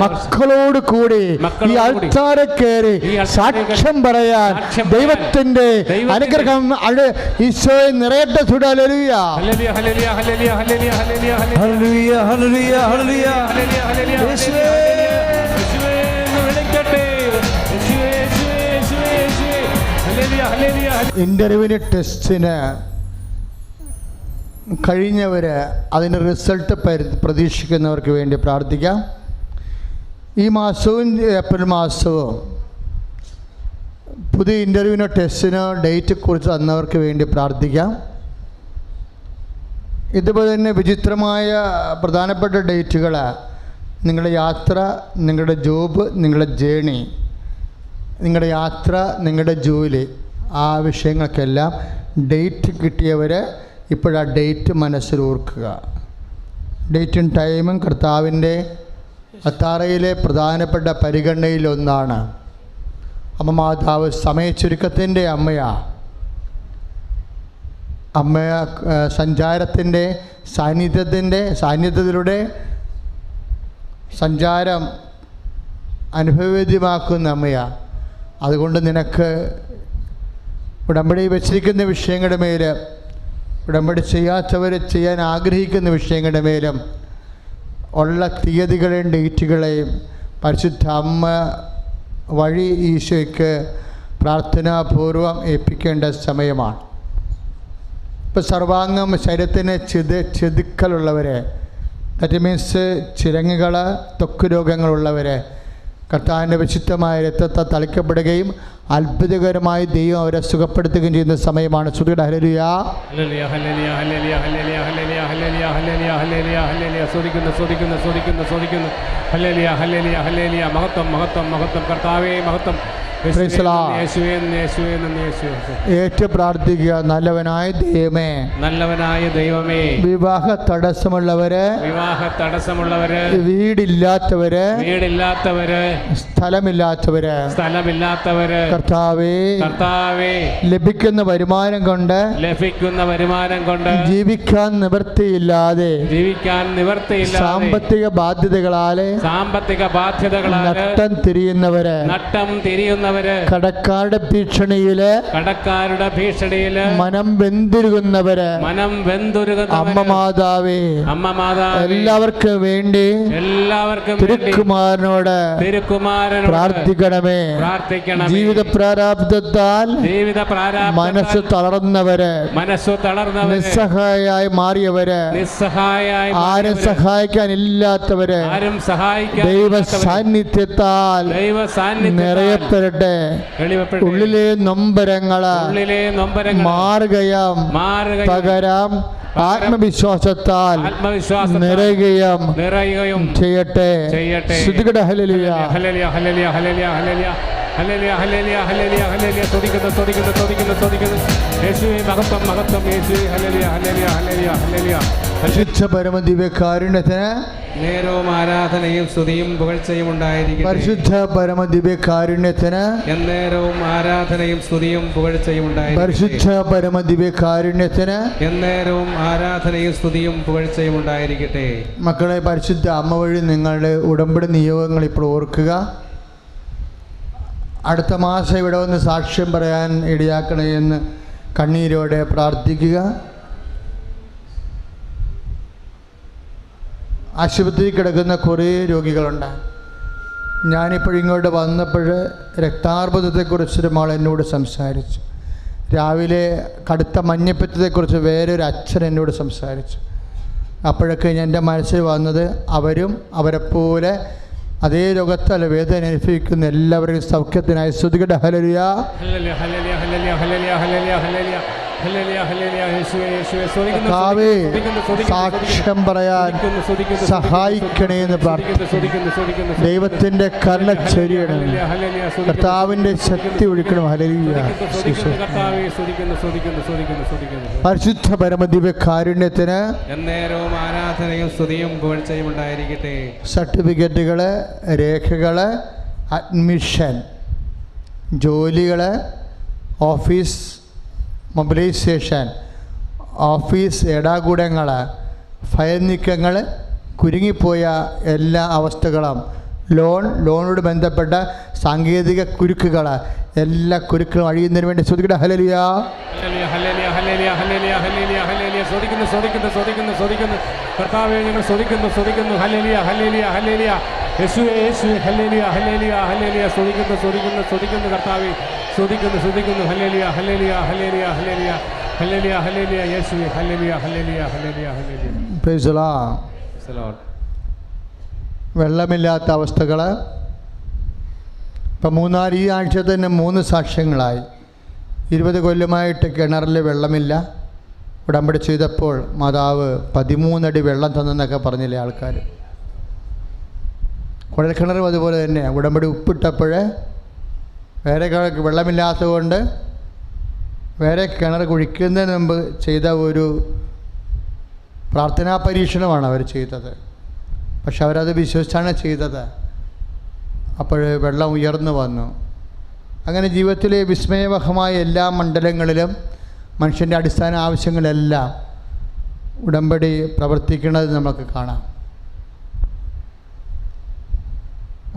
മക്കളോട് കൂടി ഈ ആൾക്കാരെ കയറി സാക്ഷ്യം പറയാൻ ദൈവത്തിന്റെ അനുഗ്രഹം ഈശോയെ നിറയട്ടെ. ഇന്റർവ്യൂവിന് ടെസ്റ്റിന് കഴിഞ്ഞവര് അതിൻ്റെ റിസൾട്ട് പ്രതീക്ഷിക്കുന്നവർക്ക് വേണ്ടി പ്രാർത്ഥിക്കാം. ഈ മാസവും ഏപ്രിൽ മാസവും പുതിയ ഇൻ്റർവ്യൂവിനോ ടെസ്റ്റിനോ ഡേറ്റ് കുറിച്ച് തന്നവർക്ക് വേണ്ടി പ്രാർത്ഥിക്കാം. ഇതുപോലെ തന്നെ വിചിത്രമായ പ്രധാനപ്പെട്ട ഡേറ്റുകൾ, നിങ്ങളുടെ യാത്ര, നിങ്ങളുടെ ജോബ്, നിങ്ങളുടെ ജേണി, നിങ്ങളുടെ യാത്ര, നിങ്ങളുടെ ജോലി, ആ വിഷയങ്ങൾക്കെല്ലാം ഡേറ്റ് കിട്ടിയവർ ഇപ്പോഴാ ഡേറ്റ് മനസ്സിൽ ഓർക്കുക. ഡേറ്റും ടൈമും കർത്താവിൻ്റെ അത്താറയിലെ പ്രധാനപ്പെട്ട പരിഗണനയിലൊന്നാണ്. അമ്മ മാതാവ് സമയച്ചുരുക്കത്തിൻ്റെ അമ്മ സഞ്ചാരത്തിൻ്റെ സാന്നിധ്യത്തിലൂടെ സഞ്ചാരം അനുഭവവേദ്യമാക്കുന്ന അമ്മയാണ്. അതുകൊണ്ട് നിനക്ക് ഉടമ്പടി വച്ചിരിക്കുന്ന വിഷയങ്ങളുടെ മേൽ, ഉടമ്പടി ചെയ്യാത്തവർ ചെയ്യാൻ ആഗ്രഹിക്കുന്ന വിഷയങ്ങളുടെ മേലും ഉള്ള തീയതികളെയും ഡേറ്റുകളെയും പരിശുദ്ധ അമ്മ വഴി ഈശോയ്ക്ക് പ്രാർത്ഥനാപൂർവം ഏൽപ്പിക്കേണ്ട സമയമാണ്. ഇപ്പോൾ സർവാംഗം ശരീരത്തിന് ചെതുക്കലുള്ളവർ, ദാറ്റ് മീൻസ് ചിരങ്ങുകൾ, ത്വക്ക് രോഗങ്ങളുള്ളവർ കർത്താവിൻ്റെ വിശുദ്ധമായ രക്തത്തെ തളിക്കപ്പെടുകയും അത്ഭുതകരമായി ദൈവം അവരെ സുഖപ്പെടുത്തുകയും ചെയ്യുന്ന സമയമാണ്. ശ്രുതിയുടെ ഹല്ലേലൂയ. ഏറ്റു പ്രാർത്ഥിക്കുക. നല്ലവനായ ദൈവമേ, വിവാഹ തടസ്സമുള്ളവര്, വീടില്ലാത്തവര്, സ്ഥലമില്ലാത്തവര് കർത്താവേ, ലഭിക്കുന്ന വരുമാനം കൊണ്ട് ജീവിക്കാൻ നിവൃത്തിയില്ലാതെ സാമ്പത്തിക ബാധ്യതകളാല് നട്ടം തിരിയുന്നവര്, കടക്കാരുടെ ഭീഷണിയില് മനം വെന്തുരുകുന്നവര്, അമ്മ മാതാവേ, എല്ലാവർക്കും വേണ്ടി തിരുക്കുമാരനോട് പ്രാർത്ഥിക്കണമേ. ജീവിത പ്രാരാബ്ധത്താൽ മനസ്സ് തളർന്നവര്, നിസ്സഹായായി മാറിയവര്, ആരും സഹായിക്കാനില്ലാത്തവര് ദൈവ സാന്നിധ്യത്താൽ നിറയപ്പെടട്ടെ. ഉള്ളിലെ നൊമ്പരങ്ങള് മാറുകയും പകരം ആത്മവിശ്വാസത്താൽ നിറയുകയും ചെയ്യട്ടെ. ശ്രുതികട ഹല്ലേലൂയ. പരമദിവ്യകാരുണ്യത്തിന് നേരവും ആരാധനയും സ്തുതിയും പുകഴ്ചയും ഉണ്ടായിരിക്കട്ടെ. പരിശുദ്ധ പരമദിവ്യകാരുണ്യത്തിന് എന്നേരവും ആരാധനയും സ്തുതിയും പുകഴ്ചയും ഉണ്ടായിരിക്കട്ടെ. പരിശുദ്ധ പരമദിവ്യകാരുണ്യത്തിന് എന്നേരവും ആരാധനയും സ്തുതിയും പുകഴ്ചയും ഉണ്ടായിരിക്കട്ടെ. മക്കളെ, പരിശുദ്ധ അമ്മ വഴി നിങ്ങളുടെ ഉടമ്പടി നിയോഗങ്ങൾ ഇപ്പോൾ ഓർക്കുക. അടുത്ത മാസം ഇവിടെ വന്ന് സാക്ഷ്യം പറയാൻ ഇടയാക്കണേ എന്ന് കണ്ണീരോടെ പ്രാർത്ഥിക്കുക. ആശുപത്രിയിൽ കിടക്കുന്ന കുറേ രോഗികളുണ്ട്. ഞാനിപ്പോഴിങ്ങോട്ട് വന്നപ്പോൾ രക്താർബുദത്തെക്കുറിച്ചൊരു മോൾ എന്നോട് സംസാരിച്ചു. രാവിലെ കടുത്ത മഞ്ഞപ്പിത്തത്തെക്കുറിച്ച് വേറൊരു അച്ഛൻ എന്നോട് സംസാരിച്ചു. അപ്പോഴൊക്കെ എൻ്റെ മനസ്സിൽ വന്നത് അവരും അവരെപ്പോലെ അതേ രോഗത്തല്ല വേദന അനുഭവിക്കുന്ന എല്ലാവരും സൗഖ്യത്തിനായി സ്തുതിക്കട്ടെ. ഹല്ലേലൂയ കർത്താവേ, സാക്ഷ്യം പറയാൻ സഹായിക്കണേ എന്ന് പ്രാർത്ഥിക്കുന്നു. ദൈവത്തിൻ്റെ കരുണ ചൊരിയണം, കർത്താവിൻ്റെ ശക്തി ഒഴുക്കണം. ഹല്ലേലൂയ. പരിശുദ്ധ പരമദിവ്യ കാരുണ്യത്തിന് എന്നേരവും ആരാധനയും സ്തുതിയും പുകഴ്ചയും ഉണ്ടായിരിക്കട്ടെ. സർട്ടിഫിക്കറ്റുകൾ, രേഖകൾ, അഡ്മിഷൻ, ജോലികൾ, ഓഫീസ് മൊബിലൈസേഷൻ, ഓഫീസ് ഏടാകൂടങ്ങൾ, ഫയൽ നീക്കങ്ങൾ, കുരുങ്ങിപ്പോയ എല്ലാ അവസ്ഥകളും, ലോണോട് ബന്ധപ്പെട്ട സാങ്കേതിക കുരുക്കുകൾ, എല്ലാ കുരുക്കളും അഴിയുന്നതിന് വേണ്ടി സ്തുതിക്കട്ടെ. ഹല്ലേലൂയ. കർത്താവേ, ഞങ്ങൾ സ്തുതിക്കുന്നു. ഹല്ലേലൂയ, ഹല്ലേലൂയ, ഹല്ലേലൂയ. യേശുവേ, യേശുവേ, ഹല്ലേലൂയ, ഹല്ലേലൂയ, ഹല്ലേലൂയ. സ്തുതിക്കുന്നു കർത്താവേ, സ്തുതിക്കുന്നു. ഹല്ലേലൂയ, ഹല്ലേലൂയ, ഹല്ലേലൂയ, ഹല്ലേലൂയ, ഹല്ലേലൂയ, ഹല്ലേലൂയ. യേശുവേ, ഹല്ലേലൂയ, ഹല്ലേലൂയ, ഹല്ലേലൂയ, ഹല്ലേലൂയ. Praise the Lord. വെള്ളമില്ലാത്ത അവസ്ഥകൾ ഇപ്പം ഈ ആഴ്ച തന്നെ 3 സാക്ഷ്യങ്ങളായി. 20 കൊല്ലമായിട്ട് കിണറിൽ വെള്ളമില്ല. ഉടമ്പടി ചെയ്തപ്പോൾ മാതാവ് 13 അടി വെള്ളം തന്നെന്നൊക്കെ പറഞ്ഞില്ലേ ആൾക്കാർ. കുഴൽക്കിണറും അതുപോലെ തന്നെ ഉടമ്പടി ഉപ്പിട്ടപ്പോൾ വേറെ വെള്ളമില്ലാത്തത് കൊണ്ട് വേറെ കിണർ കുഴിക്കുന്നതിന് മുമ്പ് ചെയ്ത ഒരു പ്രാർത്ഥനാ പരീക്ഷണമാണ് അവർ ചെയ്തത്. പക്ഷെ അവരത് വിശ്വസിച്ചാണ് ചെയ്തത്. അപ്പോൾ വെള്ളം ഉയർന്നു വന്നു. അങ്ങനെ ജീവിതത്തിലെ വിസ്മയവഹമായ എല്ലാ മണ്ഡലങ്ങളിലും മനുഷ്യൻ്റെ അടിസ്ഥാന ആവശ്യങ്ങളെല്ലാം ഉടമ്പടി പ്രവർത്തിക്കുന്നത് നമുക്ക് കാണാം.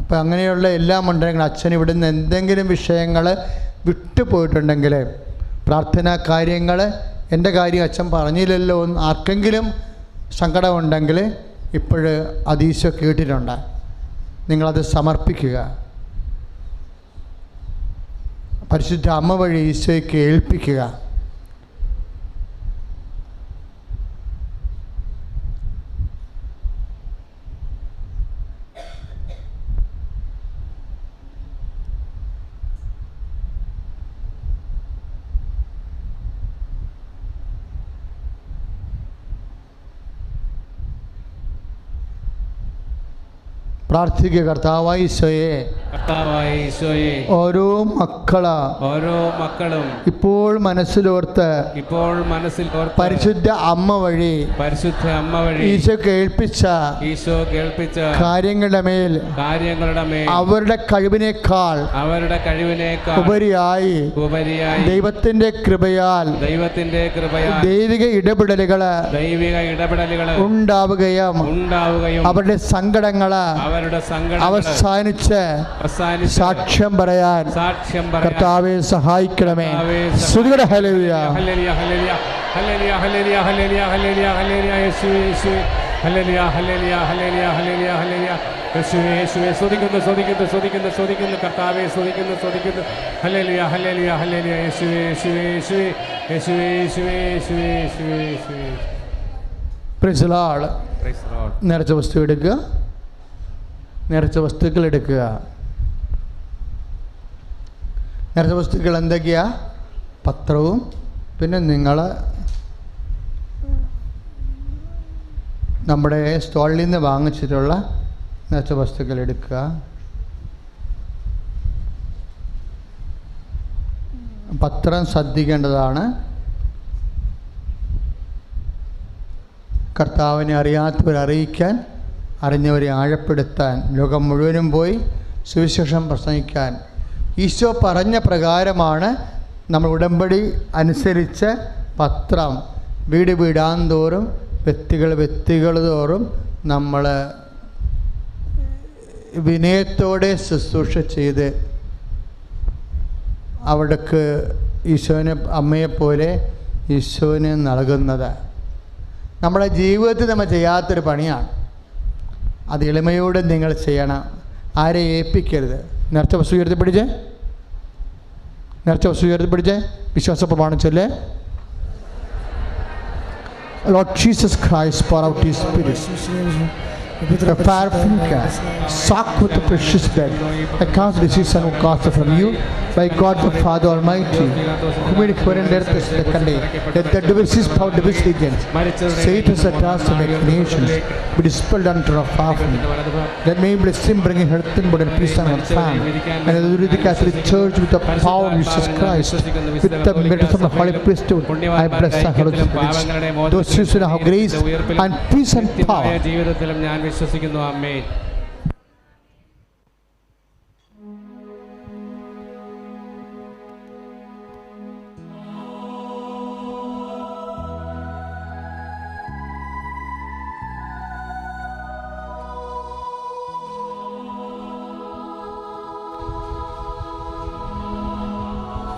അപ്പോൾ അങ്ങനെയുള്ള എല്ലാ മണ്ഡലങ്ങളും അച്ഛൻ ഇവിടുന്ന് എന്തെങ്കിലും വിഷയങ്ങൾ വിട്ടുപോയിട്ടുണ്ടെങ്കിൽ, പ്രാർത്ഥനാ കാര്യങ്ങൾ, എൻ്റെ കാര്യം അച്ഛൻ പറഞ്ഞില്ലല്ലോ എന്ന് ആർക്കെങ്കിലും സങ്കടമുണ്ടെങ്കിൽ ഇപ്പോൾ അത് ഈശോ കേട്ടിട്ടുണ്ട്. നിങ്ങളത് സമർപ്പിക്കുക. പരിശുദ്ധ അമ്മ വഴി ഈശോയ്ക്ക് ഏൽപ്പിക്കുക. പ്രാർത്ഥിക്കുക. കർത്താവായ ഈശോയെ, ഓരോ മക്കളും ഇപ്പോൾ മനസ്സിലോർത്ത് പരിശുദ്ധ അമ്മ വഴി ഈശോ കേൾപ്പിച്ച കാര്യങ്ങളുടെ മേൽ അവരുടെ കഴിവിനേക്കാൾ ഉപരിയായി ദൈവത്തിന്റെ കൃപയാൽ ദൈവിക ഇടപെടലുകൾ ഉണ്ടാവുകയും അവരുടെ സങ്കടങ്ങള് അവസാനിച്ച് സാക്ഷ്യം പറയാൻ കർത്താവെ സഹായിക്കണമേ. സ്തുതിയുടെ ഹല്ലേലൂയ. Hallelujah, hallelujah, hallelujah, hallelujah, hallelujah, hallelujah, ഹല്ലേലൂയ. യേശുവേ, യേശുവേ, ഹല്ലേലൂയ, ഹല്ലേലൂയ, ഹല്ലേലൂയ, ഹല്ലേലൂയ, ഹല്ലേലൂയ. യേശുവേ, യേശുവേ, സ്തുതിക്കുന്നു കർത്താവെ, സ്തുതിക്കുന്നു. ഹല്ലേലൂയ, ഹല്ലേലൂയ, ഹല്ലേലൂയ. യേശുവേ, യേശുവേ, യേശുവേ, യേശുവേ, യേശുവേ, യേശുവേ, യേശുവേ, യേശുവേ. Praise the Lord. നേർച്ച വസ്തു എടുക്കുക. നേർച്ച വസ്തുക്കൾ എടുക്കുക. നേർച്ച വസ്തുക്കൾ എന്തൊക്കെയാ? പത്രവും പിന്നെ നിങ്ങൾ നമ്മുടെ സ്റ്റോളിൽ നിന്ന് വാങ്ങിച്ചിട്ടുള്ള നേർച്ച വസ്തുക്കൾ എടുക്കുക. പത്രം ശ്രദ്ധിക്കേണ്ടതാണ്. കർത്താവിനെ അറിയാത്തവരെ അറിയിക്കാൻ, അറിഞ്ഞവരെ ആഴപ്പെടുത്താൻ, ലോകം മുഴുവനും പോയി സുവിശേഷം പ്രസംഗിക്കാൻ ഈശോ പറഞ്ഞ പ്രകാരമാണ് നമ്മൾ ഉടമ്പടി അനുസരിച്ച് പത്രം വീടാന്തോറും വ്യക്തികൾ തോറും നമ്മൾ വിനയത്തോടെ ശുശ്രൂഷ ചെയ്ത് അവിടേക്ക് ഈശോനെ അമ്മയെപ്പോലെ ഈശോന് നൽകുന്നത് നമ്മുടെ ജീവിതത്തിൽ നമ്മൾ ചെയ്യാത്തൊരു പണിയാണ്. അത് എളിമയോടെ നിങ്ങൾ ചെയ്യണം. ആരെ ഏൽപ്പിക്കരുത്. നേർച്ച വസ്തു ഉയർത്തിപ്പിടിച്ച് വിശ്വാസ പ്രമാണം ചൊല്ല്. Lord Jesus Christ, pour out His Spirit. The fire finger, soak with the precious blood. I cast disease and cast from you, by God the Father Almighty, who made heaven and earth the conday. Let the devices, power, device agents, Satan's attacks to make nations, be dispelled under our powerful. Let me bless Him, bringing health and body and peace and one family. And the Catholic Church with the power of Jesus Christ, with the merits of the Holy Priesthood, I bless the Holy Spirit. Those who have grace and peace and power. ജീവിതത്തിലും ഞാൻ വിശ്വസിക്കുന്നു. ആമേൻ.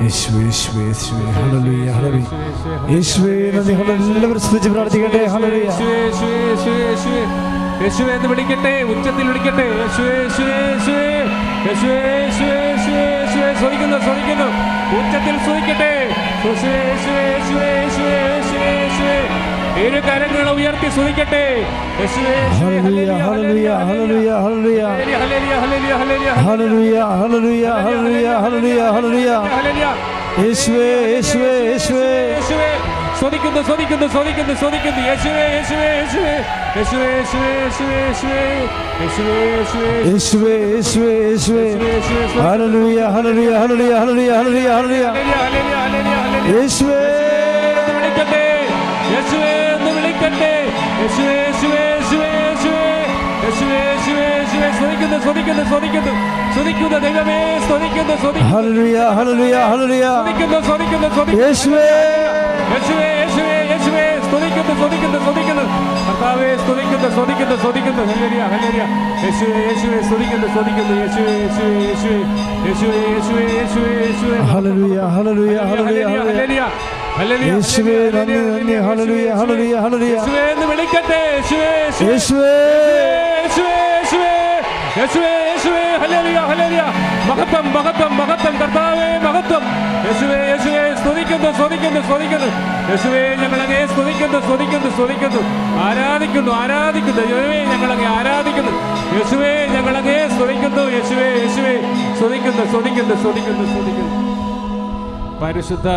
യേശുവേ യേശുവേ യേശുവേ ഹല്ലേലൂയ ഹല്ലേലൂയ യേശുവേ നന്ദി ഹല്ലേലൂയ എല്ലാവരും സ്തുതിച്ച് പ്രാർത്ഥിക്കട്ടെ ഹല്ലേലൂയ യേശുവേ യേശുവേ യേശുവേ യേശുവേ യേശുവേ എന്ന് വിളിക്കട്ടെ, ഉച്ചത്തിൽ വിളിക്കട്ടെ. യേശുവേ യേശുവേ യേശുവേ യേശുവേ യേശുവേ യേശുവേ യേശുവേ സ്തുതിക്കുന്നു സ്തുതിക്കുന്നു, ഉച്ചത്തിൽ സ്തുതിക്കട്ടെ. യേശുവേ യേശുവേ യേശുവേ യേശുവേ യേശുവേ യേശുവേ ഇരു കരങ്ങൾ ഉയർത്തി സ്തുതിക്കട്ടെ. യേശുവേ ഹല്ലേലൂയ hallelujah hallelujah hallelujah hallelujah hallelujah hallelujah hallelujah hallelujah hallelujah hallelujah ഹല്ലേലൂയ യേശുവേ യേശുവേ യേശുവേ യേശുവേ സ്തുതിക്കുന്നു സ്തുതിക്കുന്നു സ്തുതിക്കുന്നു സ്തുതിക്കുന്നു. യേശുവേ യേശുവേ യേശുവേ യേശുവേ യേശുവേ യേശുവേ യേശുവേ യേശുവേ യേശുവേ യേശുവേ യേശുവേ യേശുവേ ഹല്ലേലൂയ ഹല്ലേലൂയ ഹല്ലേലൂയ ഹല്ലേലൂയ ഹല്ലേലൂയ ഹല്ലേലൂയ യേശുവേ വിളിക്കട്ടെ, യേശുവേ എന്ന് വിളിക്കട്ടെ. യേശുവേ യേശുവേ യേശുവേ യേശുവേ യേശുവേ യേശുവേ യേശുവേ സ്തുതിക്കുന്നു സ്തുതിക്കുന്നു സ്തുതിക്കുന്നു സ്തുതിക്കുന്നു ദൈവമേ സ്തുതിക്കുന്നു സ്തുതിക്കുന്നു ഹല്ലേലൂയ ഹല്ലേലൂയ ഹല്ലേലൂയ സ്തുതിക്കുന്നു സ്തുതിക്കുന്നു സ്തുതിക്കുന്നു യേശുവേ യേശുവേ യേശുവേ യേശുവേ സ്തുതിക്കുന്നു സ്തുതിക്കുന്നു സ്തുതിക്കുന്നു കർത്താവേ സ്തുതിക്കുന്നു സ്തുതിക്കുന്നു സ്തുതിക്കുന്നു. ഹല്ലേലൂയ ഹല്ലേലൂയ യേശുവേ യേശുവേ സ്തുതിക്കുന്നു സ്തുതിക്കുന്നു യേശുവേ യേശുവേ യേശുവേ യേശുവേ യേശുവേ യേശുവേ യേശുവേ ഹല്ലേലൂയ ഹല്ലേലൂയ ഹല്ലേലൂയ ഹല്ലേലൂയ ഹല്ലേലൂയ യേശുവേ നന്ദി നന്ദി ഹല്ലേലൂയ ഹല്ലേലൂയ ഹല്ലേലൂയ യേശുവേ എന്ന് വിളിക്കട്ടെ. യേശുവേ യേശുവേ യേശുവേ യേശുവേ യേശുവേ യേശുവേ ഹല്ലേലൂയ ഹല്ലേലൂയ മഹത്വം മഹത്വം മഹത്വം കർത്താവേ മഹത്വം. യേശുവേ യേശുവേ സ്തുതിക്കുന്നു സ്തുതിക്കുന്നു സ്തുതിക്കുന്നു. യേശുവേ ഞങ്ങളങ്ങേ സ്തുതിക്കുന്നു സ്തുതിക്കുന്നു സ്തുതിക്കുന്നു ആരാധിക്കുന്നു ആരാധിക്കുന്നു. യേശുവേ ഞങ്ങളങ്ങേ ആരാധിക്കുന്നു. യേശുവേ ഞങ്ങളങ്ങേ സ്തുതിക്കുന്നു. യേശുവേ യേശുവേ സ്തുതിക്കുന്നു സ്തുതിക്കുന്നു സ്തുതിക്കുന്നു സ്തുതിക്കുന്നു. പരിശുദ്ധ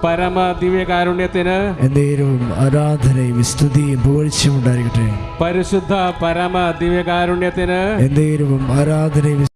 പരമ ദിവ്യകാരുണ്യത്തിന് എന്നേരവും ആരാധനയും സ്തുതിയും പുകഴ്ചയും ഉണ്ടായിരിക്കട്ടെ. പരിശുദ്ധ പരമ ദിവ്യകാരുണ്യത്തിന് എന്നേരവും ആരാധനയും